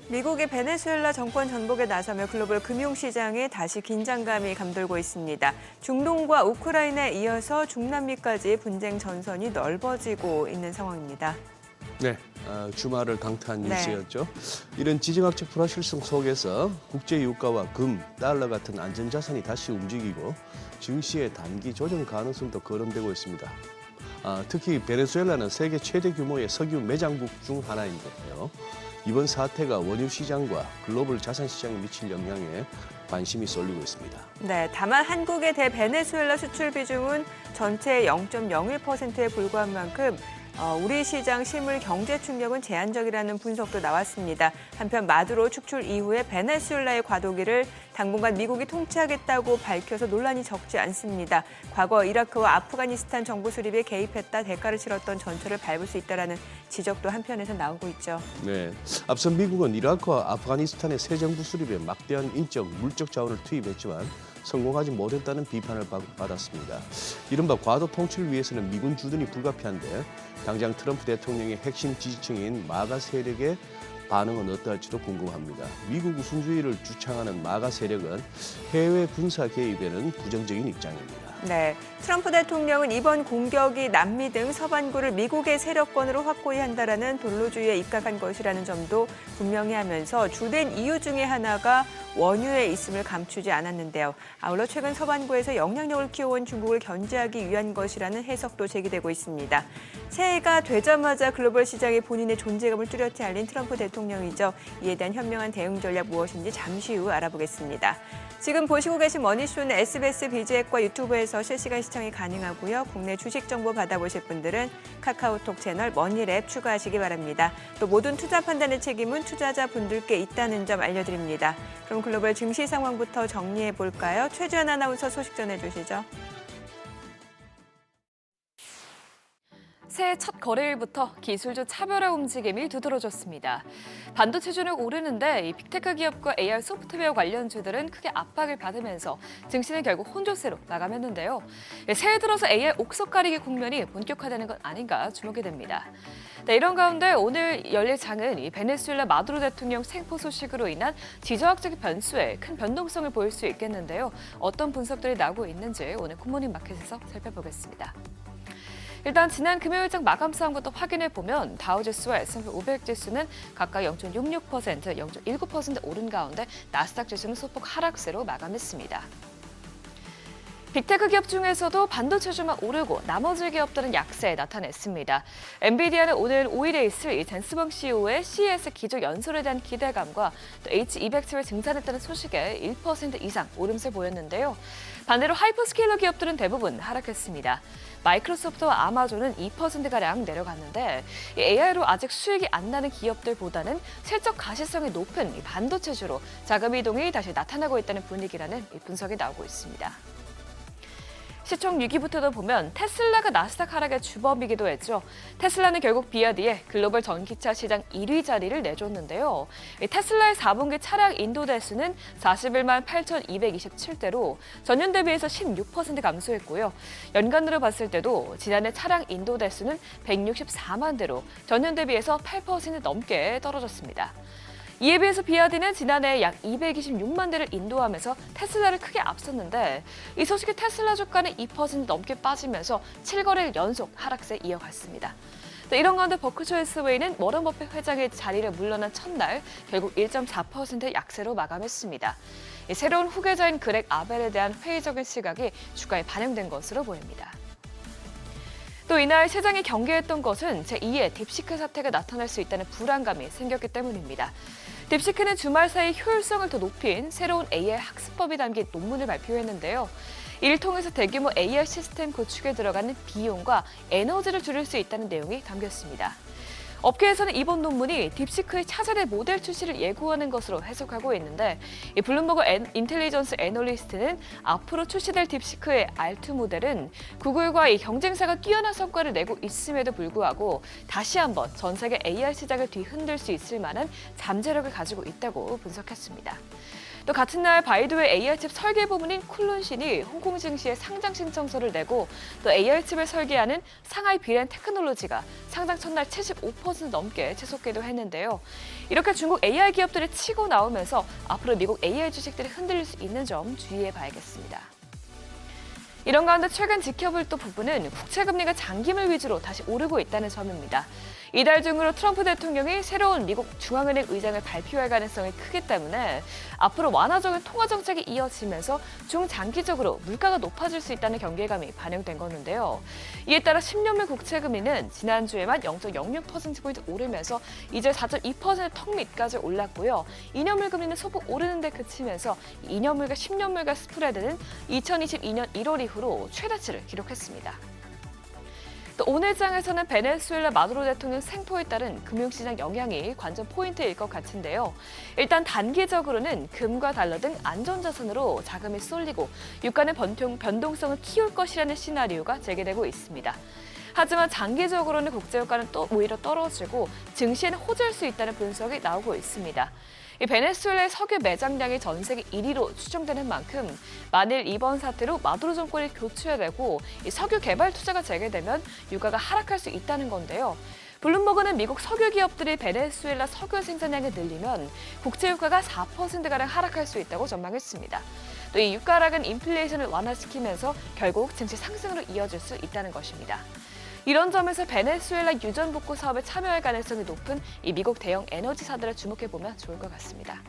미국이 베네수엘라 정권 전복에 나서며 글로벌 금융시장에 다시 긴장감이 감돌고 있습니다. 중동과 우크라이나에 이어서 중남미까지 분쟁 전선이 넓어지고 있는 상황입니다. 네, 주말을 강타한 뉴스였죠. 이런 지정학적 불확실성 속에서 국제 유가와 금, 달러 같은 안전자산이 다시 움직이고 증시의 단기 조정 가능성도 거론되고 있습니다. 특히 베네수엘라는 세계 최대 규모의 석유 매장국 중 하나인데요. 이번 사태가 원유 시장과 글로벌 자산 시장에 미칠 영향에 관심이 쏠리고 있습니다. 네, 다만 한국의 대베네수엘라 수출 비중은 전체의 0.01%에 불과한 만큼 우리 시장 실물 경제 충격은 제한적이라는 분석도 나왔습니다. 한편 마두로 축출 이후에 베네수엘라의 과도기를 당분간 미국이 통치하겠다고 밝혀서 논란이 적지 않습니다. 과거 이라크와 아프가니스탄 정부 수립에 개입했다 대가를 치렀던 전철을 밟을 수 있다라는 지적도 한편에서 나오고 있죠. 네, 앞서 미국은 이라크와 아프가니스탄의 새 정부 수립에 막대한 인적, 물적 자원을 투입했지만 성공하지 못했다는 비판을 받았습니다. 이른바 과도 통치를 위해서는 미군 주둔이 불가피한데 당장 트럼프 대통령의 핵심 지지층인 마가 세력의 반응은 어떠할지도 궁금합니다. 미국 우선주의를 주창하는 마가 세력은 해외 군사 개입에는 부정적인 입장입니다. 네, 트럼프 대통령은 이번 공격이 남미 등 서반구를 미국의 세력권으로 확고히 한다라는 본로주의에 입각한 것이라는 점도 분명히 하면서 주된 이유 중에 하나가 원유에 있음을 감추지 않았는데요. 아울러 최근 서반구에서 영향력을 키워온 중국을 견제하기 위한 것이라는 해석도 제기되고 있습니다. 새해가 되자마자 글로벌 시장에 본인의 존재감을 뚜렷이 알린 트럼프 대통령이죠. 이에 대한 현명한 대응 전략 무엇인지 잠시 후 알아보겠습니다. 지금 보시고 계신 머니쇼는 SBS 비즈앱과 유튜브에서 실시간 시청이 가능하고요. 국내 주식 정보 받아보실 분들은 카카오톡 채널 머니랩 추가하시기 바랍니다. 또 모든 투자 판단의 책임은 투자자분들께 있다는 점 알려드립니다. 그럼 글로벌 증시 상황부터 정리해 볼까요? 최주연 아나운서 소식 전해주시죠. 새해 첫 거래일부터 기술주 차별화 움직임이 두드러졌습니다. 반도체주는 오르는데 빅테크 기업과 AR 소프트웨어 관련주들은 크게 압박을 받으면서 증시는 결국 혼조세로 마감했는데요. 새해 들어서 AR 옥석 가리기 국면이 본격화되는 것 아닌가 주목이 됩니다. 네, 이런 가운데 오늘 열릴 장은 베네수엘라 마두로 대통령 생포 소식으로 인한 지정학적 변수에 큰 변동성을 보일 수 있겠는데요. 어떤 분석들이 나오고 있는지 오늘 굿모닝 마켓에서 살펴보겠습니다. 일단 지난 금요일장 마감 상황부터 확인해 보면 다우지수와 S&P 500 지수는 각각 0.66%, 0.19% 오른 가운데 나스닥 지수는 소폭 하락세로 마감했습니다. 빅테크 기업 중에서도 반도체주만 오르고 나머지 기업들은 약세 나타냈습니다. 엔비디아는 오늘 5일에 있을 젠스벙 CEO의 CES 기조 연설에 대한 기대감과 또 H200칩을 증산했다는 소식에 1% 이상 오름세 보였는데요. 반대로 하이퍼스케일러 기업들은 대부분 하락했습니다. 마이크로소프트와 아마존은 2%가량 내려갔는데 AI로 아직 수익이 안 나는 기업들보다는 실적 가시성이 높은 반도체주로 자금 이동이 다시 나타나고 있다는 분위기라는 분석이 나오고 있습니다. 시총 6위부터도 보면 테슬라가 나스닥 하락의 주범이기도 했죠. 테슬라는 결국 비하디에 글로벌 전기차 시장 1위 자리를 내줬는데요. 테슬라의 4분기 차량 인도 대수는 41만 8,227대로 전년 대비해서 16% 감소했고요. 연간으로 봤을 때도 지난해 차량 인도 대수는 164만 대로 전년 대비해서 8% 넘게 떨어졌습니다. 이에 비해서 비아디는 지난해 약 226만 대를 인도하면서 테슬라를 크게 앞섰는데 이 소식에 테슬라 주가는 2% 넘게 빠지면서 7거래일 연속 하락세 이어갔습니다. 이런 가운데 버크셔 해서웨이는 워런 버핏 회장의 자리를 물러난 첫날 결국 1.4% 약세로 마감했습니다. 새로운 후계자인 그렉 아벨에 대한 회의적인 시각이 주가에 반영된 것으로 보입니다. 또 이날 시장이 경계했던 것은 제2의 딥시크 사태가 나타날 수 있다는 불안감이 생겼기 때문입니다. 딥시크는 주말 사이 효율성을 더 높인 새로운 AR 학습법이 담긴 논문을 발표했는데요. 이를 통해서 대규모 AR 시스템 구축에 들어가는 비용과 에너지를 줄일 수 있다는 내용이 담겼습니다. 업계에서는 이번 논문이 딥시크의 차세대 모델 출시를 예고하는 것으로 해석하고 있는데 블룸버그 인텔리전스 애널리스트는 앞으로 출시될 딥시크의 R2 모델은 구글과 이 경쟁사가 뛰어난 성과를 내고 있음에도 불구하고 다시 한번 전 세계 AR 시장을 뒤흔들 수 있을 만한 잠재력을 가지고 있다고 분석했습니다. 또 같은 날 바이두의 AR칩 설계 부문인 쿨룬신이 홍콩 증시에 상장 신청서를 내고 또 AR칩을 설계하는 상하이 비렌 테크놀로지가 상장 첫날 75% 넘게 채속기도 했는데요. 이렇게 중국 AR 기업들이 치고 나오면서 앞으로 미국 AR 주식들이 흔들릴 수 있는 점 주의해 봐야겠습니다. 이런 가운데 최근 지켜볼 또 부분은 국채금리가 장기물 위주로 다시 오르고 있다는 점입니다. 이달 중으로 트럼프 대통령이 새로운 미국 중앙은행 의장을 발표할 가능성이 크기 때문에 앞으로 완화적인 통화 정책이 이어지면서 중장기적으로 물가가 높아질 수 있다는 경계감이 반영된 거는데요. 이에 따라 10년물 국채금리는 지난주에만 0.06%포인트 오르면서 이제 4.2% 턱 밑까지 올랐고요. 2년물 금리는 소폭 오르는 데 그치면서 2년물과 10년물과 스프레드는 2022년 1월 이후로 최다치를 기록했습니다. 또 오늘 장에서는 베네수엘라 마두로 대통령 생포에 따른 금융시장 영향이 관전 포인트일 것 같은데요. 일단 단기적으로는 금과 달러 등 안전자산으로 자금이 쏠리고 유가는 변동성을 키울 것이라는 시나리오가 제기되고 있습니다. 하지만 장기적으로는 국제유가는 또 오히려 떨어지고 증시에는 호재일 수 있다는 분석이 나오고 있습니다. 이 베네수엘라의 석유 매장량이 전 세계 1위로 추정되는 만큼 만일 이번 사태로 마두로 정권이 교체되고 이 석유 개발 투자가 재개되면 유가가 하락할 수 있다는 건데요. 블룸버그는 미국 석유 기업들이 베네수엘라 석유 생산량을 늘리면 국제 유가가 4%가량 하락할 수 있다고 전망했습니다. 또 이 유가 하락은 인플레이션을 완화시키면서 결국 증시 상승으로 이어질 수 있다는 것입니다. 이런 점에서 베네수엘라 유전 복구 사업에 참여할 가능성이 높은 이 미국 대형 에너지사들을 주목해보면 좋을 것 같습니다.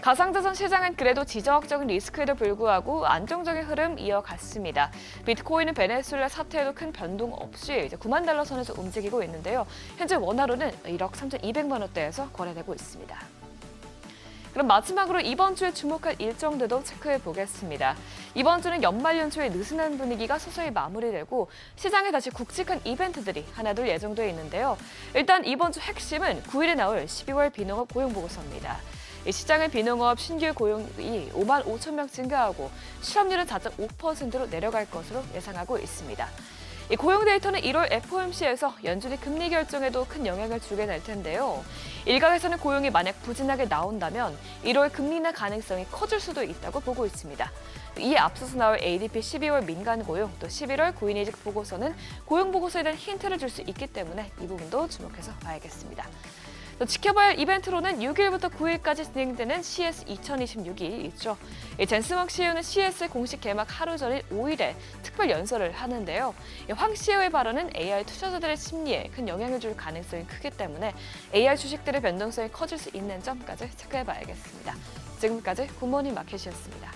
가상자산 시장은 그래도 지정학적인 리스크에도 불구하고 안정적인 흐름 이어갔습니다. 비트코인은 베네수엘라 사태에도 큰 변동 없이 이제 9만 달러 선에서 움직이고 있는데요. 현재 원화로는 1억 3,200만 원대에서 거래되고 있습니다. 그럼 마지막으로 이번 주에 주목할 일정들도 체크해 보겠습니다. 이번 주는 연말 연초의 느슨한 분위기가 서서히 마무리되고 시장에 다시 굵직한 이벤트들이 하나둘 예정돼 있는데요. 일단 이번 주 핵심은 9일에 나올 12월 비농업 고용보고서입니다. 이 시장의 비농업 신규 고용이 5만 5천 명 증가하고 실업률은 4.5%로 내려갈 것으로 예상하고 있습니다. 이 고용 데이터는 1월 FOMC에서 연준이 금리 결정에도 큰 영향을 주게 될 텐데요. 일각에서는 고용이 만약 부진하게 나온다면 1월 금리 인하 가능성이 커질 수도 있다고 보고 있습니다. 이에 앞서서 나올 ADP 12월 민간 고용, 또 11월 고인이직 보고서는 고용 보고서에 대한 힌트를 줄 수 있기 때문에 이 부분도 주목해서 봐야겠습니다. 또 지켜봐야 할 이벤트로는 6일부터 9일까지 진행되는 CS 2026이 있죠. 젠스왕 CEO는 CS 공식 개막 하루 전인 5일에 특별 연설을 하는데요. 황 CEO의 발언은 AI 투자자들의 심리에 큰 영향을 줄 가능성이 크기 때문에 AI 주식들의 변동성이 커질 수 있는 점까지 체크해봐야겠습니다. 지금까지 굿모닝 마켓이었습니다.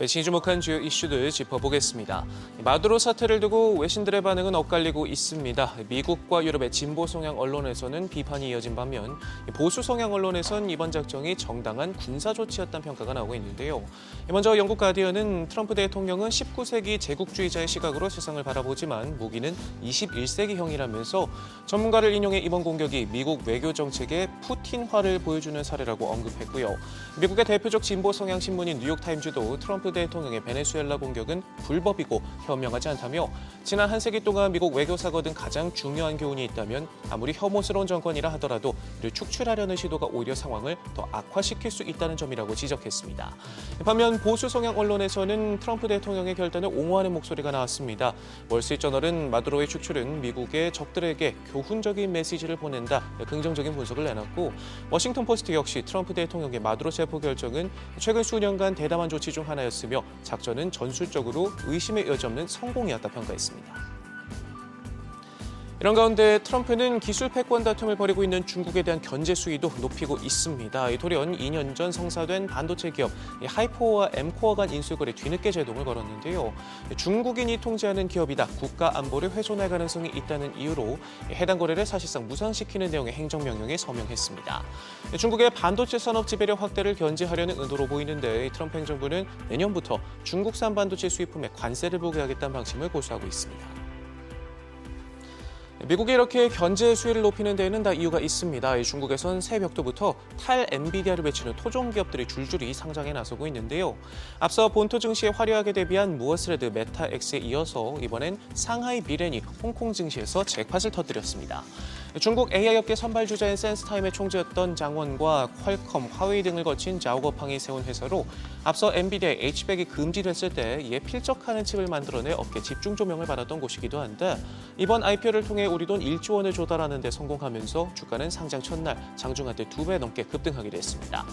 외신이 주목한 주요 이슈들 짚어보겠습니다. 마두로 사태를 두고 외신들의 반응은 엇갈리고 있습니다. 미국과 유럽의 진보 성향 언론에서는 비판이 이어진 반면 보수 성향 언론에선 이번 작정이 정당한 군사 조치였다는 평가가 나오고 있는데요. 먼저 영국 가디언은 트럼프 대통령은 19세기 제국주의자의 시각으로 세상을 바라보지만 무기는 21세기형이라면서 전문가를 인용해 이번 공격이 미국 외교 정책의 푸틴화를 보여주는 사례라고 언급했고요. 미국의 대표적 진보 성향 신문인 뉴욕타임즈도 트럼프 대통령의 베네수엘라 공격은 불법이고 현명하지 않다며 지난 한 세기 동안 미국 외교사가 얻은 가장 중요한 교훈이 있다면 아무리 혐오스러운 정권이라 하더라도 이를 축출하려는 시도가 오히려 상황을 더 악화시킬 수 있다는 점이라고 지적했습니다. 반면 보수 성향 언론에서는 트럼프 대통령의 결단을 옹호하는 목소리가 나왔습니다. 월스트리트저널은 마두로의 축출은 미국의 적들에게 교훈적인 메시지를 보낸다 긍정적인 분석을 내놨고 워싱턴 포스트 역시 트럼프 대통령의 마두로 체포 결정은 최근 수년간 대담한 조치 중 하나였으며 작전은 전술적으로 의심의 여지 없는 성공이었다 평가했습니다. 이런 가운데 트럼프는 기술 패권 다툼을 벌이고 있는 중국에 대한 견제 수위도 높이고 있습니다. 돌연 2년 전 성사된 반도체 기업 하이퍼와 엠코어 간 인수거래 뒤늦게 제동을 걸었는데요. 중국인이 통제하는 기업이다. 국가 안보를 훼손할 가능성이 있다는 이유로 해당 거래를 사실상 무산시키는 내용의 행정명령에 서명했습니다. 중국의 반도체 산업 지배력 확대를 견제하려는 의도로 보이는데 트럼프 행정부는 내년부터 중국산 반도체 수입품에 관세를 부과하겠다는 방침을 고수하고 있습니다. 미국이 이렇게 견제 수위를 높이는 데에는 다 이유가 있습니다. 중국에선 새벽부터 탈 엔비디아를 외치는 토종 기업들이 줄줄이 상장에 나서고 있는데요. 앞서 본토 증시에 화려하게 데뷔한 무어스레드 메타엑스에 이어서 이번엔 상하이 비렌이 홍콩 증시에서 잭팟을 터뜨렸습니다. 중국 AI 업계 선발주자인 센스타임의 총재였던 장원과 퀄컴, 화웨이 등을 거친 자오거팡이 세운 회사로 앞서 엔비디아의 H100이 금지됐을 때 이에 필적하는 칩을 만들어내 업계 집중 조명을 받았던 곳이기도 한데 이번 IPO를 통해 우리 돈 1조 원을 조달하는 데 성공하면서 주가는 상장 첫날 장중한 때 2배 넘게 급등하기도 했습니다.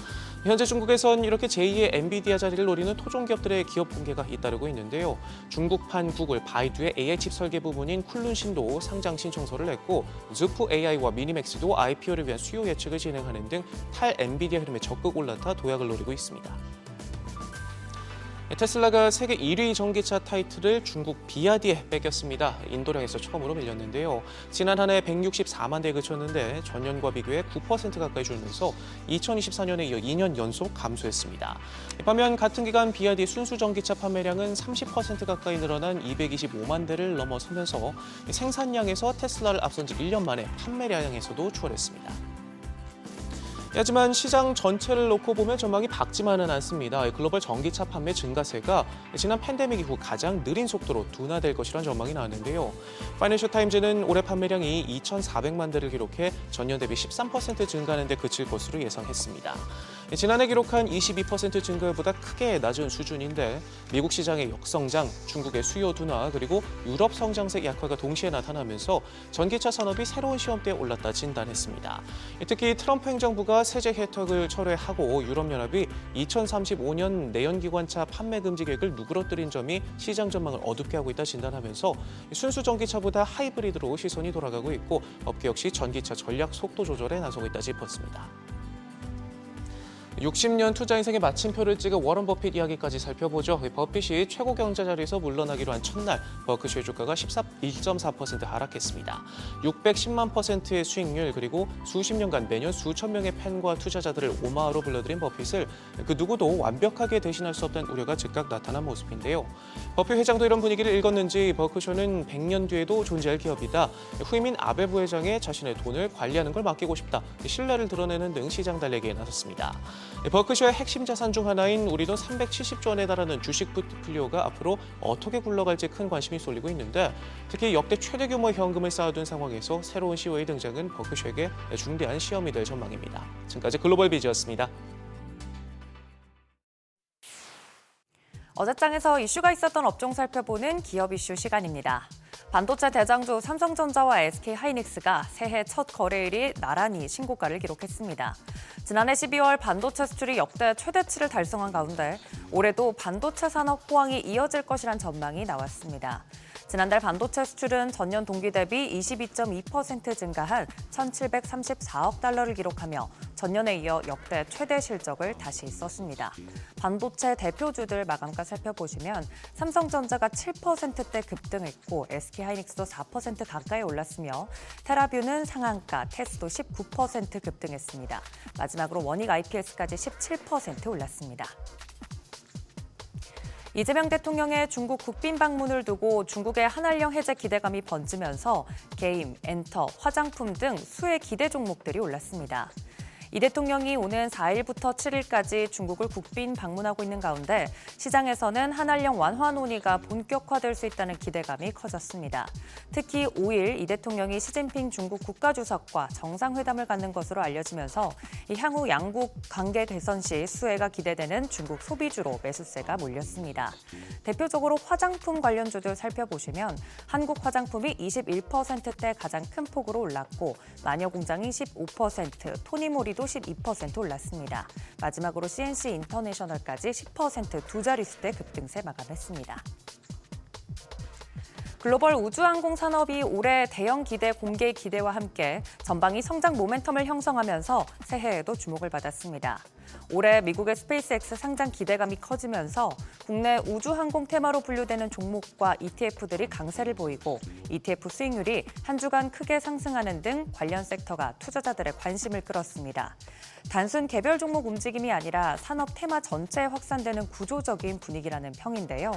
현재 중국에선 이렇게 제2의 엔비디아 자리를 노리는 토종 기업들의 기업 공개가 잇따르고 있는데요. 중국판 구글, 바이두의 AI 칩 설계 부분인 쿨룬신도 상장 신청서를 냈고 즈프 AI와 미니맥스도 IPO를 위한 수요 예측을 진행하는 등 탈 엔비디아 흐름에 적극 올라타 도약을 노리고 있습니다. 테슬라가 세계 1위 전기차 타이틀을 중국 비아디에 뺏겼습니다. 인도량에서 처음으로 밀렸는데요. 지난 한 해 164만 대에 그쳤는데 전년과 비교해 9% 가까이 줄면서 2024년에 이어 2년 연속 감소했습니다. 반면 같은 기간 비아디 순수 전기차 판매량은 30% 가까이 늘어난 225만 대를 넘어서면서 생산량에서 테슬라를 앞선 지 1년 만에 판매량에서도 추월했습니다. 하지만 시장 전체를 놓고 보면 전망이 밝지만은 않습니다. 글로벌 전기차 판매 증가세가 지난 팬데믹 이후 가장 느린 속도로 둔화될 것이라는 전망이 나왔는데요. 파이낸셜 타임즈는 올해 판매량이 2,400만 대를 기록해 전년 대비 13% 증가하는 데 그칠 것으로 예상했습니다. 지난해 기록한 22% 증가율보다 크게 낮은 수준인데 미국 시장의 역성장, 중국의 수요 둔화, 그리고 유럽 성장세 약화가 동시에 나타나면서 전기차 산업이 새로운 시험대에 올랐다 진단했습니다. 특히 트럼프 행정부가 세제 혜택을 철회하고 유럽연합이 2035년 내연기관차 판매 금지 계획을 누그러뜨린 점이 시장 전망을 어둡게 하고 있다 진단하면서 순수 전기차보다 하이브리드로 시선이 돌아가고 있고 업계 역시 전기차 전략 속도 조절에 나서고 있다 짚었습니다. 60년 투자 인생의 마침표를 찍은 워런 버핏 이야기까지 살펴보죠. 버핏이 최고 경자 자리에서 물러나기로 한 첫날 버크셔의 주가가 1.4% 하락했습니다. 610만 %의 수익률 그리고 수십 년간 매년 수천 명의 팬과 투자자들을 오마하로 불러들인 버핏을 그 누구도 완벽하게 대신할 수 없다는 우려가 즉각 나타난 모습인데요. 버핏 회장도 이런 분위기를 읽었는지 버크셔는 100년 뒤에도 존재할 기업이다. 후임인 아베 부회장의 자신의 돈을 관리하는 걸 맡기고 싶다. 신뢰를 드러내는 등 시장 달래기에 나섰습니다. 버크셔의 핵심 자산 중 하나인 우리 돈 370조 원에 달하는 주식 포트폴리오가 앞으로 어떻게 굴러갈지 큰 관심이 쏠리고 있는데 특히 역대 최대 규모의 현금을 쌓아둔 상황에서 새로운 CEO의 등장은 버크셔에게 중대한 시험이 될 전망입니다. 지금까지 글로벌 비즈였습니다. 어제장에서 이슈가 있었던 업종 살펴보는 기업 이슈 시간입니다. 반도체 대장주 삼성전자와 SK하이닉스가 새해 첫 거래일이 나란히 신고가를 기록했습니다. 지난해 12월 반도체 수출이 역대 최대치를 달성한 가운데 올해도 반도체 산업 호황이 이어질 것이란 전망이 나왔습니다. 지난달 반도체 수출은 전년 동기 대비 22.2% 증가한 1,734억 달러를 기록하며 전년에 이어 역대 최대 실적을 다시 썼습니다. 반도체 대표주들 마감가 살펴보시면 삼성전자가 7%대 급등했고 SK하이닉스도 4% 가까이 올랐으며 테라뷰는 상한가, 테스도 19% 급등했습니다. 마지막으로 원익 IPS까지 17% 올랐습니다. 이재명 대통령의 중국 국빈 방문을 두고 중국의 한한령 해제 기대감이 번지면서 게임, 엔터, 화장품 등 수의 기대 종목들이 올랐습니다. 이 대통령이 오는 4일부터 7일까지 중국을 국빈 방문하고 있는 가운데 시장에서는 한한령 완화 논의가 본격화될 수 있다는 기대감이 커졌습니다. 특히 5일 이 대통령이 시진핑 중국 국가주석과 정상회담을 갖는 것으로 알려지면서 향후 양국 관계 개선 시 수혜가 기대되는 중국 소비주로 매수세가 몰렸습니다. 대표적으로 화장품 관련주들 살펴보시면 한국 화장품이 21%대 가장 큰 폭으로 올랐고 마녀공장이 15%, 토니모리도 12% 올랐습니다. 마지막으로 CNC 인터내셔널까지 10% 두 자릿수대 급등세 마감했습니다. 글로벌 우주항공 산업이 올해 대형 기대 공개 기대와 함께 전방위 성장 모멘텀을 형성하면서 새해에도 주목을 받았습니다. 올해 미국의 스페이스X 상장 기대감이 커지면서 국내 우주항공 테마로 분류되는 종목과 ETF들이 강세를 보이고 ETF 수익률이 한 주간 크게 상승하는 등 관련 섹터가 투자자들의 관심을 끌었습니다. 단순 개별 종목 움직임이 아니라 산업 테마 전체에 확산되는 구조적인 분위기라는 평인데요.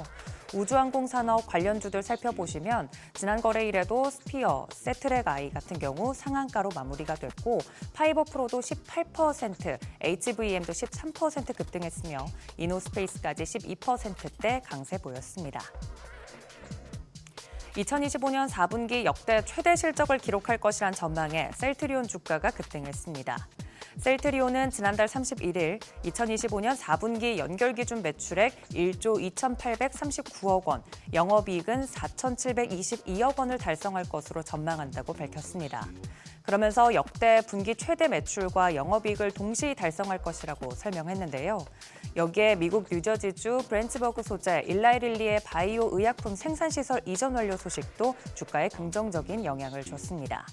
우주항공 산업 관련주들 살펴보시면 지난 거래일에도 스피어, 세트랙I 같은 경우 상한가로 마무리가 됐고 파이버프로도 18%, HVM도 13% 급등했으며 이노스페이스까지 12%대 강세 보였습니다. 2025년 4분기 역대 최대 실적을 기록할 것이란 전망에 셀트리온 주가가 급등했습니다. 셀트리온은 지난달 31일 2025년 4분기 연결 기준 매출액 1조 2,839억 원, 영업이익은 4,722억 원을 달성할 것으로 전망한다고 밝혔습니다. 그러면서 역대 분기 최대 매출과 영업이익을 동시 달성할 것이라고 설명했는데요. 여기에 미국 뉴저지주 브랜츠버그 소재 일라이릴리의 바이오 의약품 생산시설 이전 완료 소식도 주가에 긍정적인 영향을 줬습니다.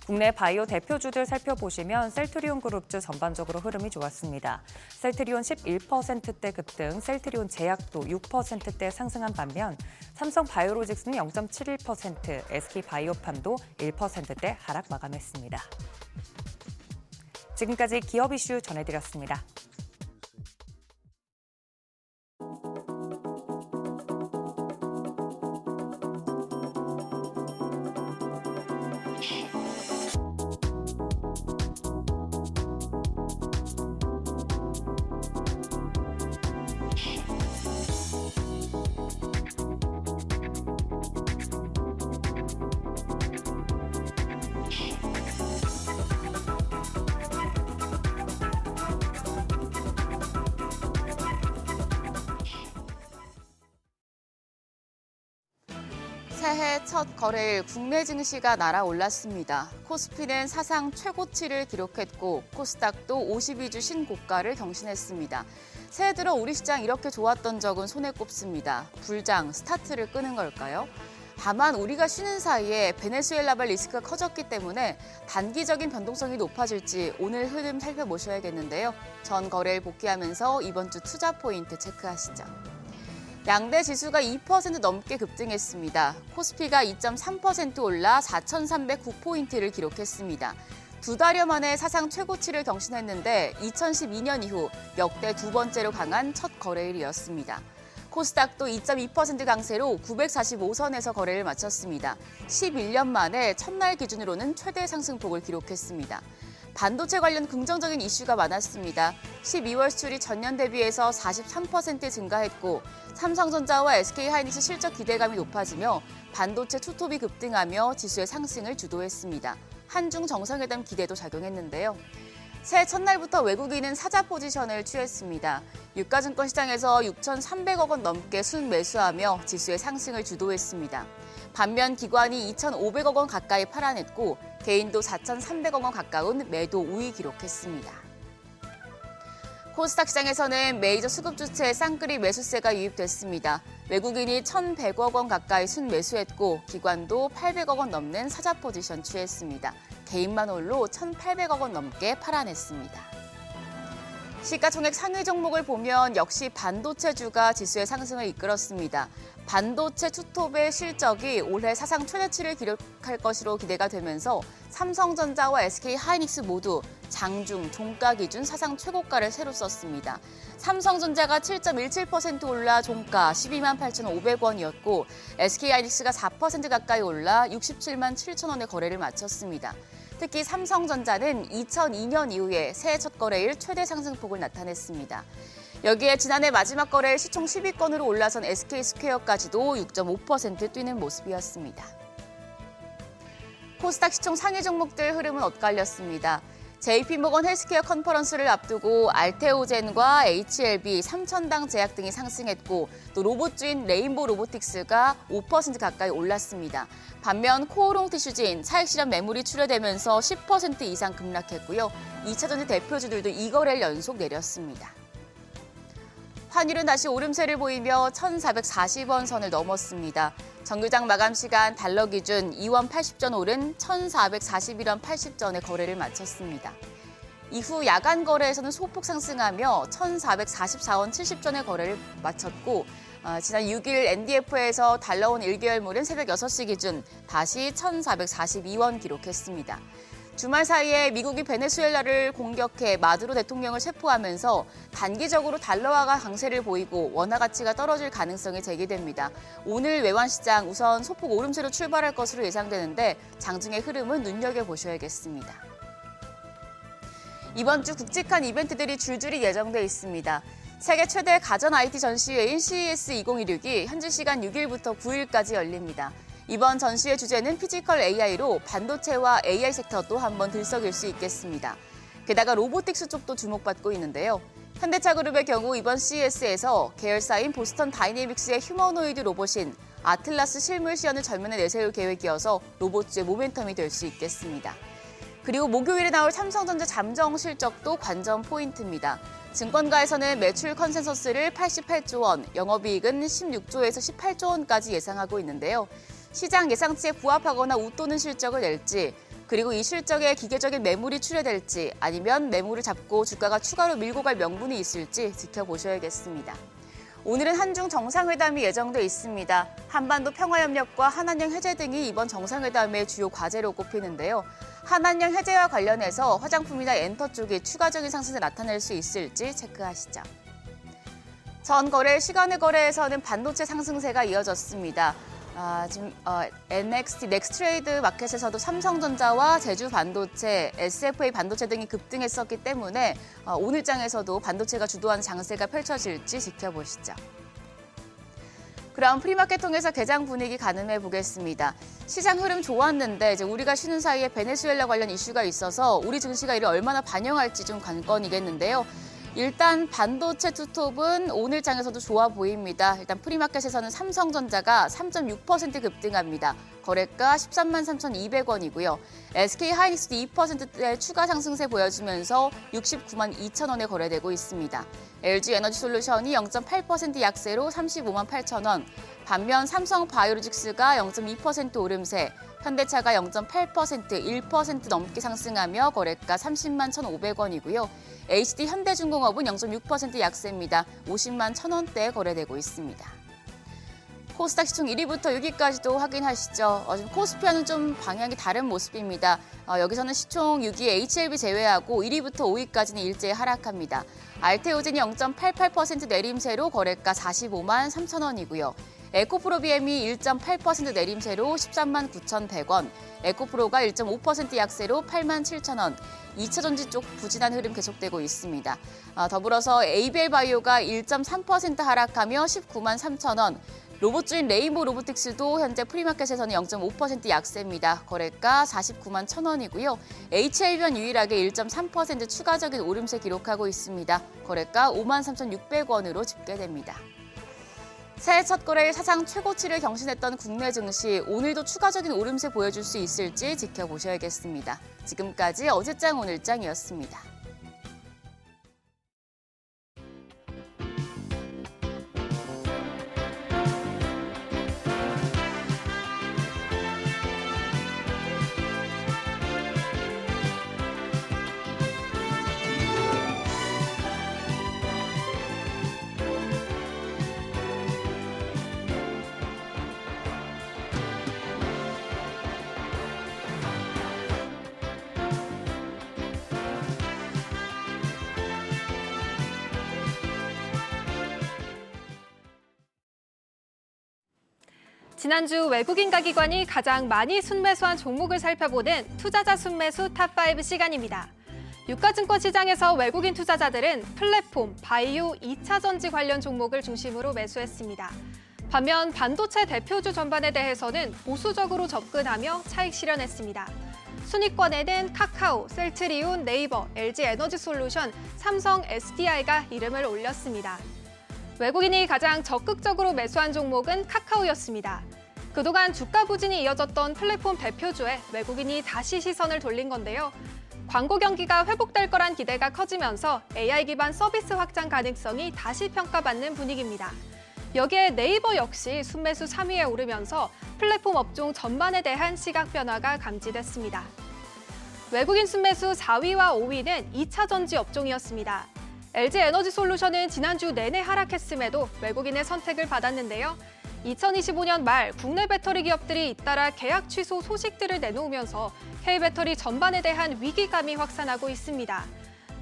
국내 바이오 대표주들 살펴보시면 셀트리온 그룹주 전반적으로 흐름이 좋았습니다. 셀트리온 11%대 급등, 셀트리온 제약도 6%대 상승한 반면 삼성 바이오로직스는 0.71%, SK 바이오팜도 1%대 하락 마감했습니다. 지금까지 기업 이슈 전해드렸습니다. 새해 첫 거래일 국내 증시가 날아올랐습니다. 코스피는 사상 최고치를 기록했고 코스닥도 52주 신고가를 경신했습니다. 새해 들어 우리 시장 이렇게 좋았던 적은 손에 꼽습니다. 불장, 스타트를 끄는 걸까요? 다만 우리가 쉬는 사이에 베네수엘라발 리스크가 커졌기 때문에 단기적인 변동성이 높아질지 오늘 흐름 살펴보셔야겠는데요. 전 거래일 복귀하면서 이번 주 투자 포인트 체크하시죠. 양대 지수가 2% 넘게 급등했습니다. 코스피가 2.3% 올라 4,309포인트를 기록했습니다. 두 달여 만에 사상 최고치를 경신했는데 2012년 이후 역대 두 번째로 강한 첫 거래일이었습니다. 코스닥도 2.2% 강세로 945선에서 거래를 마쳤습니다. 11년 만에 첫날 기준으로는 최대 상승폭을 기록했습니다. 반도체 관련 긍정적인 이슈가 많았습니다. 12월 수출이 전년 대비해서 43% 증가했고 삼성전자와 SK하이닉스 실적 기대감이 높아지며 반도체 투톱이 급등하며 지수의 상승을 주도했습니다. 한중 정상회담 기대도 작용했는데요. 새해 첫날부터 외국인은 사자 포지션을 취했습니다. 유가증권 시장에서 6,300억 원 넘게 순매수하며 지수의 상승을 주도했습니다. 반면 기관이 2,500억 원 가까이 팔아냈고 개인도 4,300억 원 가까운 매도 우위 기록했습니다. 코스닥 시장에서는 메이저 수급주체의 쌍끌이 매수세가 유입됐습니다. 외국인이 1,100억 원 가까이 순매수했고 기관도 800억 원 넘는 사자 포지션 취했습니다. 개인만 홀로 1,800억 원 넘게 팔아냈습니다. 시가총액 상위 종목을 보면 역시 반도체주가 지수의 상승을 이끌었습니다. 반도체 투톱의 실적이 올해 사상 최대치를 기록할 것으로 기대가 되면서 삼성전자와 SK하이닉스 모두 장중, 종가 기준 사상 최고가를 새로 썼습니다. 삼성전자가 7.17% 올라 종가 12만 8,500원이었고 SK하이닉스가 4% 가까이 올라 67만 7천 원의 거래를 마쳤습니다. 특히 삼성전자는 2002년 이후에 새해 첫 거래일 최대 상승폭을 나타냈습니다. 여기에 지난해 마지막 거래일 시총 10위권으로 올라선 SK스퀘어까지도 6.5% 뛰는 모습이었습니다. 코스닥 시총 상위 종목들 흐름은 엇갈렸습니다. JP모건 헬스케어 컨퍼런스를 앞두고 알테오젠과 HLB, 삼천당 제약 등이 상승했고 또 로봇주인 레인보우 로보틱스가 5% 가까이 올랐습니다. 반면 코오롱 티슈진 차익 실현 매물이 출회되면서 10% 이상 급락했고요. 2차전지 대표주들도 2거래일 연속 내렸습니다. 환율은 다시 오름세를 보이며 1,440원 선을 넘었습니다. 정규장 마감 시간 달러 기준 2원 80전 오른 1,441원 80전에 거래를 마쳤습니다. 이후 야간 거래에서는 소폭 상승하며 1,444원 70전에 거래를 마쳤고 지난 6일 NDF에서 달러원 1개월물은 새벽 6시 기준 다시 1,442원 기록했습니다. 주말 사이에 미국이 베네수엘라를 공격해 마두로 대통령을 체포하면서 단기적으로 달러화가 강세를 보이고 원화 가치가 떨어질 가능성이 제기됩니다. 오늘 외환시장 우선 소폭 오름세로 출발할 것으로 예상되는데 장중의 흐름은 눈여겨보셔야겠습니다. 이번 주 굵직한 이벤트들이 줄줄이 예정돼 있습니다. 세계 최대 가전 IT 전시회인 CES 2016이 현지 시간 6일부터 9일까지 열립니다. 이번 전시회 주제는 피지컬 AI로 반도체와 AI 섹터 또 한번 들썩일 수 있겠습니다. 게다가 로보틱스 쪽도 주목받고 있는데요. 현대차 그룹의 경우 이번 CES에서 계열사인 보스턴 다이내믹스의 휴머노이드 로봇인 아틀라스 실물 시연을 전면에 내세울 계획이어서 로봇주의 모멘텀이 될 수 있겠습니다. 그리고 목요일에 나올 삼성전자 잠정 실적도 관전 포인트입니다. 증권가에서는 매출 컨센서스를 88조 원, 영업이익은 16조에서 18조 원까지 예상하고 있는데요. 시장 예상치에 부합하거나 웃도는 실적을 낼지, 그리고 이 실적에 기계적인 매물이 출회될지 아니면 매물을 잡고 주가가 추가로 밀고 갈 명분이 있을지 지켜보셔야겠습니다. 오늘은 한중 정상회담이 예정돼 있습니다. 한반도 평화협력과 한한령 해제 등이 이번 정상회담의 주요 과제로 꼽히는데요. 한한령 해제와 관련해서 화장품이나 엔터 쪽이 추가적인 상승을 나타낼 수 있을지 체크하시죠. 전 거래 시간의 거래에서는 반도체 상승세가 이어졌습니다. 지금 NXT 넥스트레이드 마켓에서도 삼성전자와 제주반도체, SFA 반도체 등이 급등했었기 때문에 오늘 장에서도 반도체가 주도한 장세가 펼쳐질지 지켜보시죠. 그럼 프리마켓 통해서 개장 분위기 가늠해 보겠습니다. 시장 흐름 좋았는데 이제 우리가 쉬는 사이에 베네수엘라 관련 이슈가 있어서 우리 증시가 이를 얼마나 반영할지 좀 관건이겠는데요. 일단 반도체 투톱은 오늘 장에서도 좋아 보입니다. 일단 프리마켓에서는 삼성전자가 3.6% 급등합니다. 거래가 13만 3,200원이고요. SK하이닉스도 2%대 추가 상승세 보여주면서 69만 2천 원에 거래되고 있습니다. LG에너지솔루션이 0.8% 약세로 35만 8천 원, 반면 삼성바이오로직스가 0.2% 오름세, 현대차가 0.8%, 1% 넘게 상승하며 거래가 30만 1,500원이고요. HD 현대중공업은 0.6% 약세입니다. 50만 1,000원대에 거래되고 있습니다. 코스닥 시총 1위부터 6위까지도 확인하시죠. 지금 코스피와는 좀 방향이 다른 모습입니다. 여기서는 시총 6위 HLB 제외하고 1위부터 5위까지는 일제히 하락합니다. 알테오젠이 0.88% 내림세로 거래가 45만 3천 원이고요. 에코프로비엠이 1.8% 내림세로 13만 9,100원, 에코프로가 1.5% 약세로 8만 7천 원, 2차전지 쪽 부진한 흐름 계속되고 있습니다. 더불어서 ABL바이오가 1.3% 하락하며 19만 3천 원, 로봇주인 레인보우 로보틱스도 현재 프리마켓에서는 0.5% 약세입니다. 거래가 49만 1천 원이고요. HLB는 유일하게 1.3% 추가적인 오름세 기록하고 있습니다. 거래가 5만 3,600원으로 집계됩니다. 새해 첫 거래일 사상 최고치를 경신했던 국내 증시, 오늘도 추가적인 오름세 보여줄 수 있을지 지켜보셔야겠습니다. 지금까지 어제장 오늘장이었습니다. 지난주 외국인가 기관이 가장 많이 순매수한 종목을 살펴보는 투자자 순매수 탑5 시간입니다. 유가증권 시장에서 외국인 투자자들은 플랫폼, 바이오, 2차 전지 관련 종목을 중심으로 매수했습니다. 반면 반도체 대표주 전반에 대해서는 보수적으로 접근하며 차익 실현했습니다. 순위권에는 카카오, 셀트리온, 네이버, LG에너지솔루션, 삼성, SDI가 이름을 올렸습니다. 외국인이 가장 적극적으로 매수한 종목은 카카오였습니다. 그동안 주가 부진이 이어졌던 플랫폼 대표주에 외국인이 다시 시선을 돌린 건데요. 광고 경기가 회복될 거란 기대가 커지면서 AI 기반 서비스 확장 가능성이 다시 평가받는 분위기입니다. 여기에 네이버 역시 순매수 3위에 오르면서 플랫폼 업종 전반에 대한 시각 변화가 감지됐습니다. 외국인 순매수 4위와 5위는 2차 전지 업종이었습니다. LG에너지솔루션은 지난주 내내 하락했음에도 외국인의 선택을 받았는데요. 2025년 말 국내 배터리 기업들이 잇따라 계약 취소 소식들을 내놓으면서 K배터리 전반에 대한 위기감이 확산하고 있습니다.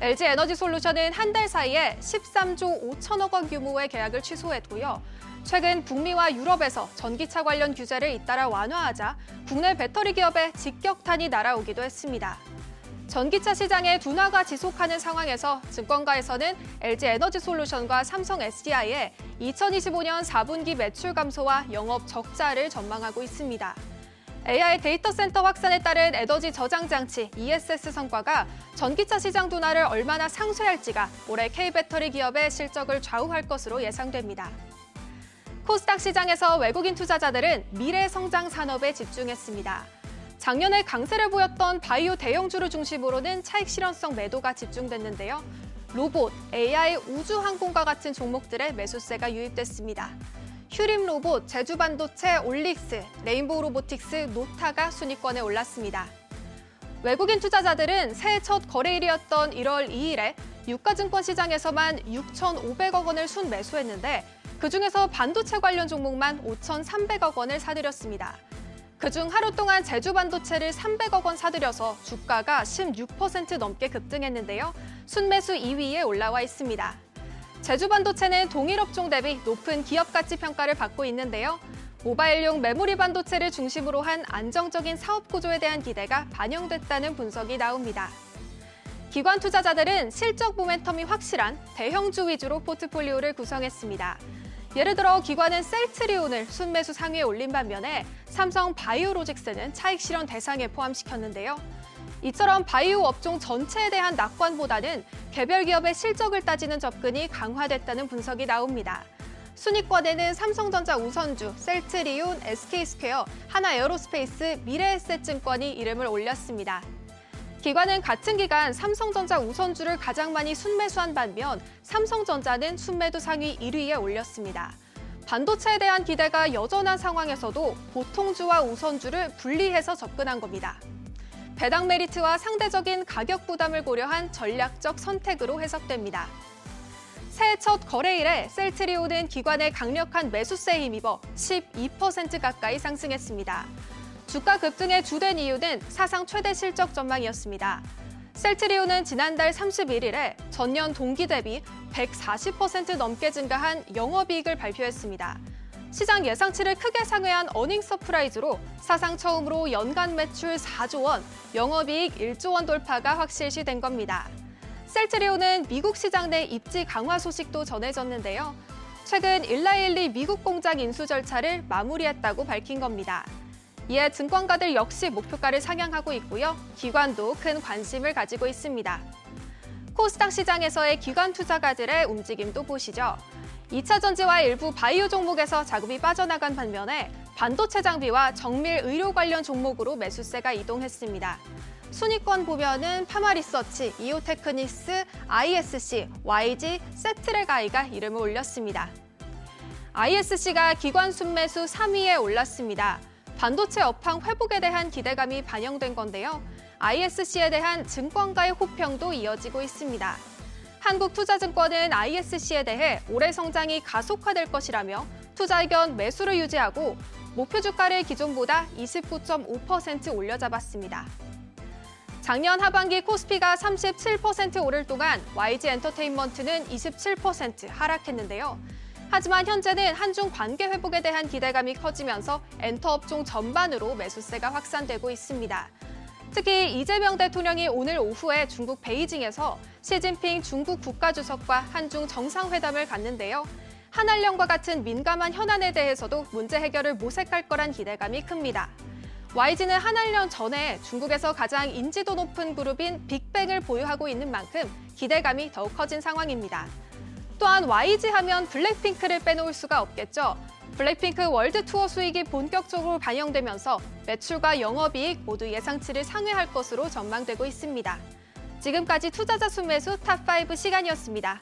LG에너지솔루션은 한 달 사이에 13조 5천억 원 규모의 계약을 취소했고요. 최근 북미와 유럽에서 전기차 관련 규제를 잇따라 완화하자 국내 배터리 기업에 직격탄이 날아오기도 했습니다. 전기차 시장의 둔화가 지속하는 상황에서 증권가에서는 LG에너지솔루션과 삼성 SDI의 2025년 4분기 매출 감소와 영업 적자를 전망하고 있습니다. AI 데이터 센터 확산에 따른 에너지 저장 장치 ESS 성과가 전기차 시장 둔화를 얼마나 상쇄할지가 올해 K배터리 기업의 실적을 좌우할 것으로 예상됩니다. 코스닥 시장에서 외국인 투자자들은 미래 성장 산업에 집중했습니다. 작년에 강세를 보였던 바이오 대형주를 중심으로는 차익 실현성 매도가 집중됐는데요. 로봇, AI, 우주항공과 같은 종목들의 매수세가 유입됐습니다. 휴림 로봇, 제주반도체, 올릭스, 레인보우 로보틱스, 노타가 순위권에 올랐습니다. 외국인 투자자들은 새해 첫 거래일이었던 1월 2일에 유가증권 시장에서만 6,500억 원을 순매수했는데 그중에서 반도체 관련 종목만 5,300억 원을 사들였습니다. 그중 하루 동안 제주반도체를 300억 원 사들여서 주가가 16% 넘게 급등했는데요. 순매수 2위에 올라와 있습니다. 제주반도체는 동일업종 대비 높은 기업 가치 평가를 받고 있는데요. 모바일용 메모리 반도체를 중심으로 한 안정적인 사업 구조에 대한 기대가 반영됐다는 분석이 나옵니다. 기관 투자자들은 실적 모멘텀이 확실한 대형주 위주로 포트폴리오를 구성했습니다. 예를 들어 기관은 셀트리온을 순매수 상위에 올린 반면에 삼성 바이오로직스는 차익 실현 대상에 포함시켰는데요. 이처럼 바이오 업종 전체에 대한 낙관보다는 개별 기업의 실적을 따지는 접근이 강화됐다는 분석이 나옵니다. 순위권에는 삼성전자 우선주, 셀트리온, SK스퀘어, 하나에어로스페이스, 미래에셋증권이 이름을 올렸습니다. 기관은 같은 기간 삼성전자 우선주를 가장 많이 순매수한 반면 삼성전자는 순매도 상위 1위에 올렸습니다. 반도체에 대한 기대가 여전한 상황에서도 보통주와 우선주를 분리해서 접근한 겁니다. 배당 메리트와 상대적인 가격 부담을 고려한 전략적 선택으로 해석됩니다. 새해 첫 거래일에 셀트리온은 기관의 강력한 매수세에 힘입어 12% 가까이 상승했습니다. 주가 급등의 주된 이유는 사상 최대 실적 전망이었습니다. 셀트리온은 지난달 31일에 전년 동기 대비 140% 넘게 증가한 영업이익을 발표했습니다. 시장 예상치를 크게 상회한 어닝 서프라이즈로 사상 처음으로 연간 매출 4조 원, 영업이익 1조 원 돌파가 확실시된 겁니다. 셀트리온은 미국 시장 내 입지 강화 소식도 전해졌는데요. 최근 일라일리 미국 공장 인수 절차를 마무리했다고 밝힌 겁니다. 이에 증권가들 역시 목표가를 상향하고 있고요. 기관도 큰 관심을 가지고 있습니다. 코스닥 시장에서의 기관 투자가들의 움직임도 보시죠. 2차 전지와 일부 바이오 종목에서 자금이 빠져나간 반면에 반도체 장비와 정밀 의료 관련 종목으로 매수세가 이동했습니다. 순위권 보면은 파마리서치, 이오테크니스, ISC, YG, 세트레가이가 이름을 올렸습니다. ISC가 기관 순매수 3위에 올랐습니다. 반도체 업황 회복에 대한 기대감이 반영된 건데요. ISC에 대한 증권가의 호평도 이어지고 있습니다. 한국투자증권은 ISC에 대해 올해 성장이 가속화될 것이라며 투자 의견 매수를 유지하고 목표 주가를 기존보다 29.5% 올려잡았습니다. 작년 하반기 코스피가 37% 오를 동안 YG 엔터테인먼트는 27% 하락했는데요. 하지만 현재는 한중 관계 회복에 대한 기대감이 커지면서 엔터업종 전반으로 매수세가 확산되고 있습니다. 특히 이재명 대통령이 오늘 오후에 중국 베이징에서 시진핑 중국 국가주석과 한중 정상회담을 갖는데요. 한알령과 같은 민감한 현안에 대해서도 문제 해결을 모색할 거란 기대감이 큽니다. YG는 한알령 전에 중국에서 가장 인지도 높은 그룹인 빅뱅을 보유하고 있는 만큼 기대감이 더욱 커진 상황입니다. 또한 YG 하면 블랙핑크를 빼놓을 수가 없겠죠. 블랙핑크 월드 투어 수익이 본격적으로 반영되면서 매출과 영업이익 모두 예상치를 상회할 것으로 전망되고 있습니다. 지금까지 투자자 순매수 탑5 시간이었습니다.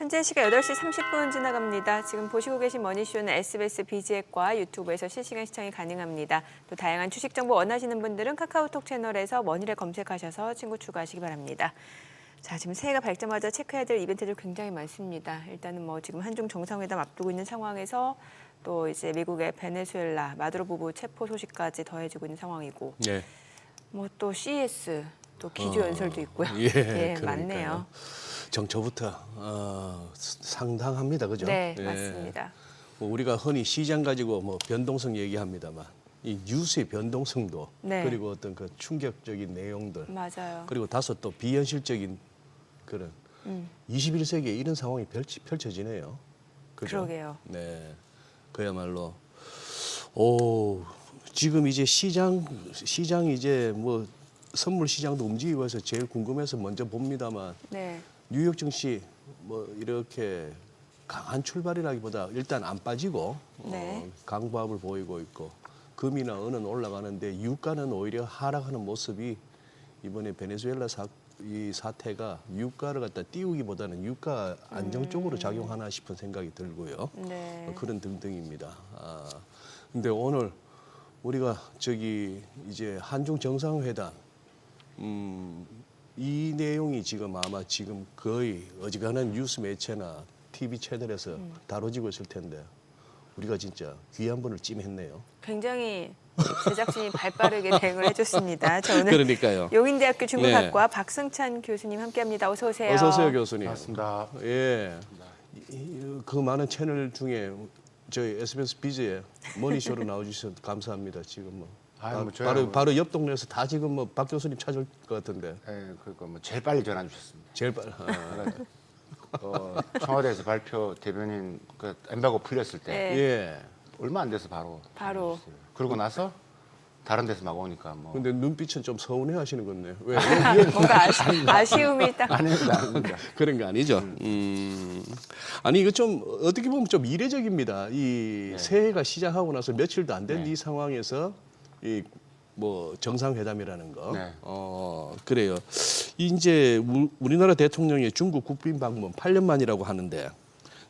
현재 시각 8시 30분 지나갑니다. 지금 보시고 계신 머니쇼는 SBS 비즈앱과 유튜브에서 실시간 시청이 가능합니다. 또 다양한 주식 정보 원하시는 분들은 카카오톡 채널에서 머니를 검색하셔서 친구 추가하시기 바랍니다. 자, 지금 새해가 밝자마자 체크해야 될 이벤트들 굉장히 많습니다. 일단은 뭐 지금 한중 정상회담 앞두고 있는 상황에서 또 이제 미국의 베네수엘라 마두로 부부 체포 소식까지 더해지고 있는 상황이고, 네. 뭐 또 CES 또 기조 연설도 있고요. 예, 예, 그러니까요. 많네요. 정초부터 상당합니다, 그죠? 네, 예. 맞습니다. 뭐 우리가 흔히 시장 가지고 뭐 변동성 얘기합니다만 이 뉴스의 변동성도 네. 그리고 어떤 그 충격적인 내용들 맞아요. 그리고 다소 또 비현실적인 그런 21세기에 이런 상황이 펼쳐지네요. 그죠? 그러게요. 네, 그야말로 지금 이제 시장 이제 뭐 선물 시장도 움직이고 해서 제일 궁금해서 먼저 봅니다만 네. 뉴욕 증시 뭐 이렇게 강한 출발이라기보다 일단 안 빠지고 네. 강보합을 보이고 있고 금이나 은은 올라가는데 유가는 오히려 하락하는 모습이 이번에 베네수엘라 이 사태가 유가를 갖다 띄우기보다는 유가 안정 쪽으로 작용하나 싶은 생각이 들고요. 네. 그런 등등입니다. 근데 오늘 우리가 이제 한중 정상회담 이 내용이 지금 아마 지금 거의 어지간한 뉴스 매체나 TV 채널에서 다뤄지고 있을 텐데 우리가 진짜 귀 한 번을 찜했네요. 굉장히 제작진이 발빠르게 대응을 해줬습니다. 저는 그러니까요. 용인대학교 중국학과 박승찬 교수님 함께합니다. 어서 오세요. 어서 오세요, 교수님. 반갑습니다. 예. 그 많은 채널 중에 저희 SBS 비즈에 머니쇼로 나와주셔서 감사합니다. 지금 뭐. 아유, 뭐 저야 뭐- 바로 옆 동네에서 다 지금 뭐 박 교수님 찾을 것 같은데. 예, 그거 뭐 제일 빨리 전화 주셨습니다. 제일 빨리. 청와대에서 발표 대변인 그 엠바고 풀렸을 때 네. 예. 얼마 안 돼서 바로. 바로. 그러고 나서 다른 데서 막 오니까 뭐. 근데 눈빛은 좀 서운해 하시는 건데. 왜? 뭔가 아쉬움이 딱. 아닙니다, 아닙니다. 그런 거 아니죠. 아니 이거 좀 어떻게 보면 좀 이례적입니다. 이 새해가 시작하고 나서 며칠도 안 된 이 상황에서 이 뭐 정상회담이라는 거. 네. 그래요. 이제 우리나라 대통령의 중국 국빈 방문 8년 만이라고 하는데,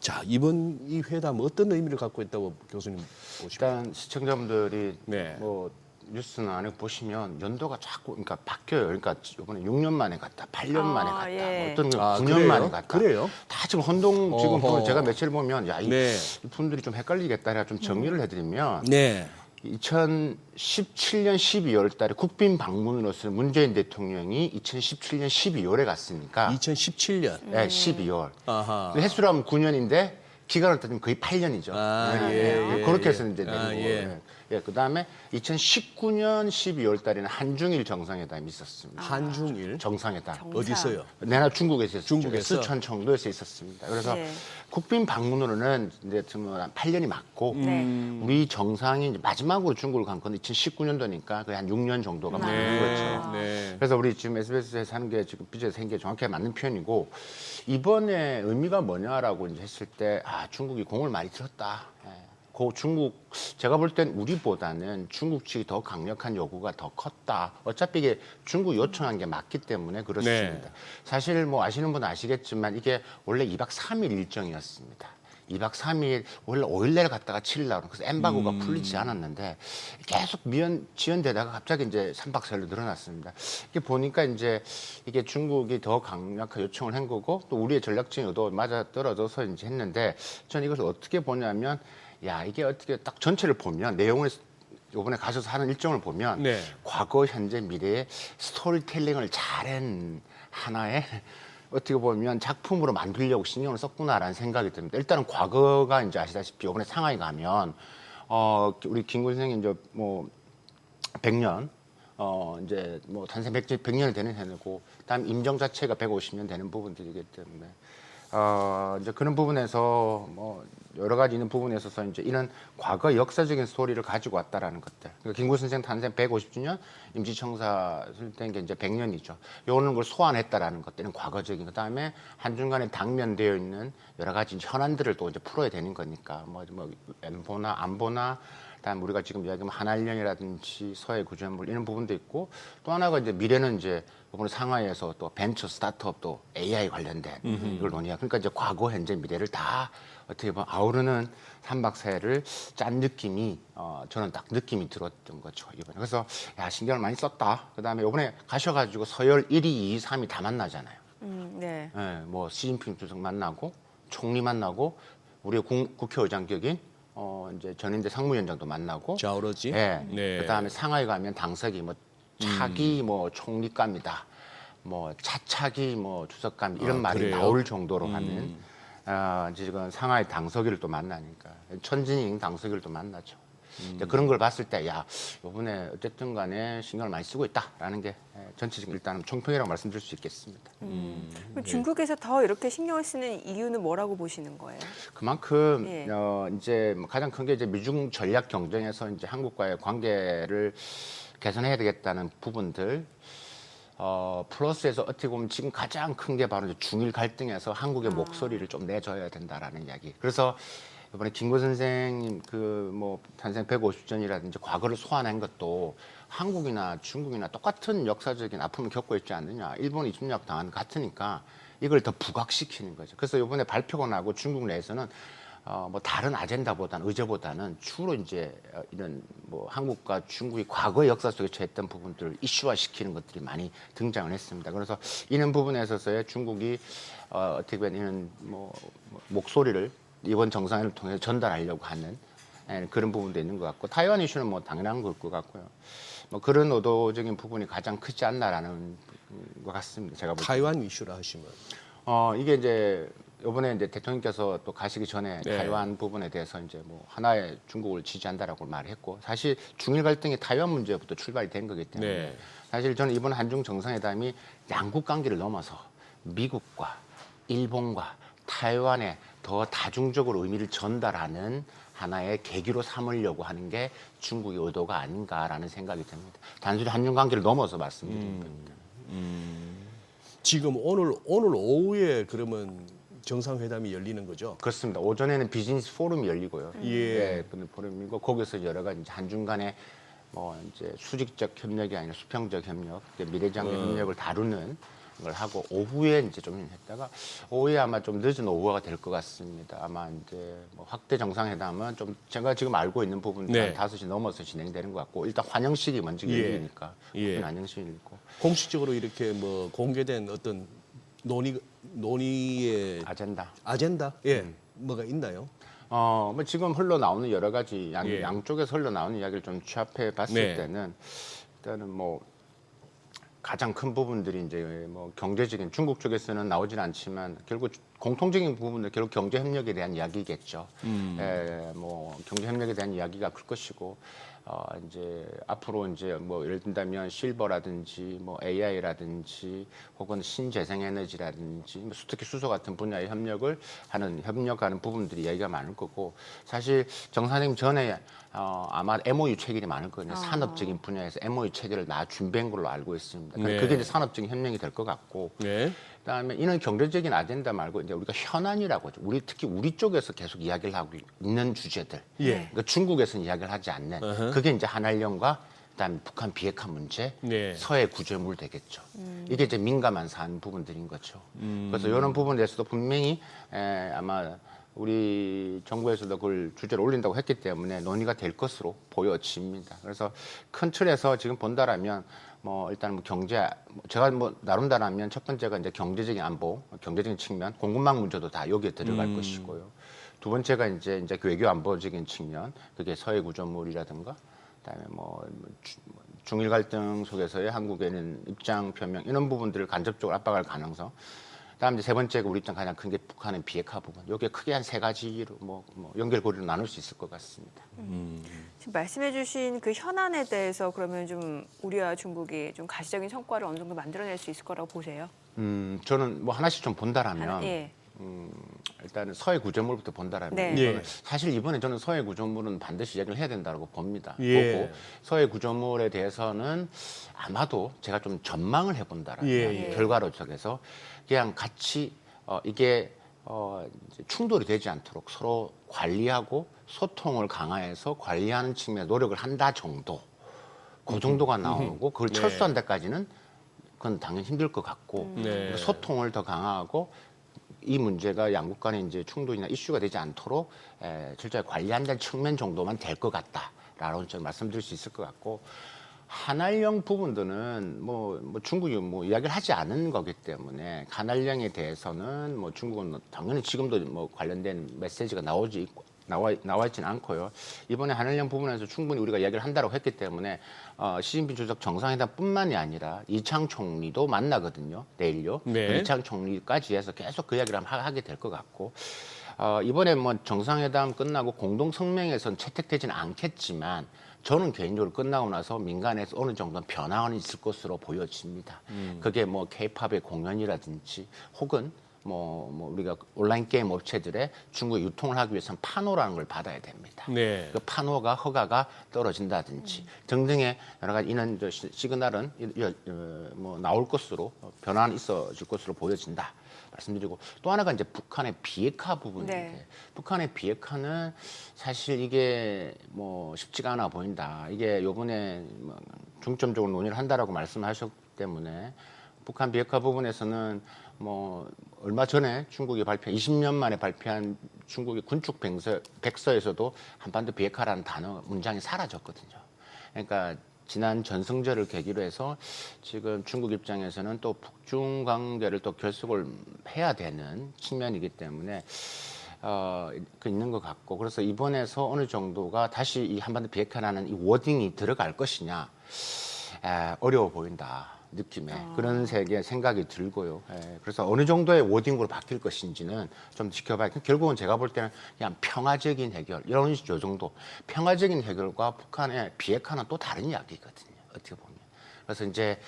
자 이번 이 회담 어떤 의미를 갖고 있다고 교수님 보십니까? 일단 시청자분들이 네. 뭐 뉴스나 안에 보시면 연도가 자꾸 그러니까 바뀌어요. 그러니까 이번에 6년 만에 갔다, 8년 만에 갔다, 예. 뭐 어떤 건 아, 9년 그래요? 만에 갔다. 그래요? 다 지금 혼동 지금 어허. 또 제가 며칠 보면 야, 네. 이 분들이 좀 헷갈리겠다. 내가 좀 정리를 해드리면 네. 2017년 12월 달에 국빈 방문으로서 문재인 대통령이 2017년 12월에 갔으니까 2017년. 네, 12월. 아하. 근데 횟수로 하면 9년인데 기간을 따지면 거의 8년이죠. 그렇게 해서 이제 되는 거예요. 예. 예, 그다음에 2019년 12월 달에는 한중일 정상회담이 있었습니다. 한중일 정상회담. 어디서요? 내나 중국에서 있었죠. 중국에서? 쓰촨 청도에서 있었습니다. 그래서 네. 국빈 방문으로는 이제 한 8년이 맞고 네. 우리 정상이 이제 마지막으로 중국을 간 건 2019년도니까 거의 한 6년 정도가 맞는 거죠. 네. 그래서 우리 지금 SBS에서 하는 게 지금 비즈에서 한 게 정확하게 맞는 표현이고 이번에 의미가 뭐냐라고 이제 했을 때 중국이 공을 많이 들었다. 그 중국 제가 볼 땐 우리보다는 중국 측이 더 강력한 요구가 더 컸다. 어차피 이게 중국 요청한 게 맞기 때문에 그렇습니다. 네. 사실 뭐 아시는 분은 아시겠지만 이게 원래 2박 3일 일정이었습니다. 2박 3일 원래 5일 내를 갔다가 7일 나오는 그래서 엠바고가 풀리지 않았는데 계속 지연되다가 갑자기 이제 3박 4일로 늘어났습니다. 이게 보니까 이제 이게 중국이 더 강력한 요청을 한 거고 또 우리의 전략적인 의도 맞아 떨어져서 이제 했는데 저는 이것을 어떻게 보냐면 이게 어떻게 딱 전체를 보면 내용을 이번에 가셔서 하는 일정을 보면 네. 과거, 현재, 미래의 스토리텔링을 잘한 하나의 어떻게 보면 작품으로 만들려고 신경을 썼구나라는 생각이 듭니다. 일단은 과거가 이제 아시다시피 이번에 상하이 가면 우리 김 선생님 이제 뭐 100년 이제 뭐 탄생 100년이 되는 해고 그다음 임정 자체가 150년 되는 부분들이기 때문에 이제 그런 부분에서 뭐 여러 가지 있는 부분에 있어서 이제 이런 과거 역사적인 스토리를 가지고 왔다라는 것들. 그러니까 김구 선생 탄생 150주년, 임시청사 된 게 이제 100년이죠. 요런 걸 소환했다라는 것들은 과거적인. 그다음에 한중간에 당면되어 있는 여러 가지 현안들을 또 이제 풀어야 되는 거니까 뭐 엠보나 안보나. 그다음 우리가 지금 이야기하면 한알령이라든지 서해 구조물 이런 부분도 있고 또 하나가 이제 미래는 이제 이번에 상하이에서 또 벤처 스타트업도 AI 관련된 이걸 논의하. 그러니까 이제 과거, 현재, 미래를 다 어떻게 보면 아우르는 3박 4일을 짠 느낌이 저는 딱 느낌이 들었던 거죠 이번에. 그래서 야 신경을 많이 썼다. 그다음에 이번에 가셔가지고 서열 1위, 2위, 3위 다 만나잖아요. 네. 네, 뭐 시진핑 주석 만나고 총리 만나고 우리 국회의장격인 이제 전인대 상무위원장도 만나고. 자오러지. 네. 네. 그다음에 상하이 가면 당석이 뭐 차기 뭐 총리감이다. 뭐 차차기 뭐 주석감 이런 말이 그래요? 나올 정도로 하는 지금 상하이 당석이를 또 만나니까 천진잉 당석이를 또 만나죠. 이제 그런 걸 봤을 때 야 이번에 어쨌든 간에 신경을 많이 쓰고 있다라는 게 전체적인 일단은 총평이라고 말씀드릴 수 있겠습니다. 그럼 중국에서 더 이렇게 신경을 쓰는 이유는 뭐라고 보시는 거예요? 그만큼 예. 이제 가장 큰 게 이제 미중 전략 경쟁에서 이제 한국과의 관계를 개선해야 되겠다는 부분들. 플러스에서 어떻게 보면 지금 가장 큰 게 바로 이제 중일 갈등에서 한국의 목소리를 좀 내줘야 된다라는 이야기. 그래서 이번에 김구 선생님 그 뭐 탄생 150전이라든지 과거를 소환한 것도 한국이나 중국이나 똑같은 역사적인 아픔을 겪고 있지 않느냐. 일본이 침략 당한 것 같으니까 이걸 더 부각시키는 거죠. 그래서 이번에 발표가 나고 중국 내에서는 뭐 다른 아젠다보다는 의제보다는 주로 이제 이런 뭐 한국과 중국이 과거 역사 속에 처했던 부분들을 이슈화시키는 것들이 많이 등장을 했습니다. 그래서 이런 부분에 있어서의 중국이 어떻게 보면 이런 뭐 목소리를 이번 정상회를 통해 전달하려고 하는 그런 부분도 있는 것 같고 타이완 이슈는 뭐 당연한 걸 것 같고요. 뭐 그런 의도적인 부분이 가장 크지 않나라는 것 같습니다. 제가 볼 때. 타이완 이슈라 하시면 이게 이제 이번에 이제 대통령께서 또 가시기 전에 네. 타이완 부분에 대해서 이제 뭐 하나의 중국을 지지한다라고 말했고 사실 중일 갈등이 타이완 문제부터 출발이 된 거기 때문에 네. 사실 저는 이번 한중 정상회담이 양국 관계를 넘어서 미국과 일본과 타이완에 더 다중적으로 의미를 전달하는 하나의 계기로 삼으려고 하는 게 중국의 의도가 아닌가라는 생각이 듭니다. 단순히 한중 관계를 넘어서 말씀드리는 겁니다. 지금 오늘 오후에 그러면 정상회담이 열리는 거죠? 그렇습니다. 오전에는 비즈니스 포럼이 열리고요. 예. 그 포럼이고 거기서 여러 가지 이제 한중 간의 뭐 이제 수직적 협력이 아니라 수평적 협력, 미래장애 협력을 다루는 걸 하고 오후에 이제 좀 했다가 오후에 아마 좀 늦은 오후가 될 것 같습니다. 아마 이제 뭐 확대 정상회담은 좀 제가 지금 알고 있는 부분들 네. 5시 넘어서 진행되는 것 같고 일단 환영식이 먼저 예. 열리니까 예. 환영식이 있고 공식적으로 이렇게 뭐 공개된 어떤 논의의 아젠다. 예, 뭐가 있나요? 뭐 지금 흘러나오는 여러 가지 예. 양쪽에서 흘러나오는 이야기를 좀 취합해 봤을 네. 때는 일단은 뭐 가장 큰 부분들이 이제 뭐 경제적인 중국 쪽에서는 나오진 않지만 결국 공통적인 부분은 결국 경제 협력에 대한 이야기겠죠. 뭐 경제 협력에 대한 이야기가 클 것이고 이제 앞으로 이제 뭐 예를 든다면 실버라든지 뭐 AI라든지 혹은 신재생에너지라든지 뭐 특히 수소 같은 분야의 협력하는 부분들이 이야기가 많을 거고 사실 정상회담 전에 아마 MOU 체결이 많을 거예요. 산업적인 분야에서 MOU 체결을 준비한 걸로 알고 있습니다. 네. 그게 이제 산업적인 협력이 될 것 같고 네. 그다음에 이런 경제적인 아젠다 말고 이제 우리가 현안이라고 하죠. 특히 우리 쪽에서 계속 이야기를 하고 있는 주제들. 예. 그러니까 중국에서는 이야기를 하지 않는 그게 이제 한알령과 그다음에 북한 비핵화 문제, 네. 서해 구조물 되겠죠. 이게 이제 민감한 사안 부분들인 거죠. 그래서 이런 부분에 대해서도 분명히 아마 우리 정부에서도 그걸 주제로 올린다고 했기 때문에 논의가 될 것으로 보여집니다. 그래서 큰 틀에서 지금 본다라면 뭐 일단 뭐 경제 제가 뭐 나름대로라면 첫 번째가 이제 경제적인 안보, 경제적인 측면, 공급망 문제도 다 여기에 들어갈 것이고요. 두 번째가 이제 외교 안보적인 측면, 그게 서해 구조물이라든가, 그다음에 뭐 중일 갈등 속에서의 한국에는 입장 표명 이런 부분들을 간접적으로 압박할 가능성. 그다음 이제 세 번째가 우리 입장 가장 큰 게 북한의 비핵화 부분. 여기에 크게 한 세 가지로 뭐 연결고리로 나눌 수 있을 것 같습니다. 지금 말씀해주신 그 현안에 대해서 그러면 좀 우리와 중국이 좀 가시적인 성과를 어느 정도 만들어낼 수 있을 거라고 보세요? 저는 뭐 하나씩 좀 본다라면 예. 일단은 서해 구조물부터 본다라면 네. 이거는 예. 사실 이번에 저는 서해 구조물은 반드시 이야기를 해야 된다고 봅니다. 예. 보고 서해 구조물에 대해서는 아마도 제가 좀 전망을 해본다라면 예. 결과로 쪽에서 그냥 같이 이게 이제 충돌이 되지 않도록 서로 관리하고 소통을 강화해서 관리하는 측면에 노력을 한다 정도. 그 정도가 나오고 그걸 네. 철수한 데까지는 그건 당연히 힘들 것 같고 네. 소통을 더 강화하고 이 문제가 양국 간의 이제 충돌이나 이슈가 되지 않도록 철저히 관리한다는 측면 정도만 될 것 같다라고 저는 말씀드릴 수 있을 것 같고 한알령 부분들은 뭐 중국이 뭐 이야기를 하지 않은 거기 때문에 한알령에 대해서는 뭐 중국은 당연히 지금도 뭐 관련된 메시지가 나와 있지는 않고요. 이번에 한일령 부분에서 충분히 우리가 이야기를 한다고 했기 때문에 시진핑 주석 정상회담뿐만이 아니라 이창 총리도 만나거든요. 내일요. 네. 이창 총리까지 해서 계속 그 이야기를 하게 될 것 같고 이번에 뭐 정상회담 끝나고 공동 성명에선 채택되지는 않겠지만 저는 개인적으로 끝나고 나서 민간에서 어느 정도 변화는 있을 것으로 보여집니다. 그게 뭐 K-팝의 공연이라든지 혹은 뭐 우리가 온라인 게임 업체들의 중국에 유통을 하기 위해서는 판호라는 걸 받아야 됩니다. 네. 그 판호가 허가가 떨어진다든지 등등의 여러 가지 이런 시그널은 뭐 나올 것으로 변화는 있어질 것으로 보여진다. 말씀드리고 또 하나가 이제 북한의 비핵화 부분인데 네. 북한의 비핵화는 사실 이게 뭐 쉽지가 않아 보인다. 이게 요번에 뭐 중점적으로 논의를 한다라고 말씀하셨기 때문에 북한 비핵화 부분에서는 뭐 얼마 전에 중국이 20년 만에 발표한 중국의 군축 백서에서도 한반도 비핵화라는 단어 문장이 사라졌거든요. 그러니까 지난 전승절을 계기로 해서 지금 중국 입장에서는 또 북중 관계를 또 결속을 해야 되는 측면이기 때문에 있는 것 같고 그래서 이번에서 어느 정도가 다시 이 한반도 비핵화라는 이 워딩이 들어갈 것이냐 어려워 보인다. 느낌에 그런 생각이 들고요. 그래서 어느 정도의 워딩으로 바뀔 것인지는 좀 지켜봐야. 결국은 제가 볼 때는 그냥 평화적인 해결 이런 요 정도. 평화적인 해결과 북한의 비핵화는 또 다른 이야기거든요. 어떻게 보면. 그래서 이제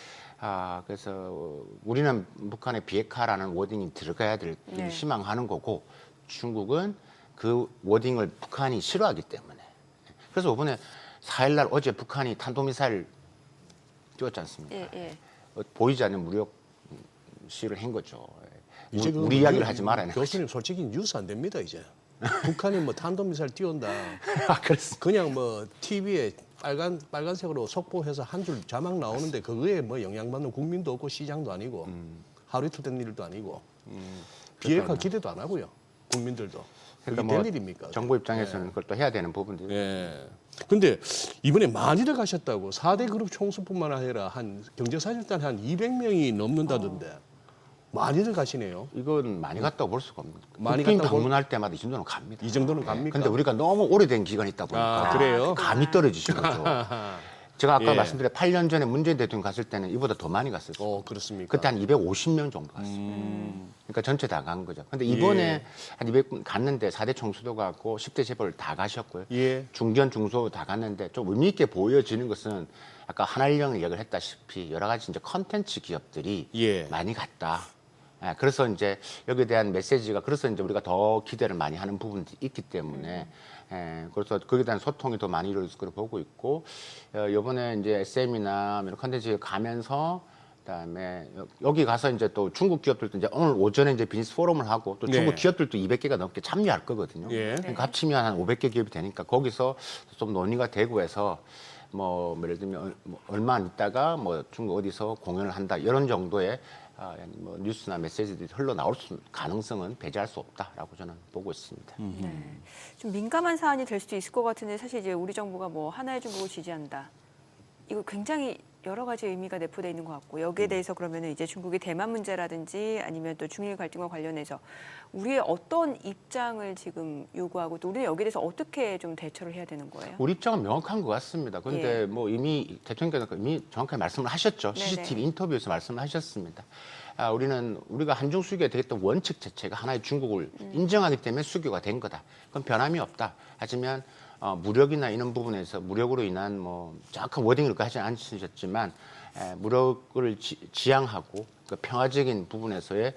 그래서 우리는 북한의 비핵화라는 워딩이 들어가야 될 네. 희망하는 거고 중국은 그 워딩을 북한이 싫어하기 때문에. 그래서 이번에 4일날 어제 북한이 탄도미사일 띄웠지 않습니까? 예. 보이지 않는 무력 시위를 한 거죠. 이제 우리 이야기를 하지 말아야 교수님 솔직히 뉴스 안 됩니다 이제. 북한이 뭐 탄도미사일 띄운다. 그렇습니다. 그냥 뭐 TV에 빨간색으로 속보해서 한 줄 자막 나오는데 그거에 뭐 영향받는 국민도 없고 시장도 아니고 하루 이틀 된 일도 아니고 비핵화 기대도 안 하고요. 국민들도. 그게 그러니까 될 일입니까? 정부 입장에서는 그걸 또 해야 되는 부분들이. 예. 근데 이번에 많이들 가셨다고 4대 그룹 총수뿐만 아니라 한 경제사절단 한 200명이 넘는다던데 많이들 가시네요. 이건 많이 갔다고 볼 수가 없는 거예요. 많이 국빈 갔다고 방문할 때마다 이 정도는 갑니다. 이 정도는 갑니까? 근데 우리가 너무 오래된 기간이 있다 보니까 그래요? 감이 떨어지신 거죠. 제가 아까 예. 말씀드린 8년 전에 문재인 대통령 갔을 때는 이보다 더 많이 갔었어요. 그렇습니까? 그때 한 250명 정도 갔어요. 그러니까 전체 다 간 거죠. 근데 이번에 예. 한 200분 갔는데 4대 총수도 갔고 10대 재벌 다 가셨고요. 예. 중견, 중소 다 갔는데 좀 의미 있게 보여지는 것은 아까 한알령을 이야기를 했다시피 여러 가지 이제 컨텐츠 기업들이 예. 많이 갔다. 그래서 이제 여기에 대한 메시지가 그래서 이제 우리가 더 기대를 많이 하는 부분이 있기 때문에 그래서 거기에 대한 소통이 더 많이 이루어질 거로 보고 있고 이번에 이제 SM이나 이런 컨텐츠에 가면서 그다음에 여기 가서 이제 또 중국 기업들도 이제 오늘 오전에 이제 비즈니스 포럼을 하고 또 중국 네. 기업들도 200개가 넘게 참여할 거거든요. 예. 그러니까 합치면 한 500개 기업이 되니까 거기서 좀 논의가 되고 해서 뭐 예를 들면 얼마 안 있다가 뭐 중국 어디서 공연을 한다 이런 정도의 뭐 뉴스나 메시지들이 흘러나올 가능성은 배제할 수 없다라고 저는 보고 있습니다. 좀 민감한 사안이 될 수도 있을 것 같은데 사실 이제 우리 정부가 뭐 하나의 중국을 지지한다. 이거 굉장히 여러 가지 의미가 내포되어 있는 것 같고 여기에 대해서 그러면은 이제 중국의 대만 문제라든지 아니면 또 중일 갈등과 관련해서 우리의 어떤 입장을 지금 요구하고 또 우리는 여기에 대해서 어떻게 좀 대처를 해야 되는 거예요? 우리 입장은 명확한 것 같습니다. 그런데 예. 뭐 이미 대통령께서 이미 정확하게 말씀을 하셨죠. 네네. CCTV 인터뷰에서 말씀을 하셨습니다. 우리가 한중 수교가 되겠던 원칙 자체가 하나의 중국을 인정하기 때문에 수교가 된 거다. 그건 변함이 없다. 하지만 무력이나 이런 부분에서 무력으로 인한 뭐 정확한 워딩을 하지 않으셨지만 무력을 지향하고 그 평화적인 부분에서의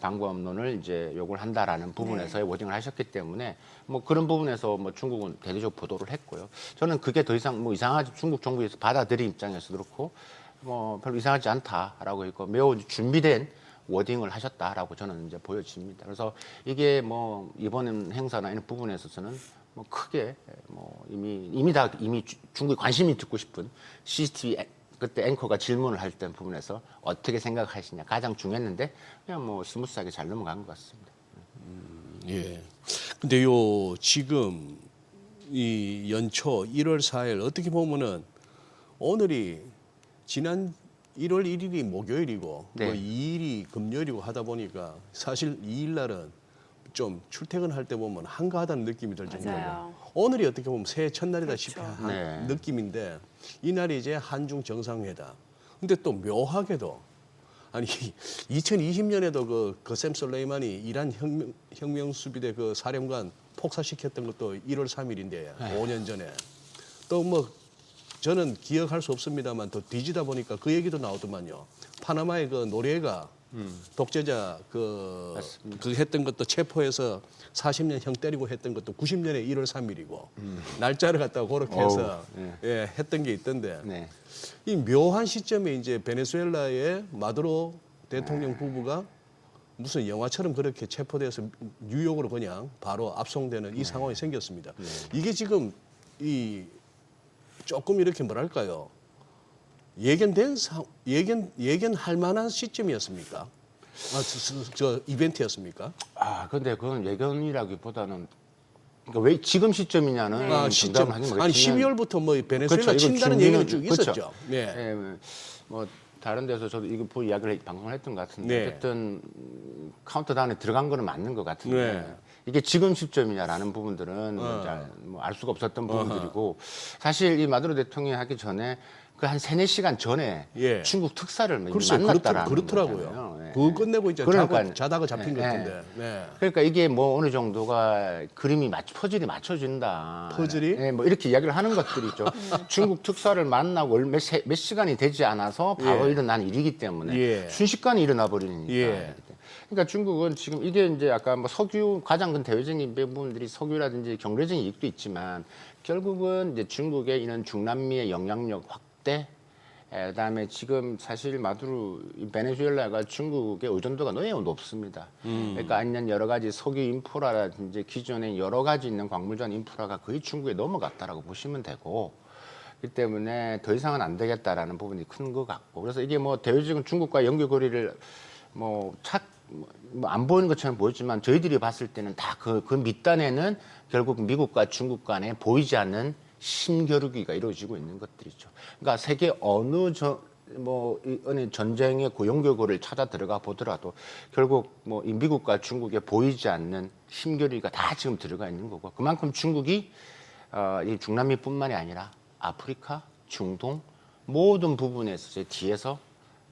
방법론을 이제 요구를 한다라는 부분에서의 워딩을 하셨기 때문에 뭐 그런 부분에서 뭐 중국은 대대적으로 보도를 했고요. 저는 그게 더 이상 뭐 이상하지 중국 정부에서 받아들인 입장에서 그렇고 뭐 별로 이상하지 않다라고 했고 매우 준비된 워딩을 하셨다라고 저는 이제 보여집니다. 그래서 이게 뭐 이번 행사나 이런 부분에 있어서는 뭐 크게 뭐 이미 중국이 관심이 듣고 싶은 CCTV 그때 앵커가 질문을 할 때 부분에서 어떻게 생각하시냐 가장 중요했는데 그냥 뭐 스무스하게 잘 넘어간 것 같습니다. 예. 근데요 지금 이 연초 1월 4일 어떻게 보면은 오늘이 지난 1월 1일이 목요일이고 네. 뭐 2일이 금요일이고 하다 보니까 사실 2일 날은 좀 출퇴근할 때 보면 한가하다는 느낌이 들 정도고 맞아요. 오늘이 어떻게 보면 새해 첫날이다시피 그렇죠. 한 네. 느낌인데 이날이 이제 한중 정상회담. 근데 또 묘하게도 아니 2020년에도 그 샘 솔레이만이 이란 혁명 수비대 그 사령관 폭사시켰던 것도 1월 3일인데 5년 전에 또 뭐 저는 기억할 수 없습니다만 또 뒤지다 보니까 그 얘기도 나오더만요. 파나마의 그 노래가 독재자 그 했던 것도 체포해서 40년 형 때리고 했던 것도 90년에 1월 3일이고 날짜를 갖다가 그렇게 해서 예, 했던 게 있던데 네. 이 묘한 시점에 이제 베네수엘라의 마두로 대통령 부부가 무슨 영화처럼 그렇게 체포돼서 뉴욕으로 그냥 바로 압송되는 이 상황이 생겼습니다. 이게 지금 이 조금 이렇게 뭐랄까요? 예견할 만한 시점이었습니까? 저 이벤트였습니까? 근데 그건 예견이라기보다는 그러니까 왜 지금 시점이냐는 시점. 정답은 하긴 아니 모르겠지만 12월부터 뭐 베네수엘라 그렇죠. 이거 친다는 준비는- 얘기가 쭉 그렇죠. 있었죠. 네. 예, 뭐 다른 데서 저도 이거 보 이야기를 방송을 했던 것 같은데 네. 어쨌든 카운트다운에 들어간 거는 맞는 것 같은데 네. 이게 지금 시점이냐라는 부분들은 알 수가 없었던 부분들이고 사실 이 마두로 대통령이 하기 전에 그 한 3-4시간 전에 예. 중국 특사를 글쎄요, 만났다라는 그렇더라고요. 거잖아요. 예. 그거 끝내고 이제 그러니까, 자다가 잡힌 것 예, 같은데. 네. 그러니까 이게 뭐 어느 정도가 그림이 퍼즐이 맞춰진다. 퍼즐이? 예, 뭐 이렇게 이야기를 하는 것들이죠. 중국 특사를 만나고 몇 시간이 되지 않아서 바로 예. 일어난 일이기 때문에 예. 순식간에 일어나 버리니까. 예. 그러니까 중국은 지금 이게 이제 아까 뭐 석유 가장 큰 대외적인 부분들이 석유라든지 경제적인 이익도 있지만 결국은 이제 중국의 이런 중남미의 영향력 확대 그다음에 지금 사실 마두로 베네수엘라가 중국의 의존도가 너무 높습니다. 그러니까 아니면 여러 가지 석유 인프라라든지 기존에 여러 가지 있는 광물전 인프라가 거의 중국에 넘어갔다라고 보시면 되고 그렇기 때문에 더 이상은 안 되겠다라는 부분이 큰 것 같고 그래서 이게 뭐 대외적인 중국과 연결고리를 안 보이는 것처럼 보였지만 저희들이 봤을 때는 다 그 밑단에는 결국 미국과 중국 간에 보이지 않는 심겨루기가 이루어지고 있는 것들이죠. 그러니까 세계 어느 전쟁의 연결고리를 찾아 들어가 보더라도 결국 뭐 이 미국과 중국에 보이지 않는 심겨루기가 다 지금 들어가 있는 거고 그만큼 중국이 이 중남미뿐만이 아니라 아프리카, 중동 모든 부분에서 제 뒤에서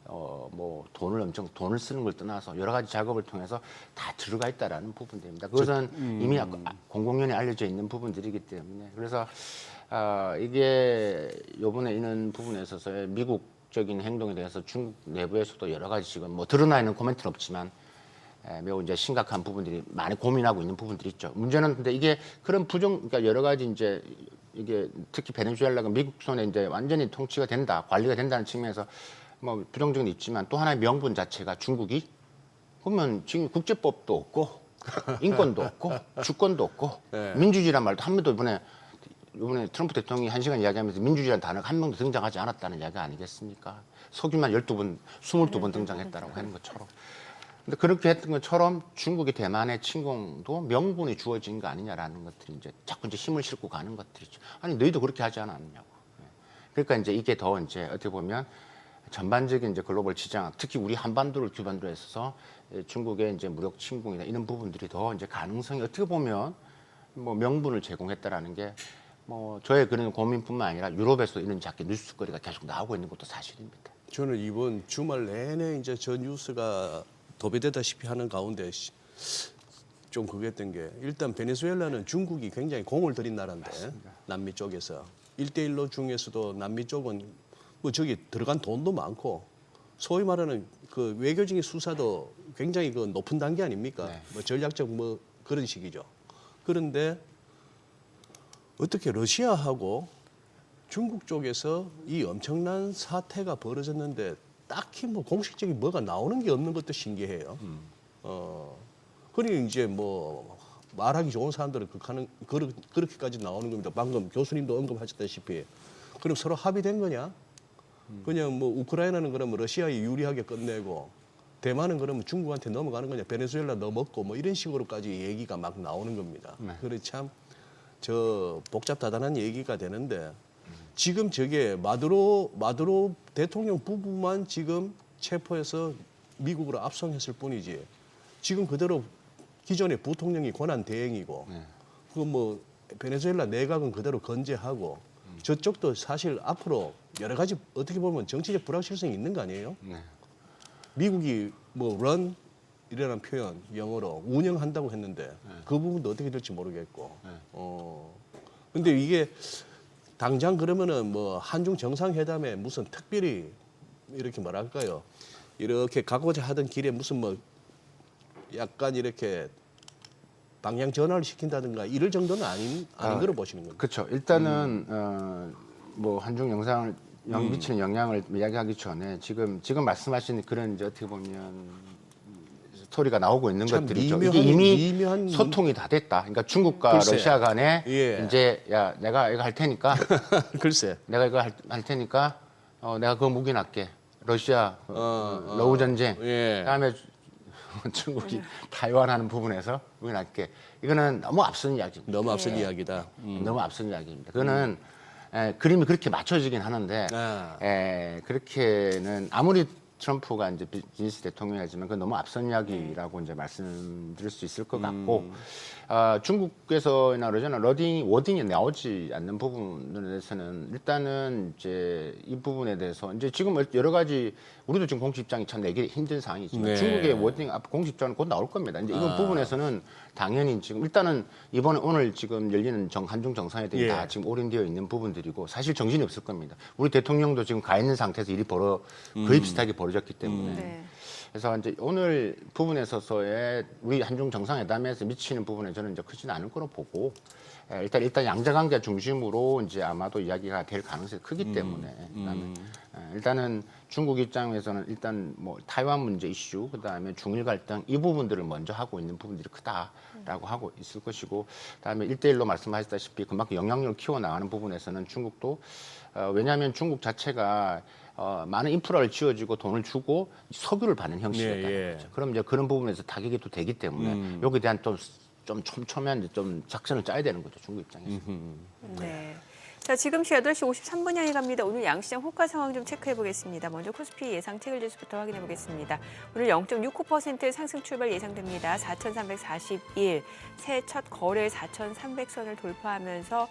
뭐 돈을 쓰는 걸 떠나서 여러 가지 작업을 통해서 다 들어가 있다라는 부분들입니다. 그것은 이미 공공연히 알려져 있는 부분들이기 때문에 그래서 이게 요번에 이런 부분에 있어서의 미국적인 행동에 대해서 중국 내부에서도 여러 가지 지금 뭐 드러나 있는 코멘트는 없지만 매우 이제 심각한 부분들이 많이 고민하고 있는 부분들이 있죠. 문제는 근데 이게 그런 그러니까 여러 가지 이제 이게 특히 베네수엘라가 미국 손에 이제 완전히 통치가 된다, 관리가 된다는 측면에서 뭐 부정적인 있지만 또 하나의 명분 자체가 중국이 보면 지금 국제법도 없고 인권도 없고 주권도 없고 민주주의란 말도 한 번도 이번에 트럼프 대통령이 1시간 이야기하면서 민주주의라는 단어가 한 명도 등장하지 않았다는 이야기 아니겠습니까? 석유만 12번, 22번 등장했다라고 하는 것처럼. 근데 그렇게 했던 것처럼 중국이 대만의 침공도 명분이 주어진 거 아니냐라는 것들이 이제 자꾸 이제 힘을 싣고 가는 것들이죠. 아니, 너희도 그렇게 하지 않았냐고. 그러니까 이제 이게 더 이제 어떻게 보면 전반적인 이제 글로벌 시장, 특히 우리 한반도를 기반으로 해서 중국의 이제 무력 침공이나 이런 부분들이 더 이제 가능성이 어떻게 보면 뭐 명분을 제공했다라는 게 뭐 저의 그런 고민뿐만 아니라 유럽에서 이런 작게 뉴스거리가 계속 나오고 있는 것도 사실입니다. 저는 이번 주말 내내 이제 저 뉴스가 도배되다시피 하는 가운데 좀 그게 했던 게 일단 베네수엘라는 중국이 굉장히 공을 들인 나라인데 남미 쪽에서 1대1로 중에서도 남미 쪽은 뭐 저기 들어간 돈도 많고 소위 말하는 그 외교적인 수사도 굉장히 그 높은 단계 아닙니까? 네. 뭐 전략적 뭐 그런 식이죠. 그런데 어떻게 러시아하고 중국 쪽에서 이 엄청난 사태가 벌어졌는데 딱히 뭐 공식적인 뭐가 나오는 게 없는 것도 신기해요. 그러니 이제 뭐 말하기 좋은 사람들은 그렇게까지 나오는 겁니다. 방금 교수님도 언급하셨다시피. 그럼 서로 합의된 거냐? 그냥 뭐 우크라이나는 그러면 러시아에 유리하게 끝내고 대만은 그러면 중국한테 넘어가는 거냐? 베네수엘라 넘었고 뭐 이런 식으로까지 얘기가 막 나오는 겁니다. 네. 그래 참 저 복잡다단한 얘기가 되는데 지금 저게 마두로 대통령 부부만 지금 체포해서 미국으로 압송했을 뿐이지 지금 그대로 기존의 부통령이 권한 대행이고 그 뭐 베네수엘라 내각은 그대로 건재하고 저쪽도 사실 앞으로 여러 가지 어떻게 보면 정치적 불확실성이 있는 거 아니에요? 네. 미국이 뭐 run 이라는 표현 영어로 운영한다고 했는데 그 부분도 어떻게 될지 모르겠고 근데 이게 당장 그러면은 뭐 한중 정상회담에 무슨 특별히 이렇게 뭐랄까요 이렇게 가고자 하던 길에 무슨 뭐 약간 이렇게 방향 전환을 시킨다든가 이럴 정도는 아닌 거로 보시는 겁니다. 그렇죠. 일단은 뭐 한중 영상을 미치는 영향을 이야기하기 전에 지금 말씀하신 그런 이제 어떻게 보면 스토리가 나오고 있는 참 것들이죠. 미묘한- 이게 이미 미묘한 소통이 다 됐다. 그러니까 중국과 글쎄. 러시아 간에 예. 이제 야 내가 이거 할 테니까 글쎄. 내가 이거 할 테니까 내가 그거 묵인할게. 러시아 러우 전쟁. 예. 그다음에 중국이 타이완 하는 부분에서 묵인할게. 이거는 너무 앞선 이야기입니다. 너무 앞선 이야기다. 너무 앞선 이야기입니다. 그거는 그림이 그렇게 맞춰지긴 하는데 아. 그렇게는 아무리 트럼프가 이제 비즈니스 대통령이지만 그건 너무 앞선 이야기라고 이제 말씀드릴 수 있을 것 같고 중국에서나 러시아는 워딩이 나오지 않는 부분에 대해서는 일단은 이제 이 부분에 대해서 이제 지금 여러 가지 우리도 지금 공식 입장이 참 내기 힘든 상황이지만 네. 중국의 워딩 공식 입장은 곧 나올 겁니다. 이제 이번 부분에서는 당연히 지금 일단은 오늘 지금 열리는 한중 정상회담이 예. 다 지금 올인되어 있는 부분들이고 사실 정신이 없을 겁니다. 우리 대통령도 지금 가 있는 상태에서 일이 거의 비슷하게 벌어졌기 때문에 네. 그래서 이제 오늘 부분에 있어서의 우리 한중 정상회담에서 미치는 부분에 저는 이제 크지는 않을 거로 보고 일단 양자관계 중심으로 이제 아마도 이야기가 될 가능성이 크기 때문에 그다음에 일단은 중국 입장에서는 일단 뭐 타이완 문제 이슈 그다음에 중일 갈등 이 부분들을 먼저 하고 있는 부분들이 크다라고 하고 있을 것이고 그다음에 1대1로 말씀하셨다시피 그만큼 영향력을 키워 나가는 부분에서는 중국도 왜냐하면 중국 자체가 많은 인프라를 지어주고 돈을 주고 석유를 받는 형식이었다는 예, 예. 거죠. 그럼 이제 그런 부분에서 타격이 또 되기 때문에 여기에 대한 좀 촘촘한 좀 작전을 짜야 되는 거죠. 중국 입장에서. 네. 자, 지금 시 8시 53분 향해 갑니다. 오늘 양시장 호가 상황 좀 체크해 보겠습니다. 먼저 코스피 예상 체결 지수부터 확인해 보겠습니다. 오늘 0.69% 상승 출발 예상됩니다. 4,341. 새해 첫 거래 4,300선을 돌파하면서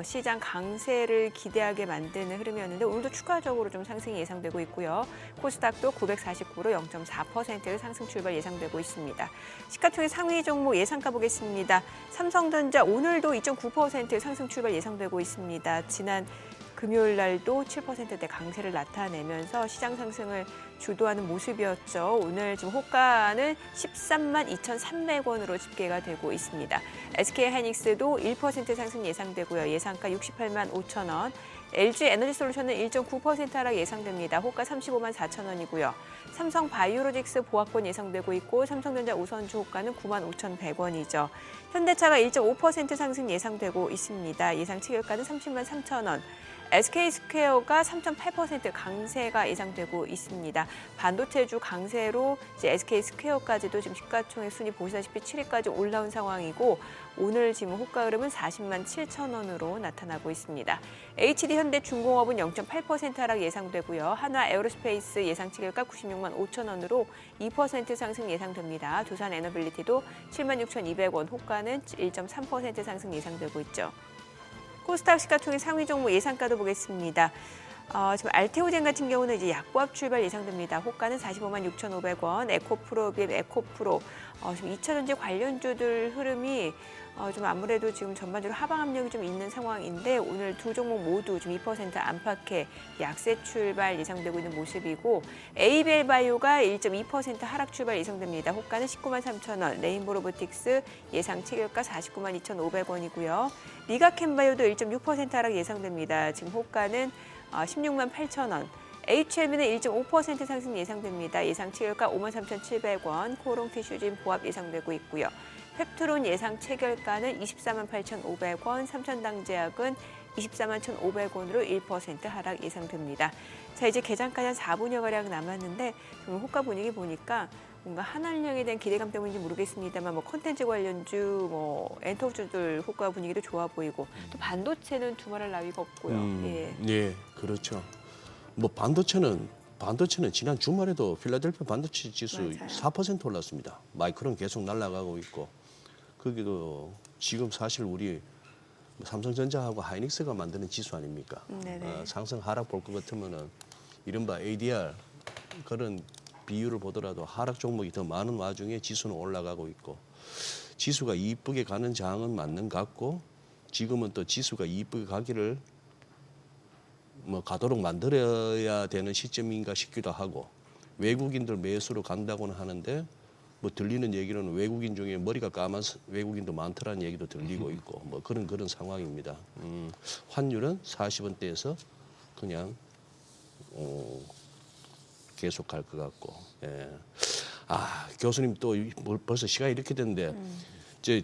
시장 강세를 기대하게 만드는 흐름이었는데 오늘도 추가적으로 좀 상승이 예상되고 있고요. 코스닥도 949로 0.4% 상승 출발 예상되고 있습니다. 시가총액 상위 종목 예상가 보겠습니다. 삼성전자 오늘도 2.9% 상승 출발 예상되고 있습니다. 지난 금요일 날도 7%대 강세를 나타내면서 시장 상승을 주도하는 모습이었죠. 오늘 지금 호가는 13만 2,300원으로 집계가 되고 있습니다. SK하이닉스도 1% 상승 예상되고요. 예상가 68만 5천 원. LG에너지솔루션은 1.9% 하락 예상됩니다. 호가 35만 4천 원이고요. 삼성바이오로직스 보합권 예상되고 있고 삼성전자 우선주 호가는 9만 5,100원이죠. 현대차가 1.5% 상승 예상되고 있습니다. 예상 체결가는 30만 3천 원. SK스퀘어가 3.8% 강세가 예상되고 있습니다. 반도체주 강세로 이제 SK스퀘어까지도 지금 시가총액 순위 보시다시피 7위까지 올라온 상황이고 오늘 지금 호가 흐름은 40만 7천 원으로 나타나고 있습니다. HD현대중공업은 0.8% 하락 예상되고요. 한화에어로스페이스 예상 체결가 96만 5천 원으로 2% 상승 예상됩니다. 두산에너빌리티도 7만 6,200원, 호가는 1.3% 상승 예상되고 있죠. 코스닥 시가총액 상위 종목 예상가도 보겠습니다. 지금 알테오젠 같은 경우는 이제 약보합 출발 예상됩니다. 호가는 45만 6,500원, 에코프로, 비앱 에코프로. 지금 2차 전지 관련주들 흐름이 좀 아무래도 지금 전반적으로 하방 압력이 좀 있는 상황인데 오늘 두 종목 모두 지금 2% 안팎의 약세 출발 예상되고 있는 모습이고 에이벨 바이오가 1.2% 하락 출발 예상됩니다. 호가는 19만 3,000원, 레인보 로보틱스 예상 체결가 49만 2,500원이고요. 리가캠바이오도 1.6% 하락 예상됩니다. 지금 호가는 16만 8,000원. HLB는 1.5% 상승 예상됩니다. 예상 체결가 5만 3,700원, 코롱 티슈진 보합 예상되고 있고요. 펩트론 예상 체결가는 24만 8,500원, 삼천당제약은 24만 1,500원으로 1% 하락 예상됩니다. 자, 이제 개장까지 한 4분여가량 남았는데 정말 호가 분위기 보니까 뭔가 한알령에 대한 기대감 때문인지 모르겠습니다만 뭐 콘텐츠 관련주, 뭐 엔터주들 호가 분위기도 좋아 보이고 또 반도체는 두말할 나위가 없고요. 예, 그렇죠. 뭐 반도체는 지난 주말에도 필라델피아 반도체 지수 맞아요. 4% 올랐습니다. 마이크론 계속 날아가고 있고 거기도 지금 사실 우리 삼성전자하고 하이닉스가 만드는 지수 아닙니까? 네네. 상승 하락 볼 것 같으면은 이른바 ADR 그런 비율을 보더라도 하락 종목이 더 많은 와중에 지수는 올라가고 있고 지수가 이쁘게 가는 장은 맞는 것 같고 지금은 또 지수가 이쁘게 가기를 뭐 가도록 만들어야 되는 시점인가 싶기도 하고 외국인들 매수로 간다고는 하는데 뭐 들리는 얘기는 외국인 중에 머리가 까만 외국인도 많더라는 얘기도 들리고 있고 뭐 그런 상황입니다. 환율은 40원대에서 그냥 계속 갈 것 같고. 예. 교수님 또 벌써 시간이 이렇게 됐는데 이제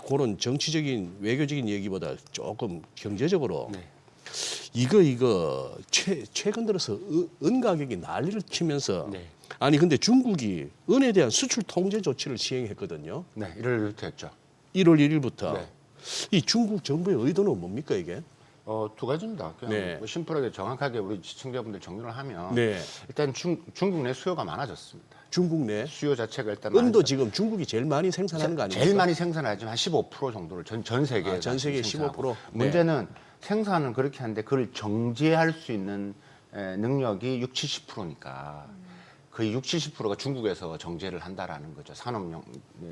그런 정치적인 외교적인 얘기보다 조금 경제적으로 네. 이거 최근 들어서 은 가격이 난리를 치면서 네. 아니 근데 중국이 은에 대한 수출 통제 조치를 시행했거든요. 네, 1월부터 했죠. 1월 1일부터. 네. 이 중국 정부의 의도는 뭡니까 이게? 두 가지입니다. 그냥 네. 뭐 심플하게 정확하게 우리 시청자분들 정리를 하면 네. 일단 중국 내 수요가 많아졌습니다. 중국 내 수요 자체가 일단 은도 많아졌- 지금 중국이 제일 많이 생산하는 거 아닙니까? 제일 많이 생산하지만 한 15% 정도를 전 세계에 전 세계 15%? 네. 문제는 생산은 그렇게 하는데 그걸 정제할 수 있는 능력이 60-70%니까 거의 60-70%가 중국에서 정제를 한다라는 거죠. 산업용에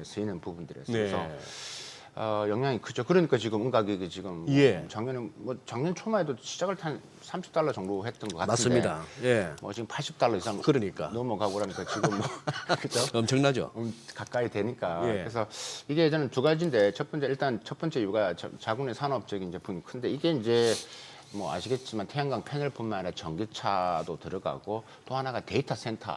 쓰이는 부분들에서. 네. 그래서 영향이 크죠. 그러니까 지금 은 가격이 지금 예. 작년 초만 해도 시작을 한 $30 정도 했던 것 같은데 맞습니다. 예. 뭐 지금 $80 이상 그러니까. 넘어가고 그러니까 지금 뭐 그죠? 엄청나죠. 가까이 되니까. 예. 그래서 이게 저는 두 가지인데 첫 번째 이유가 자국내 산업적인 제품이 큰데 이게 이제 뭐 아시겠지만 태양광 패널뿐만 아니라 전기차도 들어가고 또 하나가 데이터 센터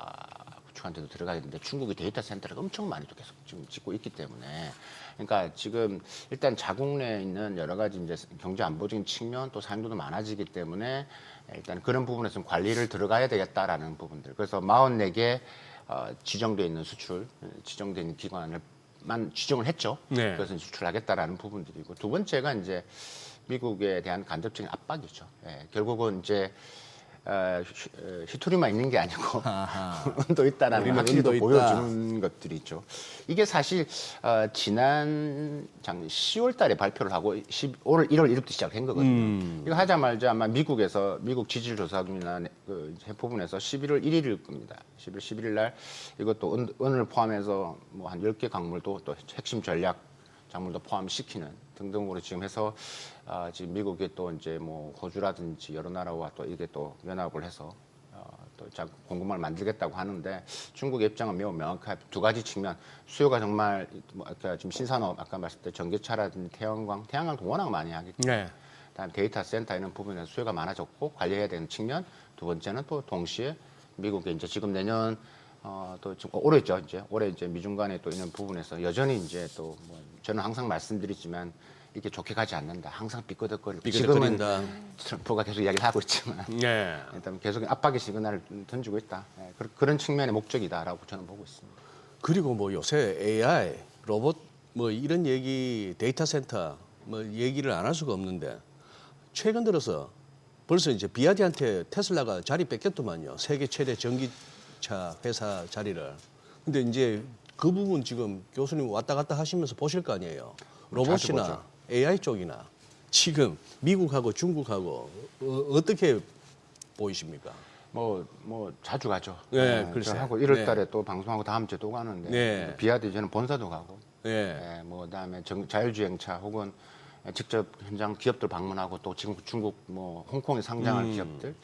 구축한테도 들어가는데 중국이 데이터 센터를 엄청 많이 또 계속 지금 짓고 있기 때문에 그러니까 지금 일단 자국 내에 있는 여러 가지 이제 경제 안보적인 측면 또 사용도도 많아지기 때문에 일단 그런 부분에서는 관리를 들어가야 되겠다라는 부분들. 그래서 44개 지정돼 있는 지정돼 있는 기관을만 지정을 했죠. 네. 그래서 수출하겠다라는 부분들이고 두 번째가 이제 미국에 대한 간접적인 압박이죠. 예, 결국은 이제 히토리만 있는 게 아니고 은도 있다라는 우리는 확실히 은도 또 있다. 보여주는 것들이 있죠. 이게 사실 지난 10월 달에 발표를 하고 올 1월 1일부터 시작한 거거든요. 이거 하자마자 아마 미국 지질조사국이나 그 부분에서 11월 1일일 겁니다. 11월 11일 날 이것도 은을 포함해서 뭐 한 10개 광물도 또 핵심 전략 작물도 포함시키는 등등으로 지금 해서 지금 미국이 또 이제 뭐 호주라든지 여러 나라와 또 이게 또 연합을 해서 또 공급망을 만들겠다고 하는데 중국의 입장은 매우 명확한 두 가지 측면 수요가 정말 뭐 아까 지금 신산업 아까 말씀드린 전기차라든지 태양광도 워낙 많이 하기 때문에 네. 다음 데이터 센터 이런 부분에서 수요가 많아졌고 관리해야 되는 측면 두 번째는 또 동시에 미국에 이제 지금 내년 또 지금 올해죠 이제 올해 이제 미중 간에 또 있는 부분에서 여전히 이제 또 뭐 저는 항상 말씀드리지만 이게 좋게 가지 않는다. 항상 삐끄덕거리고 지금은 트럼프가 계속 이야기를 하고 있지만 네. 일단 계속 압박의 시그널을 던지고 있다. 네, 그런 측면의 목적이다라고 저는 보고 있습니다. 그리고 뭐 요새 AI, 로봇 뭐 이런 얘기 데이터 센터 뭐 얘기를 안 할 수가 없는데 최근 들어서 벌써 이제 비아디한테 테슬라가 자리 뺏겼더만요. 세계 최대 전기차 회사 자리를. 근데 이제 그 부분 지금 교수님 왔다 갔다 하시면서 보실 거 아니에요. 로봇이나 AI 쪽이나 지금 미국하고 중국하고 어떻게 보이십니까? 뭐 자주 가죠. 네, 글쎄. 저 하고 1월 달에 또 방송하고 다음 주에 또 가는데 네. 비아드 저는 본사도 가고 예. 뭐 그다음에 자율주행차 혹은 직접 현장 기업들 방문하고 또 지금 중국 뭐 홍콩에 상장한 기업들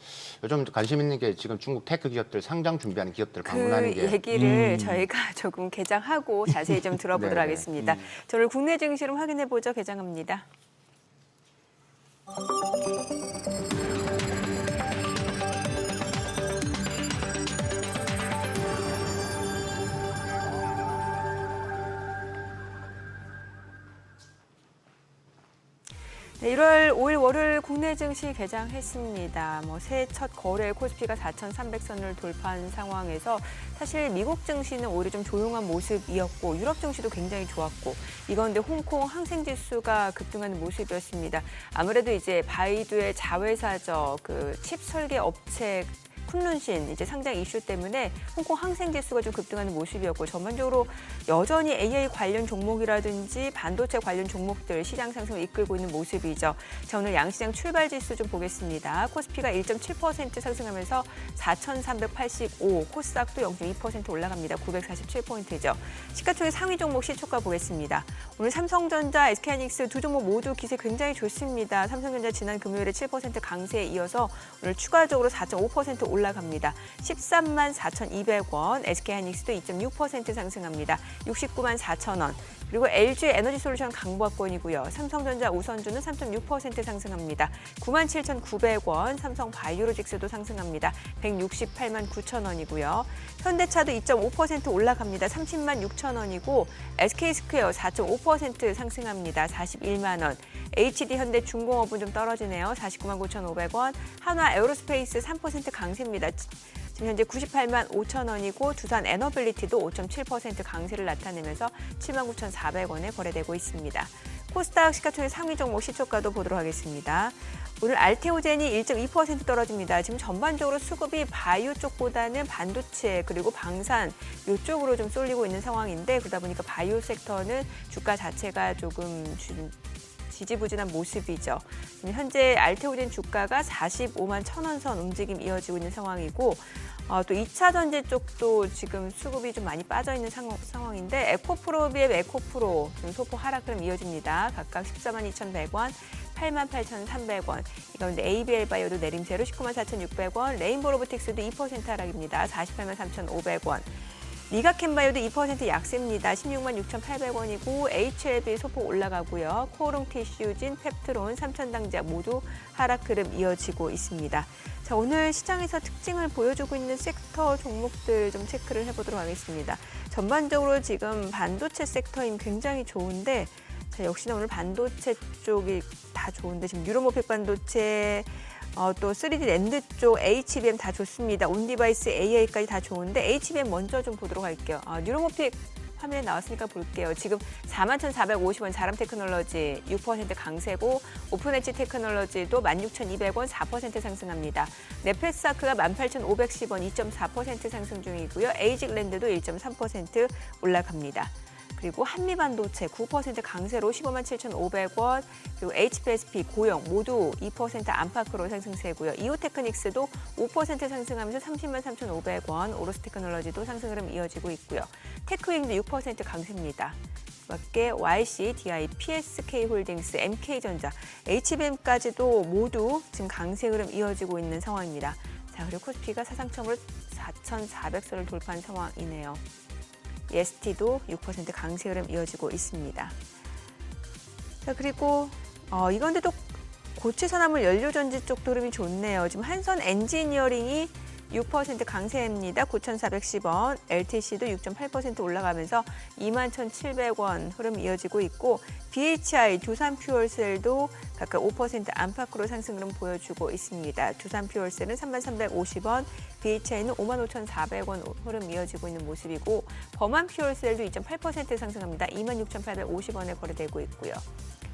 요즘 관심 있는 게 지금 중국 테크 기업들 상장 준비하는 기업들 방문하는 그 게 얘기를 저희가 조금 개장하고 자세히 좀 들어보도록 네네. 하겠습니다. 자, 오늘 국내 증시를 확인해 보죠. 개장합니다. 네, 1월 5일 월요일 국내 증시 개장했습니다. 새해 첫 거래 코스피가 4,300선을 돌파한 상황에서 사실 미국 증시는 오히려 좀 조용한 모습이었고 유럽 증시도 굉장히 좋았고 이건데 홍콩 항생지수가 급등하는 모습이었습니다. 아무래도 이제 바이두의 자회사죠. 그 칩 설계 업체 쿤룬신 이제 상장 이슈 때문에 홍콩 항생지수가 좀 급등하는 모습이었고 전반적으로 여전히 AI 관련 종목이라든지 반도체 관련 종목들 시장 상승을 이끌고 있는 모습이죠. 자, 오늘 양시장 출발 지수 좀 보겠습니다. 코스피가 1.7% 상승하면서 4,385, 코스닥도 0.2% 올라갑니다. 947포인트죠. 시가총액 상위 종목 시초가 보겠습니다. 오늘 삼성전자, SK하이닉스 두 종목 모두 기세 굉장히 좋습니다. 삼성전자 지난 금요일에 7% 강세에 이어서 오늘 추가적으로 4.5% 올라갑니다. 13만 4,200원, SK하이닉스도 2.6% 상승합니다. 69만 4,000원. 그리고 LG 에너지솔루션 강보합권이고요. 삼성전자 우선주는 3.6% 상승합니다. 97,900원, 삼성바이오로직스도 상승합니다. 168만 9천원이고요. 현대차도 2.5% 올라갑니다. 30만 6천원이고 SK스퀘어 4.5% 상승합니다. 41만 원. HD현대 중공업은 좀 떨어지네요. 49만 9,500원. 한화 에어로스페이스 3% 강세입니다. 지금 현재 98만 5천 원이고 두산 에너빌리티도 5.7% 강세를 나타내면서 7만 9,400원에 거래되고 있습니다. 코스닥 시가총액 상위 종목 시초가도 보도록 하겠습니다. 오늘 알테오젠이 1.2% 떨어집니다. 지금 전반적으로 수급이 바이오 쪽보다는 반도체 그리고 방산 이쪽으로 좀 쏠리고 있는 상황인데 그러다 보니까 바이오 sek터는 주가 자체가 조금 지지부진한 모습이죠. 현재 알테오젠 주가가 45만 1,000원 선 움직임 이어지고 있는 상황이고 또 2차 전지 쪽도 지금 수급이 좀 많이 빠져 있는 상황인데 에코프로비의 에코프로 좀 소폭 하락 흐름 이어집니다. 각각 14만 2,100원, 8만 8,300원. 이 가운데 ABL 바이오도 내림세로 19만 4,600원, 레인보 로보틱스도 2% 하락입니다. 48만 3,500원. 미가캠바이오도 2% 약세입니다. 16만 6,800원이고 HLB 소폭 올라가고요. 코오롱 티슈진, 펩트론, 삼천당제약 모두 하락 흐름 이어지고 있습니다. 자, 오늘 시장에서 특징을 보여주고 있는 섹터 종목들 좀 체크를 해보도록 하겠습니다. 전반적으로 지금 반도체 섹터임 굉장히 좋은데 자, 역시나 오늘 반도체 쪽이 다 좋은데 지금 유로모픽 반도체 또 3D 랜드 쪽 HBM 다 좋습니다. 온디바이스 AI까지 다 좋은데 HBM 먼저 좀 보도록 할게요. 뉴로모픽 화면에 나왔으니까 볼게요. 지금 41,450원 자람 테크놀로지 6% 강세고 오픈 엣지 테크놀로지도 16,200원 4% 상승합니다. 넷플릭스아크가 18,510원 2.4% 상승 중이고요. 에이직랜드도 1.3% 올라갑니다. 그리고 한미반도체 9% 강세로 15만 7,500원, 그리고 HPSP, 고영 모두 2% 안팎으로 상승세고요. 이오테크닉스도 5% 상승하면서 30만 3,500원, 오로스테크놀로지도 상승 흐름 이어지고 있고요. 테크윙도 6% 강세입니다. 밖에 YC, DI, PSK홀딩스, MK전자, HBM까지도 모두 지금 강세 흐름 이어지고 있는 상황입니다. 자, 그리고 코스피가 사상 처음으로 4,400선을 돌파한 상황이네요. ST도 6% 강세 흐름 이어지고 있습니다. 자, 그리고 이건데 또 고체산화물 연료전지 쪽 흐름이 좋네요. 지금 한선 엔지니어링이 6% 강세입니다. 9,410원, LTC도 6.8% 올라가면서 21,700원 흐름 이어지고 있고 BHI, 두산퓨얼셀도 각각 5% 안팎으로 상승 흐름 보여주고 있습니다. 두산퓨얼셀은 3350원, BHI는 55,400원 흐름 이어지고 있는 모습이고 범한퓨얼셀도 2.8% 상승합니다. 26,850원에 거래되고 있고요.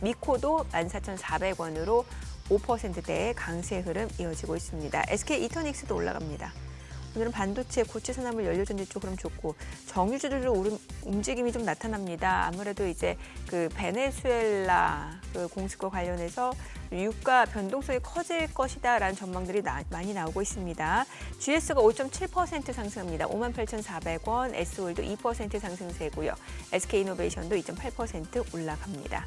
미코도 14,400원으로 5%대의 강세 흐름 이어지고 있습니다. SK 이터닉스도 올라갑니다. 오늘은 반도체, 고체 산화물, 연료전지 쪽 흐름 좋고 정유주들도 움직임이 좀 나타납니다. 아무래도 이제 그 베네수엘라 그 공습과 관련해서 유가 변동성이 커질 것이다라는 전망들이 많이 나오고 있습니다. GS가 5.7% 상승합니다. 58,400원, S올도 2% 상승세고요. SK이노베이션도 2.8% 올라갑니다.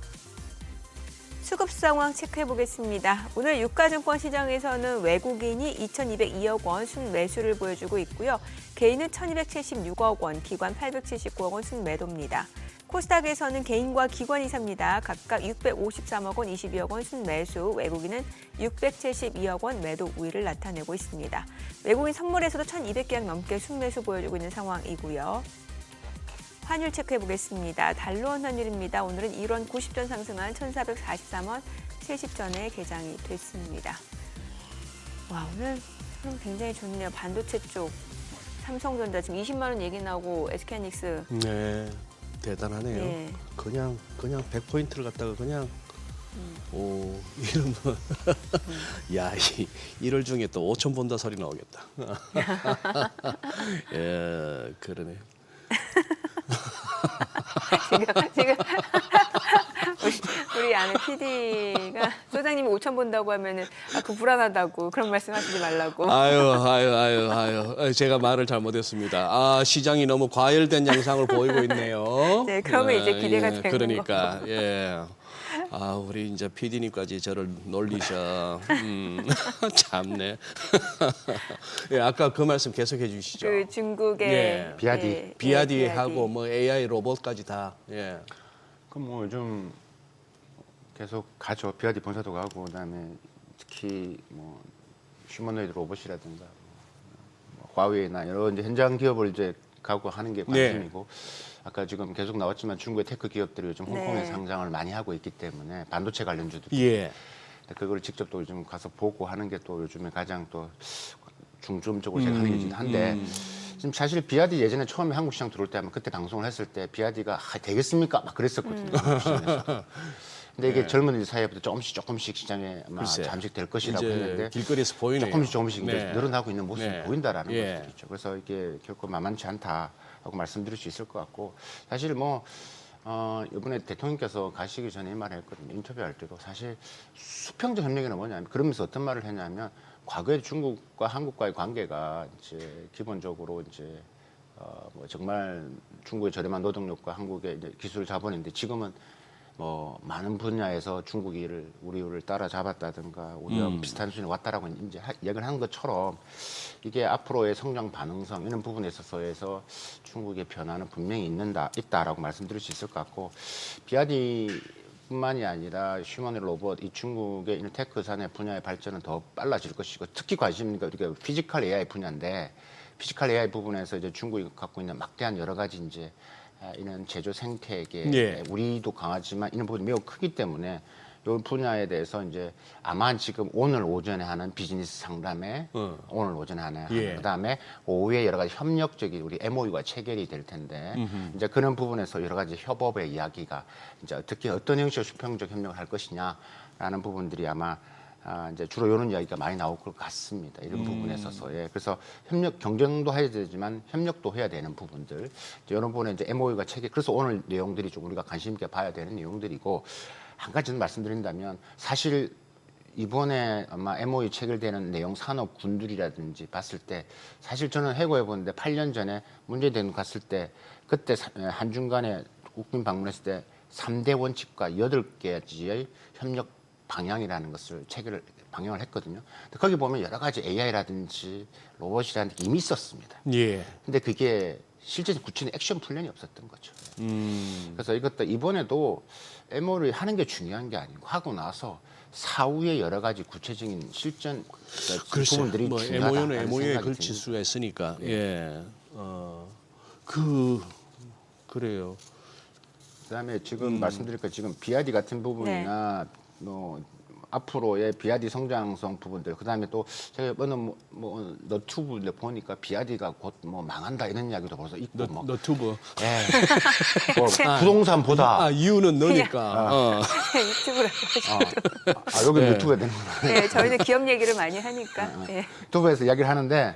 수급 상황 체크해 보겠습니다. 오늘 유가증권 시장에서는 외국인이 2,202억 원 순매수를 보여주고 있고요. 개인은 1,276억 원, 기관 879억 원 순매도입니다. 코스닥에서는 개인과 기관이 삽니다. 각각 653억 원, 22억 원 순매수, 외국인은 672억 원 매도 우위를 나타내고 있습니다. 외국인 선물에서도 1,200개약 넘게 순매수 보여주고 있는 상황이고요. 환율 체크해 보겠습니다. 달러원 환율입니다. 오늘은 1원 90전 상승한 1,443원 70전에 개장이 됐습니다. 와, 오늘 흐름 굉장히 좋네요. 반도체 쪽 삼성전자 지금 20만 원 얘기 나오고 SK하이닉스. 네, 대단하네요. 네. 그냥 100포인트를 갖다가 그냥 오, 이러면 야, 1월 중에 또 5천 본다 소리 나오겠다. 예, 그러네. 지금 우리 아는 PD가 소장님이 5천 본다고 하면은 그 불안하다고 그런 말씀하시지 말라고. 아유, 제가 말을 잘못했습니다. 아, 시장이 너무 과열된 양상을 보이고 있네요. 네, 그러면 이제 기대가 되는 그러니까, 예. 아, 우리 이제 PD님까지 저를 놀리셔. 참네. 예, 아까 그 말씀 계속해 주시죠. 그 중국의 예. 비아디. 비아디하고 뭐 AI 로봇까지 다. 예. 그럼 뭐 요즘 계속 가죠. 비아디 본사도 가고 그다음에 특히 뭐 휴머노이드 로봇이라든가 뭐 화웨이나 여러 이제 현장 기업을 이제 가고 하는 게 관심이고 아까 지금 계속 나왔지만 중국의 테크 기업들이 요즘 홍콩에 상장을 많이 하고 있기 때문에 반도체 관련주도 예. 그걸 직접 또 요즘 가서 보고 하는 게 또 요즘에 가장 또 중점적으로 제가 하는 게긴 한데 지금 사실 비아디 예전에 처음에 한국 시장 들어올 때 아마 그때 방송을 했을 때 비아디가 되겠습니까? 막 그랬었거든요. 시장에서. 근데 이게 젊은이들 사이에부터 조금씩 시장에 아마 글쎄, 잠식될 것이라고 이제 했는데 길거리에서 보이네요. 조금씩 이제 네. 늘어나고 있는 모습이 네. 보인다라는 예. 것들이 있죠. 그래서 이게 결코 만만치 않다라고 말씀드릴 수 있을 것 같고 사실 뭐 이번에 대통령께서 가시기 전에 이 말을 했거든요. 인터뷰할 때도 사실 수평적 협력이란 뭐냐면 그러면서 어떤 말을 했냐면 과거에 중국과 한국과의 관계가 이제 기본적으로 이제 뭐 정말 중국의 저렴한 노동력과 한국의 이제 기술 자본인데 지금은 뭐 많은 분야에서 중국이 우리를 따라잡았다든가 우리와 비슷한 수준에 왔다라고 이제 이야기를 하는 것처럼 이게 앞으로의 성장 가능성 이런 부분에 있어서 중국의 변화는 분명히 있다라고 말씀드릴 수 있을 것 같고 비아디뿐만이 아니라 휴머노이드 로봇 이 중국의 테크 산업 분야의 발전은 더 빨라질 것이고 특히 관심이 우리가 피지컬 AI 분야인데 피지컬 AI 부분에서 이제 중국이 갖고 있는 막대한 여러 가지 이제 이런 제조 생태계 예. 우리도 강하지만 이런 부분이 매우 크기 때문에 이 분야에 대해서 이제 아마 지금 오늘 오전에 하는 비즈니스 상담에 오늘 오전에 하는 예. 그다음에 오후에 여러 가지 협력적인 우리 MOU가 체결이 될 텐데 이제 그런 부분에서 여러 가지 협업의 이야기가 이제 어떻게 어떤 형식의 수평적 협력을 할 것이냐라는 부분들이 아마 이제 주로 이런 이야기가 많이 나올 것 같습니다. 이런 부분에 있어서 그래서 경쟁도 해야 되지만 협력도 해야 되는 부분들 이런 부분에 이제 MOU가 체결. 그래서 오늘 내용들이 좀 우리가 관심 있게 봐야 되는 내용들이고 한 가지는 말씀드린다면 사실 이번에 아마 MOU 체결되는 내용 산업군들이라든지 봤을 때 사실 저는 해고해 보는데 8년 전에 문재인 대통령 갔을 때 그때 한중간에 국빈 방문했을 때 3대 원칙과 8가지의 협력 방향이라는 것을 방향을 했거든요. 근데 거기 보면 여러 가지 AI라든지 로봇이라든지 이미 있었습니다. 예. 근데 그게 실제 구체적인 액션 플랜이 없었던 거죠. 그래서 이것도 이번에도 MO를 하는 게 중요한 게 아니고 하고 나서 사후에 여러 가지 구체적인 실전 부분들이 뭐 중요하다는 MOU에 생각이 걸칠 듭니다. 수가 있으니까. 예. 그래요. 그다음에 지금 말씀드릴까 지금 비아디 같은 부분이나 뭐 앞으로의 비아디 성장성 부분들 그다음에 또 제가 어느 뭐 너튜브를 보니까 비아디가 곧 뭐 망한다 이런 이야기도 벌써 있고 뭐 너튜브. 예. 뭐 부동산보다 이유는 너니까. 유튜브라고 하시죠. 여기 유튜브에 되는구나. 네, 저희는 기업 얘기를 많이 하니까. 네. 유튜브에서 이야기를 하는데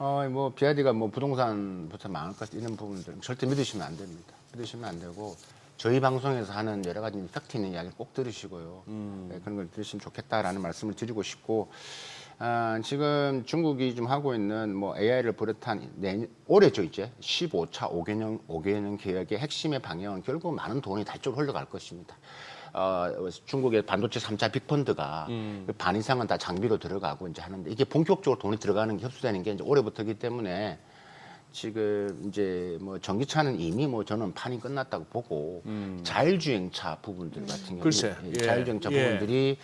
뭐 BID가 뭐 부동산부터 망할 것 이런 부분들 절대 믿으시면 안 됩니다. 믿으시면 안 되고 저희 방송에서 하는 여러 가지 팩트 있는 이야기를 꼭 들으시고요. 네, 그런 걸 들으시면 좋겠다라는 말씀을 드리고 싶고 지금 중국이 좀 하고 있는 뭐 AI를 비롯한 올해죠 이제 15차 5개년 계획의 핵심의 방향은 결국 많은 돈이 다쪽으로 흘러갈 것입니다. 중국의 반도체 3차 빅펀드가 반 이상은 다 장비로 들어가고 이제 하는데 이게 본격적으로 돈이 들어가는 게 협수되는 게 이제 올해부터이기 때문에 지금 이제 뭐 전기차는 이미 뭐 저는 판이 끝났다고 보고 자율주행차 부분들 같은 경우 글쎄, 자율주행차 부분들이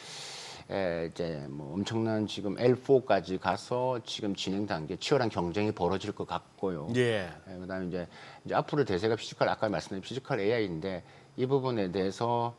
이제 뭐 엄청난 지금 L4까지 가서 지금 진행 단계 치열한 경쟁이 벌어질 것 같고요. 그다음에 이제 앞으로 대세가 피지컬 아까 말씀드린 피지컬 AI인데 이 부분에 대해서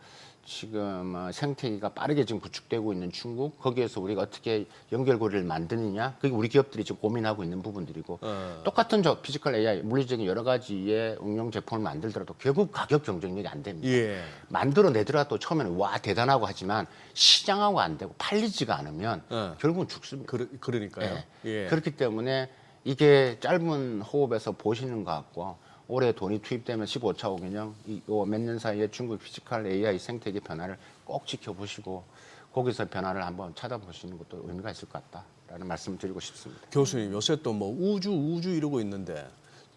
지금 생태계가 빠르게 지금 구축되고 있는 중국 거기에서 우리가 어떻게 연결고리를 만드느냐 그게 우리 기업들이 지금 고민하고 있는 부분들이고 똑같은 저 피지컬 AI 물리적인 여러 가지의 응용 제품을 만들더라도 결국 가격 경쟁력이 안 됩니다. 만들어내더라도 처음에는 와 대단하고 하지만 시장하고 안 되고 팔리지가 않으면 결국은 죽습니다. 그러니까요. 그렇기 때문에 이게 짧은 호흡에서 보시는 것 같고 올해 돈이 투입되면 15차 5개년 몇 년 사이에 중국 피지컬 AI 생태계 변화를 꼭 지켜보시고 거기서 변화를 한번 찾아보시는 것도 의미가 있을 것 같다라는 말씀을 드리고 싶습니다. 교수님 요새 또 뭐 우주 이러고 있는데